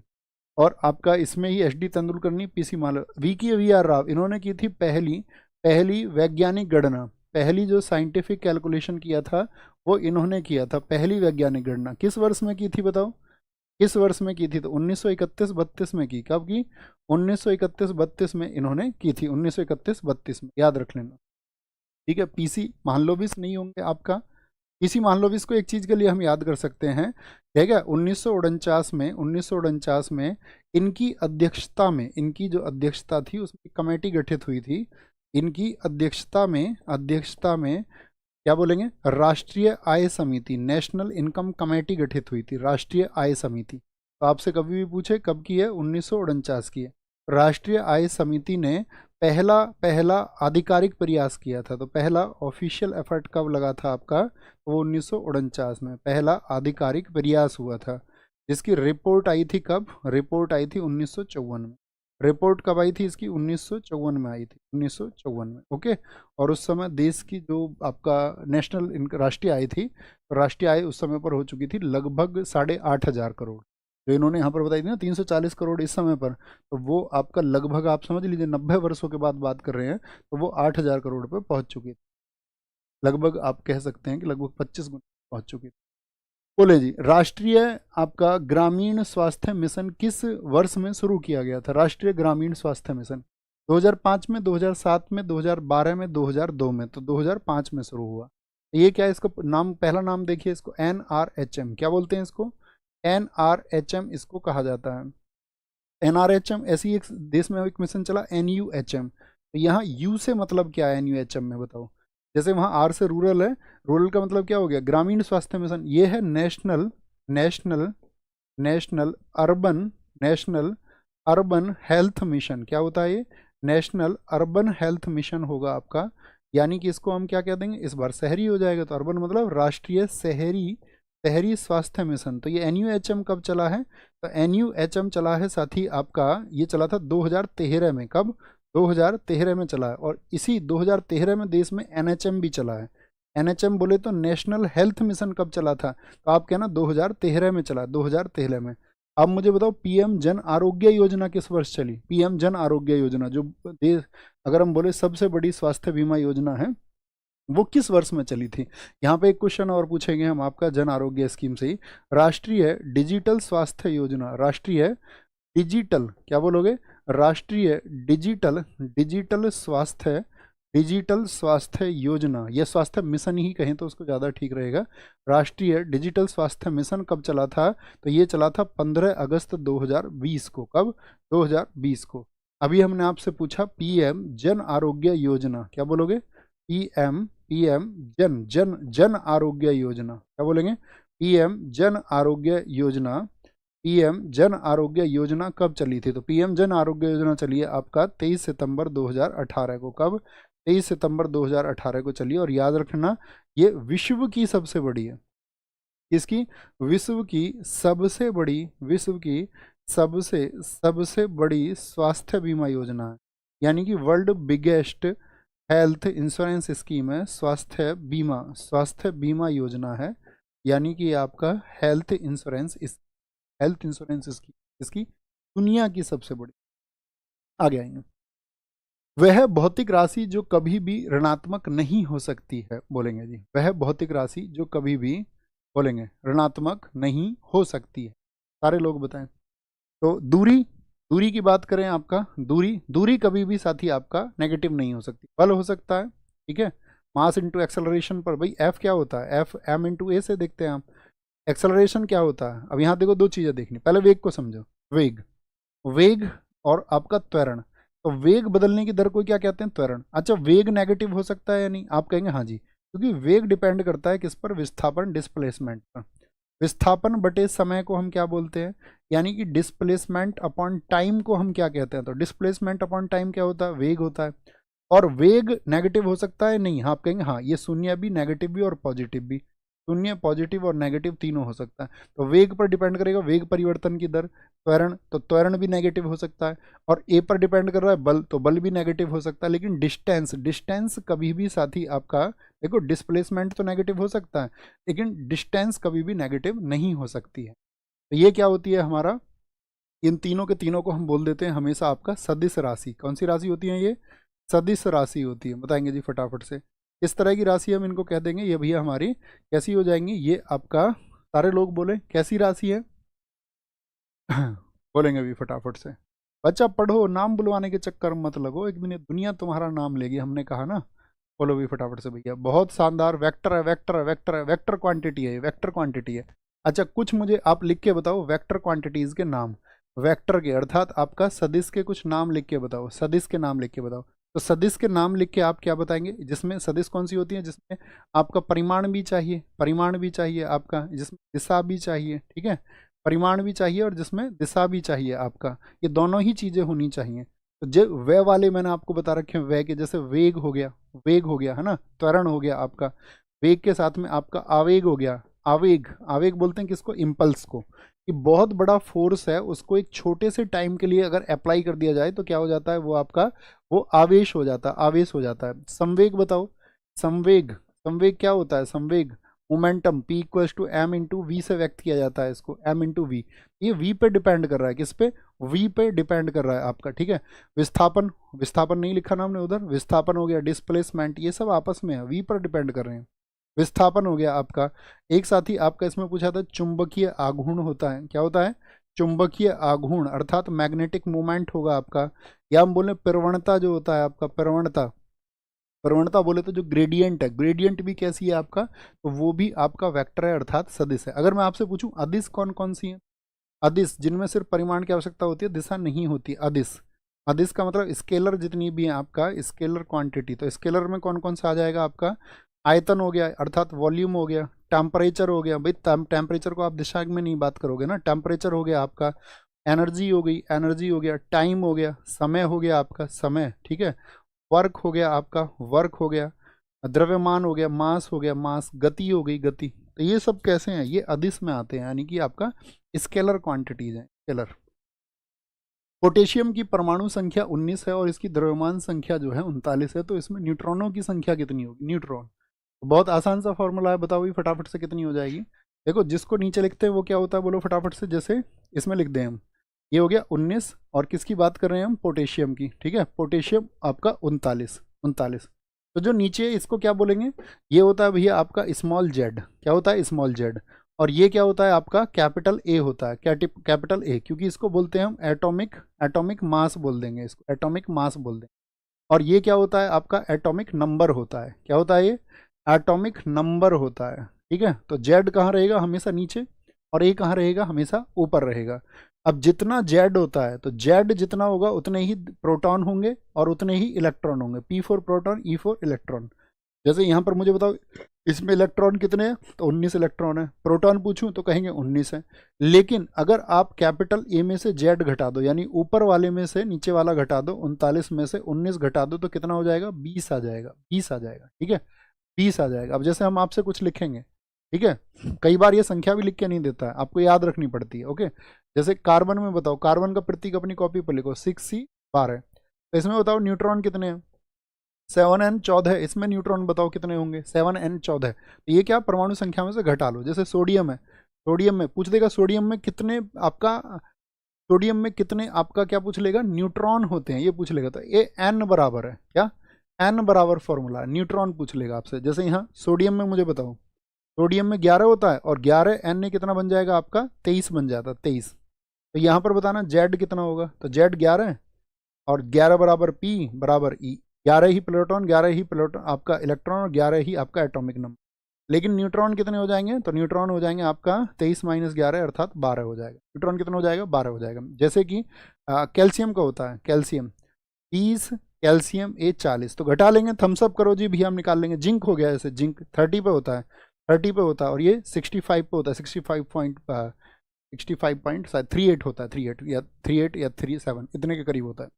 और आपका इसमें ही एच डी तेंदुलकर नहीं, PC Malav, V R Rao, इन्होंने की थी पहली वैज्ञानिक गणना। पहली जो साइंटिफिक कैलकुलेशन किया था वो इन्होंने किया था, पहली वैज्ञानिक गणना। किस वर्ष में की थी बताओ? किस वर्ष में की थी? तो 1931-32 में की। कब की? 1931-32 में इन्होंने की थी, 1931-32 में, याद रख लेना, ठीक है। पीसी महालनोबिस नहीं होंगे आपका। पीसी महालनोबिस को एक चीज़ के लिए हम याद कर सकते हैं, ठीक है। 1949 में इनकी अध्यक्षता में, इनकी जो अध्यक्षता थी उसमें कमेटी गठित हुई थी। इनकी अध्यक्षता में क्या बोलेंगे? राष्ट्रीय आय समिति, नेशनल इनकम कमेटी गठित हुई थी, राष्ट्रीय आय समिति। तो आपसे कभी भी पूछे कब की है? 1949 की है। राष्ट्रीय आय समिति ने पहला आधिकारिक प्रयास किया था। तो पहला ऑफिशियल एफर्ट कब लगा था आपका? तो वो 1949 में पहला आधिकारिक प्रयास हुआ था, जिसकी रिपोर्ट आई थी कब? रिपोर्ट आई थी 1954 में। रिपोर्ट कब आई थी इसकी? 1954 में आई थी, 1954 में, ओके। और उस समय देश की जो आपका नेशनल राष्ट्रीय आय थी, राष्ट्रीय आय उस समय पर हो चुकी थी लगभग 8,500 करोड़। जो इन्होंने यहाँ पर बताई थी ना 340 करोड़ इस समय पर, तो वो आपका लगभग आप समझ लीजिए 90 वर्षों के बाद बात कर रहे हैं, तो वो 8,000 करोड़ पे पहुँच चुकी थी। लगभग आप कह सकते हैं कि लगभग 25 गुना पहुँच चुकी थी। बोले जी, राष्ट्रीय आपका ग्रामीण स्वास्थ्य मिशन किस वर्ष में शुरू किया गया था? राष्ट्रीय ग्रामीण स्वास्थ्य मिशन 2005 में, 2007 में, 2012 में, 2002 में। तो 2005 में शुरू हुआ। ये क्या है? इसका नाम, पहला नाम देखिए, इसको NRHM, क्या बोलते हैं इसको? NRHM इसको कहा जाता है। NRHM, ऐसी एक देश में एक मिशन चला NUHM। तो यहाँ U से मतलब क्या है NUHM में, बताओ? जैसे वहाँ R से रूरल है, रूरल का मतलब क्या हो गया? ग्रामीण स्वास्थ्य मिशन। ये है नेशनल अर्बन हेल्थ मिशन। क्या होता है ये? नेशनल अर्बन हेल्थ मिशन होगा आपका। यानी कि इसको हम क्या कह देंगे इस बार? शहरी हो जाएगा। तो अर्बन मतलब राष्ट्रीय शहरी स्वास्थ्य मिशन। तो ये NUHM कब चला है? तो NUHM चला है साथी आपका, ये चला था 2013 में। कब? 2013 में चला है। और इसी 2013 में देश में NHM भी चला है। NHM बोले तो नेशनल हेल्थ मिशन कब चला था, तो आप कहना 2013 में चला, 2013 में। अब मुझे बताओ PM जन आरोग्य योजना किस वर्ष चली? PM जन आरोग्य योजना जो देश, अगर हम बोले सबसे बड़ी स्वास्थ्य बीमा योजना है, वो किस वर्ष में चली थी? यहाँ पे एक क्वेश्चन और पूछेंगे हम आपका जन आरोग्य स्कीम से ही। राष्ट्रीय डिजिटल स्वास्थ्य योजना, राष्ट्रीय डिजिटल, क्या बोलोगे? राष्ट्रीय डिजिटल डिजिटल स्वास्थ्य योजना, यह स्वास्थ्य मिशन ही कहें तो उसको ज़्यादा ठीक रहेगा। राष्ट्रीय डिजिटल स्वास्थ्य मिशन कब चला था? तो ये चला था 15 अगस्त 2020 को। कब? 2020 को। अभी हमने आपसे पूछा PM जन आरोग्य योजना, क्या बोलोगे? PM जन आरोग्य योजना, क्या बोलेंगे? PM जन आरोग्य योजना, PM जन आरोग्य योजना कब चली थी? तो PM जन आरोग्य योजना चली है आपका 23 सितंबर 2018 को। कब? 23 सितंबर 2018 को चली। और याद रखना, ये विश्व की सबसे बड़ी है। किसकी? विश्व की सबसे बड़ी स्वास्थ्य बीमा योजना है, यानी कि world biggest health insurance scheme है। स्वास्थ्य बीमा योजना है, यानी कि आपका हेल्थ इंश्योरेंस स्कीम इसकी दुनिया की सबसे बड़ी। आगे आएंगे। वह भौतिक राशि जो कभी भी ऋणात्मक नहीं हो सकती है, बोलेंगे जी। वह भौतिक राशि जो कभी भी, बोलेंगे, ऋणात्मक नहीं हो सकती है। सारे लोग बताएं। तो दूरी की बात करें, आपका दूरी कभी भी साथी आपका नेगेटिव नहीं हो सकती। बल हो सकता है, ठीक है, मास इंटू एक्सेलरेशन पर। भाई F क्या होता है? F M इंटू A से देखते हैं हम। एक्सेलरेशन क्या होता है? अब यहाँ देखो, दो चीजें देखनी। पहले वेग को समझो। वेग और आपका त्वरण। तो वेग बदलने की दर को क्या कहते हैं? त्वरण। अच्छा, वेग नेगेटिव हो सकता है या नहीं? आप कहेंगे हाँ जी, क्योंकि वेग डिपेंड करता है किस पर? विस्थापन, डिस्प्लेसमेंट पर। विस्थापन बटे समय को हम क्या बोलते हैं? यानी कि डिस्प्लेसमेंट अपॉन टाइम को हम क्या कहते हैं? तो डिस्प्लेसमेंट अपॉन टाइम क्या होता है? वेग होता है। और वेग नेगेटिव हो सकता है? नहीं। हाँ, आप कहेंगे हाँ, ये शून्य भी, नेगेटिव भी और पॉजिटिव भी। शून्य, पॉजिटिव और नेगेटिव तीनों हो सकता है। तो वेग पर डिपेंड करेगा वेग परिवर्तन की दर। त्वरण, तो त्वरण भी नेगेटिव हो सकता है। और ए पर डिपेंड कर रहा है बल, तो बल भी नेगेटिव हो सकता है। लेकिन डिस्टेंस कभी भी साथी आपका, देखो, डिस्प्लेसमेंट तो नेगेटिव हो सकता है, लेकिन डिस्टेंस कभी भी नेगेटिव नहीं हो सकती है। तो ये क्या होती है हमारा? इन तीनों के तीनों को हम बोल देते हैं हमेशा आपका सदिश राशि। कौन सी राशि होती है ये? सदिश राशि होती है। बताएंगे जी फटाफट से। इस तरह की राशि हम इनको कह देंगे, ये भैया हमारी कैसी हो जाएंगी? ये आपका, सारे लोग बोले कैसी राशि है? बोलेंगे भी फटाफट से। बच्चा पढ़ो, नाम बुलवाने के चक्कर में मत लगो, एक दिन दुनिया तुम्हारा नाम लेगी, हमने कहा ना। बोलो भी फटाफट से भैया। बहुत शानदार। वेक्टर है, वेक्टर क्वांटिटी है, वेक्टर क्वांटिटी है। अच्छा, कुछ मुझे आप लिख के बताओ वेक्टर क्वांटिटीज के नाम। वेक्टर के अर्थात आपका सदिश के कुछ नाम लिख के बताओ, सदिश के नाम लिख के बताओ। तो सदिश के नाम लिख के आप क्या बताएंगे? जिसमें सदिश कौन सी होती है? जिसमें आपका परिमाण भी चाहिए आपका, जिसमें दिशा भी चाहिए, ठीक है, परिमाण भी चाहिए और जिसमें दिशा भी चाहिए आपका। ये दोनों ही चीजें होनी चाहिए। तो जो वे वाले मैंने आपको बता रखे हैं, वे के जैसे वेग हो गया है ना, त्वरण हो गया आपका। वेग के साथ में आपका आवेग हो गया। आवेग बोलते हैं किसको? इम्पल्स को। कि बहुत बड़ा फोर्स है, उसको एक छोटे से टाइम के लिए अगर अप्लाई कर दिया जाए तो क्या हो जाता है? वो आपका, वो आवेश हो जाता है। संवेग बताओ। संवेग क्या होता है? संवेग momentum P equals to M into V से व्यक्त किया जाता है इसको, M इंटू वी। ये V पे डिपेंड कर रहा है। किस पे? V पे डिपेंड कर रहा है आपका, ठीक है। विस्थापन नहीं लिखा ना हमने उधर। विस्थापन हो गया, डिस्प्लेसमेंट, ये सब आपस में है, V पर डिपेंड कर रहे हैं। विस्थापन हो गया आपका। एक साथी आपका इसमें पूछा था, चुंबकीय आघूर्ण होता है। क्या होता है? चुंबकीय आघूर्ण, अर्थात मैग्नेटिक मूवमेंट होगा आपका। या हम बोले प्रवणता जो होता है आपका, प्रवणता बोले तो जो ग्रेडियंट है, ग्रेडियंट भी कैसी है आपका? तो वो भी आपका वेक्टर है, अर्थात सदिश है। अगर मैं आपसे पूछूं अदिश कौन कौन सी है? अदिश जिनमें सिर्फ परिमाण की आवश्यकता होती है, दिशा नहीं होती। अदिश का मतलब स्केलर जितनी भी है आपका, स्केलर क्वांटिटी। तो स्केलर में कौन कौन सा आ जाएगा आपका? आयतन हो गया, अर्थात वॉल्यूम हो गया। टेम्परेचर हो गया, भाई टेम्परेचर को आप दिशा में नहीं बात करोगे ना। टेम्परेचर हो गया आपका। एनर्जी हो गया। टाइम हो गया, समय हो गया आपका, समय, ठीक है। वर्क हो गया आपका, वर्क हो गया। द्रव्यमान हो गया, मास हो गया, मास। गति हो गई, गति। तो ये सब कैसे हैं? ये अदिश में आते हैं, यानी कि आपका स्केलर क्वांटिटीज हैं, स्केलर। पोटेशियम की परमाणु संख्या 19 है और इसकी द्रव्यमान संख्या जो है 39 है, तो इसमें न्यूट्रॉनों की संख्या कितनी होगी? न्यूट्रॉन। तो बहुत आसान सा फॉर्मूला है, बताओ भी फटाफट से कितनी हो जाएगी। देखो जिसको नीचे लिखते हैं वो क्या होता है, बोलो फटाफट से। जैसे इसमें लिख दें हम, ये हो गया 19 और किसकी बात कर रहे हैं हम? पोटेशियम की, ठीक है। पोटेशियम आपका 39। तो जो नीचे इसको क्या बोलेंगे? ये होता है भैया आपका स्मॉल जेड। क्या होता है? Small Z. और ये क्या होता है आपका? कैपिटल ए होता है। कैपिटल ए, क्योंकि इसको बोलते हैं हम एटॉमिक मास बोल देंगे, इसको एटॉमिक मास बोल देंगे। और ये क्या होता है आपका? एटॉमिक नंबर होता है। क्या होता है ये? एटॉमिक नंबर होता है, ठीक है। तो जेड कहाँ रहेगा? हमेशा नीचे। और ए कहाँ रहेगा? हमेशा ऊपर रहेगा। अब जितना जेड होता है तो जेड जितना होगा उतने ही प्रोटॉन होंगे और उतने ही इलेक्ट्रॉन होंगे। P4 proton, E4 electron. जैसे यहाँ पर मुझे बताओ इसमें इलेक्ट्रॉन कितने हैं? तो 19 इलेक्ट्रॉन है। प्रोटॉन पूछूं तो कहेंगे 19 है। लेकिन अगर आप कैपिटल ए में से जेड घटा दो, यानी ऊपर वाले में से नीचे वाला घटा दो, 39 में से 19 घटा दो, तो कितना हो जाएगा? 20 आ जाएगा। 20 आ जाएगा, ठीक है। 20 आ जाएगा। अब जैसे हम आपसे कुछ लिखेंगे, ठीक है, कई बार ये संख्या भी लिख के नहीं देता है, आपको याद रखनी पड़ती है, ओके। जैसे कार्बन में बताओ, कार्बन का प्रतीक अपनी कॉपी पर लिखो 6C12। तो इसमें बताओ न्यूट्रॉन कितने हैं? 7n14। इसमें न्यूट्रॉन बताओ कितने होंगे? 7n14। तो ये क्या? परमाणु संख्या में से घटा लो। जैसे सोडियम है, सोडियम में पूछ देगा सोडियम में कितने आपका, सोडियम में कितने आपका क्या पूछ लेगा? न्यूट्रॉन होते हैं, ये पूछ लेगा। तो ये n बराबर है क्या? n बराबर फॉर्मूला, न्यूट्रॉन पूछ लेगा आपसे। जैसे यहाँ सोडियम में मुझे बताओ, सोडियम में 11 होता है और 11 n कितना बन जाएगा आपका? 23 बन जाता है, 23। तो यहाँ पर बताना जेड कितना होगा? तो जेड 11 है और 11 बराबर P बराबर E। 11 ही प्रोटॉन, 11 ही प्रोटॉन आपका इलेक्ट्रॉन और 11 ही आपका एटॉमिक नंबर। लेकिन न्यूट्रॉन कितने हो जाएंगे? तो न्यूट्रॉन हो जाएंगे आपका 23 - 11 अर्थात 12 हो जाएगा। न्यूट्रॉन कितना हो जाएगा? 12 हो जाएगा। जैसे कि कैल्शियम का होता है, कैल्शियम 30, कैल्शियम ए 40। तो घटा लेंगे, थम्सअप करो जी भैया, हम निकाल लेंगे। जिंक हो गया, जैसे जिंक 30 पे होता है, 30 पे होता है और ये 65 पे होता है, 65.38 होता है, 38 या 37 इतने के करीब होता है।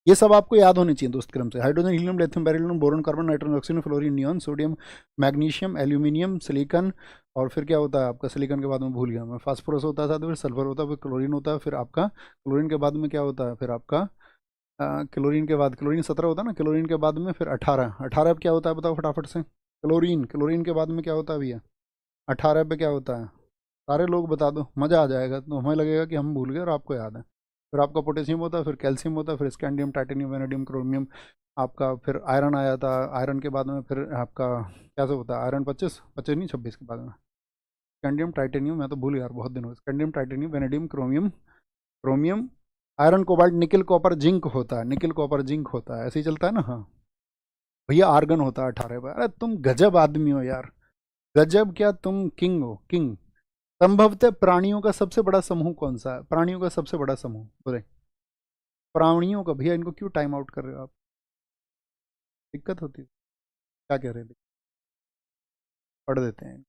ये सब आपको याद होने चाहिए दोस्त क्रम से। Hydrogen, helium, lithium, beryllium, boron, carbon, nitrogen, oxygen, fluorine, neon, sodium, magnesium, aluminium, silicon. और फिर क्या होता है आपका? सिलिकॉन के बाद में भूल गया मैं, फास्फोरस होता है, साथ में फिर सल्फर होता है, फिर क्लोरीन होता है, फिर आपका क्लोरीन के बाद में क्या होता है? फिर आपका क्लोरीन के बाद, क्लोरीन 17 होता है ना, क्लोरीन के बाद में फिर 18 पे क्या होता है बताओ फटाफट से? क्लोरीन के बाद में क्या होता है भैया? 18 पे क्या होता है? सारे लोग बता दो, मज़ा आ जाएगा, तो हमें लगेगा कि हम भूल गए और आपको याद है। फिर आपका पोटेशियम होता है, फिर कैल्शियम होता है, फिर स्कैंडियम, टाइटेनियम, वेनेडियम, क्रोमियम। आपका फिर आयरन आया था, आयरन के बाद में फिर आपका क्या सब होता है? आयरन 25 नहीं 26 के बाद में स्कैंडियम, टाइटेनियम, मैं तो भूल यार बहुत दिन हो गए। Scandium, titanium, vanadium, chromium, iron, cobalt, निकल, कॉपर, जिंक होता है, निकल, कॉपर, जिंक होता है, ऐसे ही चलता है ना। हाँ भैया, आर्गन होता है 18 बार। अरे तुम गजब आदमी हो यार, गजब क्या, तुम किंग हो, किंग। संभवतः प्राणियों का सबसे बड़ा समूह कौन सा है? प्राणियों का सबसे बड़ा समूह बोले, प्राणियों का। भैया इनको क्यों टाइम आउट कर रहे हो आप? दिक्कत होती है, क्या कह रहे थे? पढ़ देते हैं।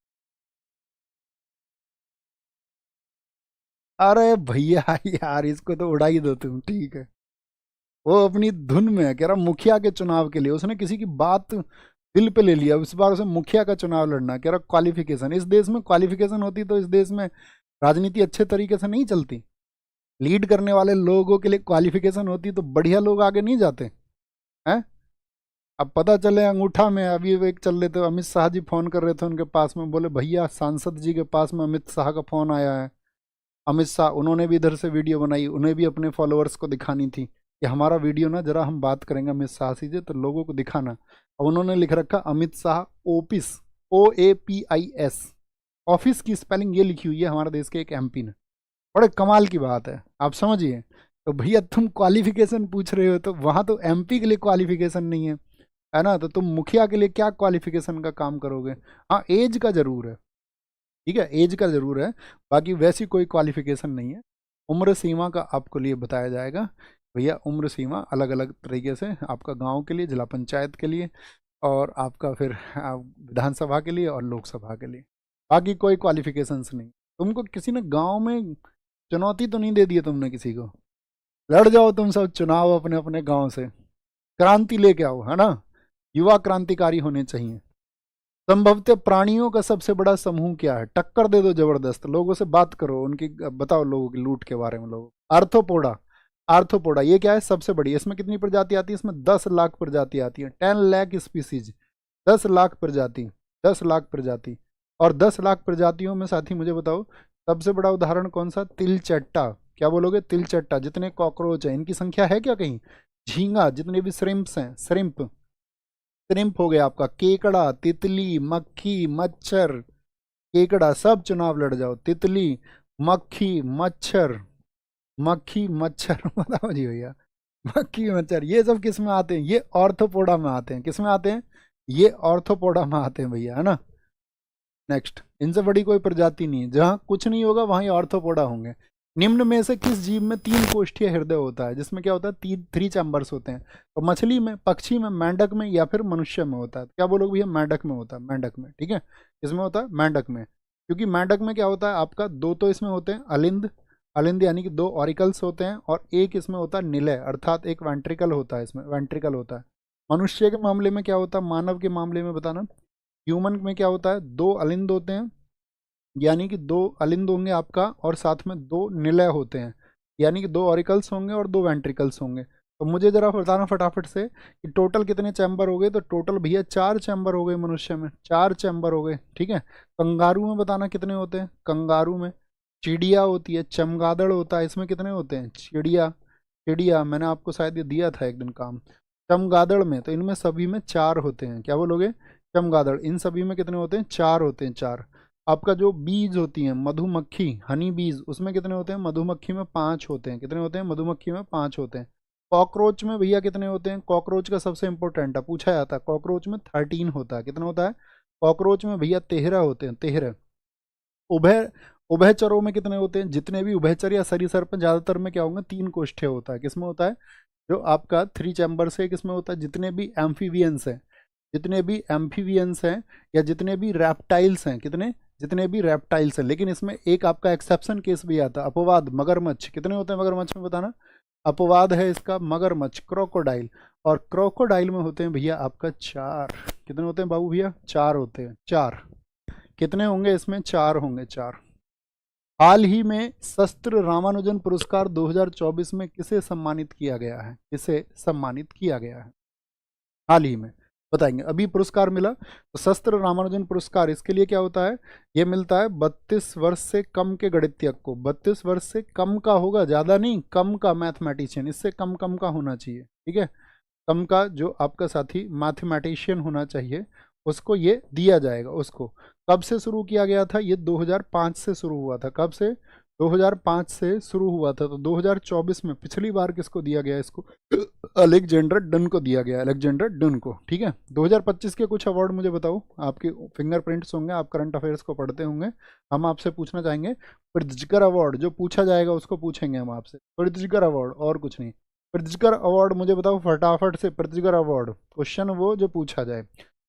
अरे भैया यार, इसको तो उड़ा ही दो तुम, ठीक है। वो अपनी धुन में है, कह रहा मुखिया के चुनाव के लिए उसने किसी की बात दिल पे ले लिया, इस बार उसे मुखिया का चुनाव लड़ना। कह रहा क्वालिफिकेशन, इस देश में क्वालिफिकेशन होती तो इस देश में राजनीति अच्छे तरीके से नहीं चलती। लीड करने वाले लोगों के लिए क्वालिफिकेशन होती तो बढ़िया लोग आगे नहीं जाते हैं। अब पता चले अंगूठा में, अभी एक चल रहे थे, अमित शाह जी फोन कर रहे थे उनके पास में, बोले भैया सांसद जी के पास में अमित शाह का फोन आया है। अमित शाह, उन्होंने भी इधर से वीडियो बनाई, उन्हें भी अपने फॉलोअर्स को दिखानी थी कि हमारा वीडियो ना जरा हम बात करेंगे अमित शाह से, तो लोगों को दिखाना। और उन्होंने लिख रखा Amit Shah office, OAPIS, office की स्पेलिंग ये लिखी हुई है हमारे देश के एक MP ने। बड़े कमाल की बात है, आप समझिए। तो भैया तुम क्वालिफिकेशन पूछ रहे हो, तो वहाँ तो MP के लिए क्वालिफिकेशन नहीं है ना, तो तुम मुखिया के लिए क्या क्वालिफिकेशन का काम करोगे? हाँ एज का जरूर है, ठीक है, एज का जरूर है, बाकी वैसी कोई क्वालिफिकेशन नहीं है। उम्र सीमा का आपको लिए बताया जाएगा भैया। उम्र सीमा अलग अलग तरीके से, आपका गांव के लिए, जिला पंचायत के लिए, और आपका फिर विधानसभा के लिए और लोकसभा के लिए। बाकी कोई क्वालिफिकेशंस नहीं। तुमको किसी ने गांव में चुनौती तो नहीं दे दी है तुमने किसी को? लड़ जाओ तुम सब चुनाव अपने अपने गांव से, क्रांति लेके आओ, है ना। युवा क्रांतिकारी होने चाहिए। संभवतः प्राणियों का सबसे बड़ा समूह क्या है? टक्कर दे दो जबरदस्त, लोगों से बात करो, उनकी बताओ लोगों की लूट के बारे में। लोग आर्थ्रोपोडा, आर्थ्रोपोडा ये क्या है, सबसे बड़ी। इसमें कितनी प्रजाति आती है, इसमें 10 लाख प्रजाति आती है, 10 लाख स्पीसीज, 10 लाख प्रजाति, 10 लाख प्रजाति। और 10 लाख प्रजातियों में साथी मुझे बताओ सबसे बड़ा उदाहरण कौन सा, तिलचट्टा। क्या बोलोगे, तिलचट्टा। जितने कॉकरोच हैं इनकी संख्या है क्या कहीं, झींगा, जितने भी श्रिम्प्स हैं, श्रिम्प, श्रिम्प हो गया आपका, केकड़ा, तितली, मक्खी, मच्छर, केकड़ा, सब चुनाव लड़ जाओ, तितली, मक्खी, मच्छर, मक्खी, मच्छर बताओ जी भैया, मक्खी, मच्छर, ये सब किस में आते हैं, ये ऑर्थोपोडा में आते हैं। किस में आते हैं, ये ऑर्थोपोडा में आते हैं भैया, है ना। नेक्स्ट, इनसे बड़ी कोई प्रजाति नहीं है, जहां कुछ नहीं होगा वहीं ऑर्थोपोडा होंगे। निम्न में से किस जीव में 3 कोष्ठीय हृदय होता है, जिसमें क्या होता है, 3 चैम्बर्स होते हैं। तो मछली में, पक्षी में, मेंढक में या फिर मनुष्य में होता है। क्या बोलोगे भैया, मेंढक में होता है, मेंढक में, ठीक है। इसमें होता है मेंढक में, क्योंकि मेंढक में क्या होता है आपका, 2 तो इसमें होते हैं अलिंद, अलिंद यानी कि 2 ऑरिकल्स होते हैं, और एक इसमें होता है निलय, अर्थात एक वेंट्रिकल होता है, इसमें वेंट्रिकल होता है। मनुष्य के मामले में क्या होता है, मानव के मामले में बताना, ह्यूमन में क्या होता है, 2 अलिंद होते हैं, यानी कि 2 अलिंद होंगे आपका, और साथ में 2 निलय होते हैं, यानी कि 2 ऑरिकल्स होंगे और 2 वेंट्रिकल्स होंगे। तो मुझे जरा बताना फटाफट से कि टोटल कितने चैम्बर हो गए, तो टोटल भैया 4 चैम्बर हो गए मनुष्य में, 4 चैम्बर हो गए, ठीक है। कंगारू में बताना कितने होते हैं, कंगारू में, चिड़िया होती है, चमगादड़ होता है, इसमें कितने होते हैं, चिड़िया, चिड़िया मैंने आपको शायद ये दिया था एक दिन काम, चमगादड़ में, तो इनमें सभी में 4 होते हैं। क्या बोलोगे, चमगादड़, इन सभी में कितने होते हैं, 4 होते हैं, 4। आपका जो बीज होती है मधुमक्खी, हनी बीज, उसमें कितने होते हैं, मधुमक्खी में 5 होते हैं। कितने होते हैं, मधुमक्खी में 5 होते हैं। कॉकरोच में भैया कितने होते हैं, कॉकरोच का सबसे इंपॉर्टेंट है, पूछा जाता है, कॉकरोच में 13 होता है। कितना होता है, कॉकरोच में भैया 13 होते हैं, 13। उभय उभयचरों में कितने होते हैं, जितने भी उभयचर या सरीसृप में ज्यादातर में क्या होंगे, 3 कोष्ठे होता है। किसमें होता है, जो आपका 3 चैम्बर से, किसमें होता है, जितने भी एम्फीबियंस हैं, जितने भी एम्फीबियंस हैं या जितने भी रैप्टाइल्स हैं, कितने, जितने भी रैप्टाइल्स हैं। लेकिन इसमें एक आपका एक्सेप्शन केस भी आता है, अपवाद, मगरमच्छ। कितने होते हैं मगरमच्छ में बताना, अपवाद है इसका मगरमच्छ, क्रोकोडाइल। और क्रोकोडाइल में होते हैं भैया आपका 4। कितने होते हैं बाबू भैया, 4 होते हैं, 4। कितने होंगे इसमें, 4 होंगे, 4। हाल ही में शस्त्र रामानुजन पुरस्कार 2024 में किसे सम्मानित किया गया है, किसे सम्मानित किया गया है हाल ही में, बताएंगे। अभी पुरस्कार मिला, तो शस्त्र रामानुजन पुरस्कार, इसके लिए क्या होता है, ये मिलता है 32 वर्ष से कम के गणितज्ञ को। 32 वर्ष से कम का होगा, ज़्यादा नहीं, कम का मैथमेटिशियन, इससे कम कम का होना चाहिए, ठीक है। कम का जो आपका साथी मैथमेटिशियन होना चाहिए, उसको ये दिया जाएगा। उसको कब से शुरू किया गया था, ये 2005 से शुरू हुआ था। कब से, 2005 से शुरू हुआ था। तो 2024 में पिछली बार किसको दिया गया, इसको अलेक्जेंडर डन को दिया गया, अलेक्जेंडर डन को, ठीक है। 2025 के कुछ अवार्ड मुझे बताओ, आपके फिंगरप्रिंट्स होंगे, आप करंट अफेयर्स को पढ़ते होंगे। हम आपसे पूछना चाहेंगे प्रित्जकर अवार्ड, जो पूछा जाएगा उसको पूछेंगे हम आपसे, प्रित्जकर अवार्ड, और कुछ नहीं। प्रित्जकर अवार्ड मुझे बताओ फटाफट से, प्रित्जकर अवार्ड क्वेश्चन वो जो पूछा जाए।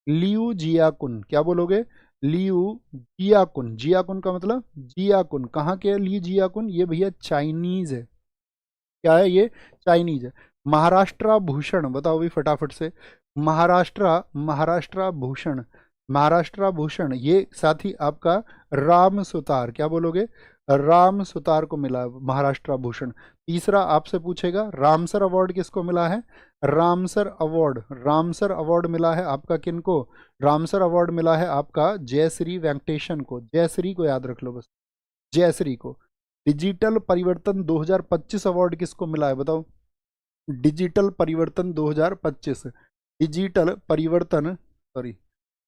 लियू जियाकुन, क्या बोलोगे, लियू जियाकुन, जियाकुन का मतलब जियाकुन, कहाँ के लियू जियाकुन, ये भैया चाइनीज है। क्या है ये, चाइनीज है। महाराष्ट्र भूषण बताओ भी फटाफट से, महाराष्ट्र, महाराष्ट्र भूषण, महाराष्ट्र भूषण ये साथी आपका राम सुतार, क्या बोलोगे, राम सुतार को मिला महाराष्ट्र भूषण। तीसरा आपसे पूछेगा रामसर अवार्ड किसको मिला है, रामसर अवार्ड, रामसर अवार्ड मिला है आपका किनको, रामसर अवार्ड मिला है आपका जयश्री वेंकटेशन को, जयश्री को याद रख लो बस, जयश्री को। डिजिटल परिवर्तन 2025 अवार्ड किसको मिला है बताओ, डिजिटल परिवर्तन 2025, डिजिटल परिवर्तन, सॉरी,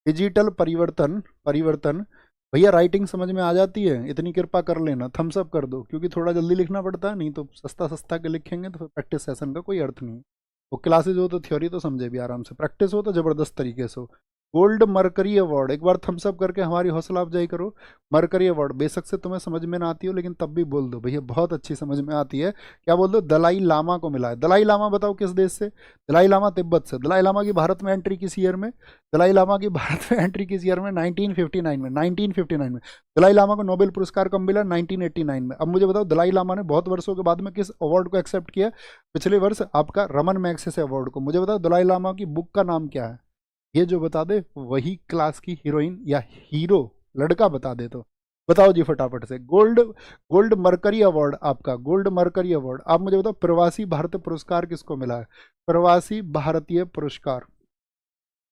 डिजिटल परिवर्तन, परिवर्तन भैया राइटिंग समझ में आ जाती है, इतनी कृपा कर लेना, थम्स अप कर दो, क्योंकि थोड़ा जल्दी लिखना पड़ता है, नहीं तो सस्ता सस्ता के लिखेंगे तो फिर प्रैक्टिस सेशन का कोई अर्थ नहीं। वो क्लासेज हो तो थ्योरी तो समझे भी आराम से, प्रैक्टिस हो तो ज़बरदस्त तरीके से हो। गोल्ड मरकरी अवार्ड, एक बार थम्स अप करके हमारी हौसला अफजाई करो। मरकरी अवार्ड बेशक से तुम्हें समझ में ना आती हो, लेकिन तब भी बोल दो भैया, बहुत अच्छी समझ में आती है। क्या बोल दो, दलाई लामा को मिला है। दलाई लामा बताओ किस देश से, दलाई लामा तिब्बत से। दलाई लामा की भारत में एंट्री किस ईयर में, दलाई लामा की भारत में एंट्री किस ईयर में, 1959 में, 1959 में। दलाई लामा को नोबेल पुरस्कार कब मिला, 1989 में। अब मुझे बताओ दलाई लामा ने बहुत वर्षों के बाद में किस अवार्ड को एक्सेप्ट किया, पिछले वर्ष आपका रमन मैग्सेसे अवार्ड को। मुझे बताओ दलाई लामा की बुक का नाम क्या है, ये जो बता दे वही क्लास की हीरोइन या हीरो लड़का बता दे तो बताओ जी फटाफट से। गोल्ड गोल्ड मरकरी अवार्ड, आपका गोल्ड मरकरी अवार्ड, आप मुझे बताओ प्रवासी भारतीय पुरस्कार किसको मिला है? प्रवासी भारतीय पुरस्कार,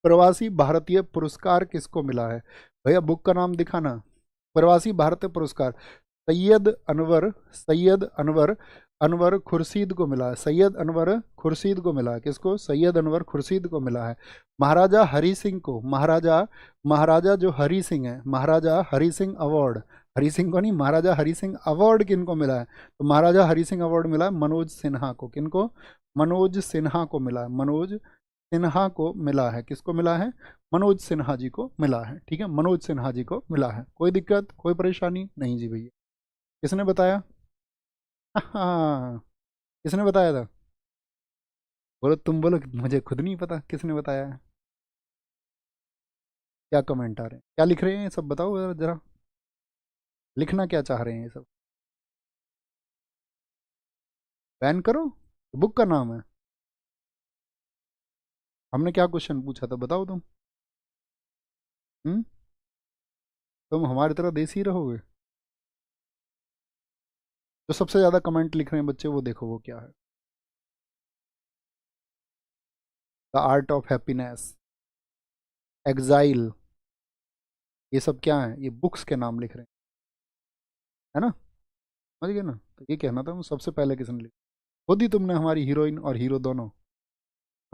प्रवासी भारतीय पुरस्कार किसको मिला है? भैया बुक का नाम दिखाना। प्रवासी भारतीय पुरस्कार सैयद अनवर, सैयद अनवर, अनवर खुर्शीद को मिला है। सैयद अनवर खुर्शीद को मिला है। किसको? सैयद अनवर खुर्शीद को मिला है। महाराजा हरि सिंह को, महाराजा, महाराजा जो हरि सिंह है, महाराजा हरि सिंह अवार्ड, हरि सिंह को नहीं, महाराजा हरि सिंह अवार्ड किनको मिला है? तो महाराजा हरि सिंह अवार्ड मिला है मनोज सिन्हा को। किनको? मनोज सिन्हा को मिला है। मनोज सिन्हा को मिला है। किसको मिला है? मनोज सिन्हा जी को मिला है। ठीक है, मनोज सिन्हा जी को मिला है। कोई दिक्कत, कोई परेशानी नहीं जी भैया। किसने बताया? हाँ, किसने बताया था? बोलो, तुम बोलो, मुझे खुद नहीं पता किसने बताया है। क्या कमेंट आ रहे हैं, क्या लिख रहे हैं ये सब, बताओ जरा जरा। लिखना क्या चाह रहे हैं ये सब? बैन करो? बुक का नाम है। हमने क्या क्वेश्चन पूछा था, बताओ तुम। हम्म, तुम हमारी तरह देसी रहोगे? जो सबसे ज्यादा कमेंट लिख रहे हैं बच्चे, वो देखो वो क्या है। The art of happiness, exile, ये सब क्या है? ये बुक्स के नाम लिख रहे हैं, है ना? समझ गए ना? तो ये कहना था, सबसे पहले किसने लिखा? खुद ही तुमने। हमारी हीरोइन और हीरो दोनों,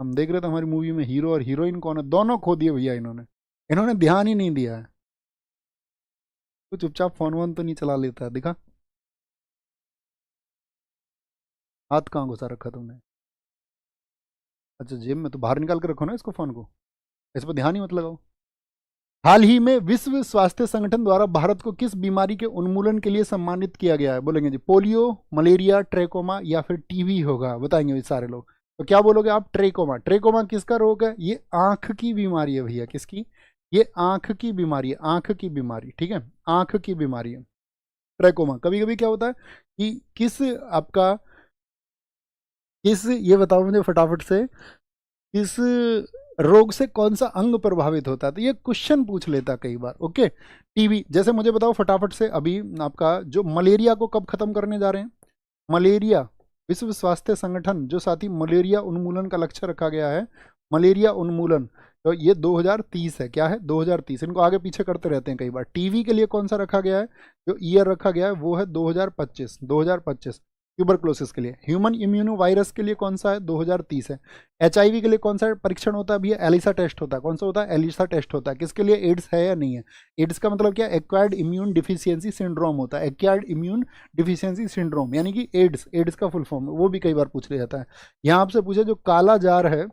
हम देख रहे थे हमारी मूवी में हीरो और हीरोइन कौन है, दोनों खो दिए भैया इन्होंने। इन्होंने ध्यान ही नहीं दिया है। तो चुपचाप फोन वोन तो नहीं चला लेता है, दिखा। हाथ कहाँ घुसा रखा तुमने? अच्छा, जेब में? तो बाहर निकाल के रखो ना इसको, फोन को। इस पर ध्यान ही मत लगाओ। हाल ही में विश्व स्वास्थ्य संगठन द्वारा भारत को किस बीमारी के उन्मूलन के लिए सम्मानित किया गया है? बोलेंगे जी पोलियो, मलेरिया, ट्रेकोमा या फिर टीबी होगा, बताएंगे ये सारे लोग। तो क्या बोलोगे आप? ट्रेकोमा। ट्रेकोमा किसका रोग है? ये आंख की बीमारी है भैया। किसकी? ये आंख की बीमारी है, आंख की बीमारी। ठीक है, आंख की बीमारी है ट्रेकोमा। कभी कभी क्या होता है कि किस आपका, किस, ये बताओ मुझे फटाफट से, किस रोग से कौन सा अंग प्रभावित होता है? तो ये क्वेश्चन पूछ लेता है कई बार। ओके, टीबी जैसे, मुझे बताओ फटाफट से अभी, आपका जो मलेरिया को कब खत्म करने जा रहे हैं? मलेरिया, विश्व स्वास्थ्य संगठन जो साथी मलेरिया उन्मूलन का लक्ष्य रखा गया है, मलेरिया उन्मूलन, तो ये 2030 है। क्या है? 2030। इनको आगे पीछे करते रहते हैं कई बार। टीवी के लिए कौन सा रखा गया है? जो ईयर रखा गया है वो है 2025, 2025। ट्यूबरक्लोसिस के लिए, ह्यूमन इम्यूनो वायरस के लिए कौन सा है? 2030 है। एचआईवी के लिए कौन सा परीक्षण होता है भैया? एलिसा टेस्ट होता है। कौन सा होता है? एलिसा टेस्ट होता है। किसके लिए? एड्स है या नहीं है? एड्स का मतलब क्या? एक्वायर्ड इम्यून डिफिशियंसी सिंड्रोम होता है। एक्वायर्ड इम्यून डिफिशियंसी सिंड्रोम यानी कि एड्स, एड्स का फुल फॉर्म, वो भी कई बार पूछ लिया जाता है। यहाँ आपसे पूछे जो काला जार है,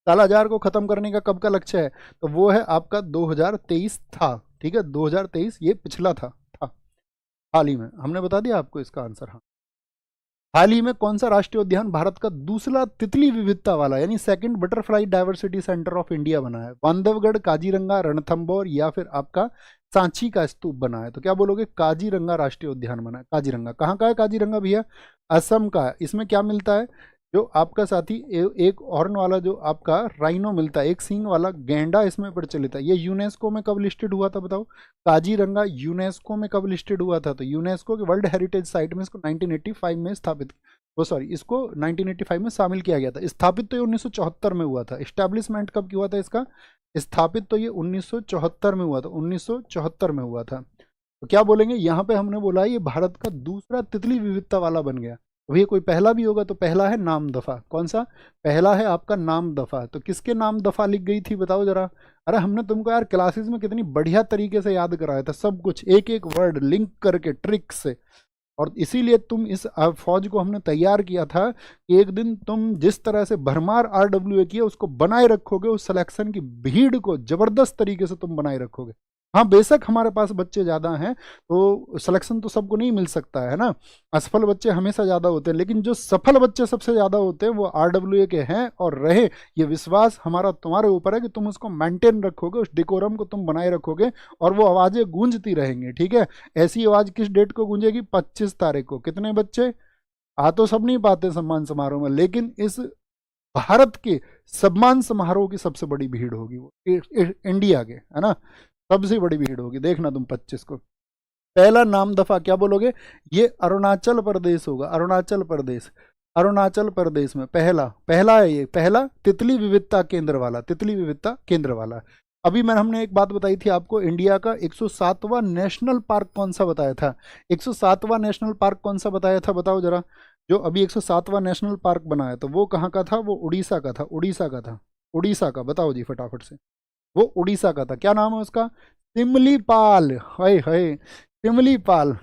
काला जार को खत्म करने का कब का लक्ष्य है? तो वो है आपका 2023 था। ठीक है, 2023 ये पिछला था हाल ही में। हमने बता दिया आपको इसका आंसर। हाँ, हाल ही में कौन सा राष्ट्रीय उद्यान भारत का दूसरा तितली विविधता वाला यानी second butterfly diversity centre of India बना है? बांधवगढ़, काजीरंगा, रणथंभौर या फिर आपका सांची का स्तूप बना है? तो क्या बोलोगे? काजीरंगा राष्ट्रीय उद्यान बना है। काजीरंगा कहाँ का है? काजीरंगा भैया असम का है। इसमें क्या मिलता है? जो आपका साथी एक हॉर्न वाला जो आपका राइनो मिलता है, एक सींग वाला गैंडा इसमें प्रचलित है। ये यूनेस्को में कब लिस्टेड हुआ था बताओ? काजीरंगा यूनेस्को में कब लिस्टेड हुआ था? तो यूनेस्को के वर्ल्ड हेरिटेज साइट में इसको 1985 में स्थापित, वो सॉरी, इसको 1985 में शामिल किया गया था। स्थापित तो ये 1974 में हुआ था। इस्टेब्लिशमेंट कब हुआ था इसका? स्थापित तो ये 1974 में हुआ था, 1974 में हुआ था। तो क्या बोलेंगे यहाँ पे? हमने बोला ये भारत का दूसरा तितली विविधता वाला बन गया। भैया कोई पहला भी होगा तो पहला है नाम दफा। कौन सा पहला है? आपका नाम दफा। तो किसके नाम दफा लिख गई थी बताओ जरा? अरे हमने तुमको यार क्लासेस में कितनी बढ़िया तरीके से याद कराया था, सब कुछ एक एक वर्ड लिंक करके ट्रिक से। और इसीलिए तुम इस फौज को हमने तैयार किया था कि एक दिन तुम जिस तरह से भरमार RWA किया उसको बनाए रखोगे, उस सिलेक्शन की भीड़ को जबरदस्त तरीके से तुम बनाए रखोगे। हाँ बेशक हमारे पास बच्चे ज़्यादा हैं तो सिलेक्शन तो सबको नहीं मिल सकता है ना, असफल बच्चे हमेशा ज़्यादा होते हैं, लेकिन जो सफल बच्चे सबसे ज़्यादा होते हैं वो RWA के हैं और रहे। ये विश्वास हमारा तुम्हारे ऊपर है कि तुम उसको मेंटेन रखोगे, उस डिकोरम को तुम बनाए रखोगे और वो आवाज़ें गूंजती रहेंगी। ठीक है, ऐसी आवाज़ किस डेट को गूंजेगी? 25 तारीख को। कितने बच्चे आ तो सब नहीं पाते सम्मान समारोह में, लेकिन इस भारत के सम्मान समारोह की सबसे बड़ी भीड़ होगी वो इंडिया के, है ना, सबसे बड़ी भीड़ होगी। देखना तुम 25 को। पहला नाम दफा क्या बोलोगे? ये अरुणाचल प्रदेश होगा, अरुणाचल प्रदेश। अरुणाचल प्रदेश में पहला पहला है ये, पहला तितली विविधता केंद्र वाला, तितली विविधता केंद्र वाला। अभी हमने एक बात बताई थी आपको, इंडिया का 107वां नेशनल पार्क कौन सा बताया था? 107वां नेशनल पार्क कौन सा बताया था, बताओ जरा। जो अभी 107वां नेशनल पार्क बनाया था वो कहाँ का था? वो उड़ीसा का था, उड़ीसा का था, उड़ीसा का। बताओ जी फटाफट से। वो उड़ीसा का था, क्या नाम है उसका? सिमलीपाल। हाय हाय, सिमलीपाल।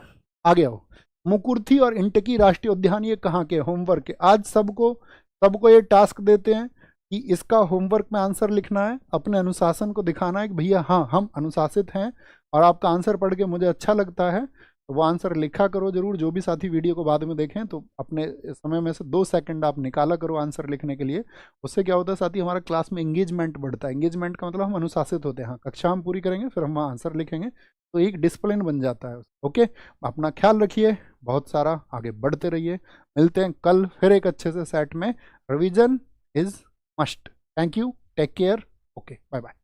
आ गया हो। मुकुर्थी और इंटकी राष्ट्रीय उद्यान ये कहाँ के? होमवर्क के। आज सबको सबको ये टास्क देते हैं कि इसका होमवर्क में आंसर लिखना है, अपने अनुशासन को दिखाना है कि भैया हाँ हम अनुशासित हैं और आपका आंसर पढ़ के मुझे अच्छा लगता है, तो वो आंसर लिखा करो जरूर। जो भी साथी वीडियो को बाद में देखें तो अपने समय में से 2 सेकंड आप निकाला करो आंसर लिखने के लिए। उससे क्या होता है साथी, हमारा क्लास में एंगेजमेंट बढ़ता है। एंगेजमेंट का मतलब हम अनुशासित होते हैं। हाँ, कक्षा हम पूरी करेंगे फिर हम आंसर लिखेंगे, तो एक डिसिप्लिन बन जाता है। ओके, अपना ख्याल रखिए, बहुत सारा आगे बढ़ते रहिए। मिलते हैं कल फिर एक अच्छे से सेट में। Revision is must. Thank you, take care, okay, bye bye.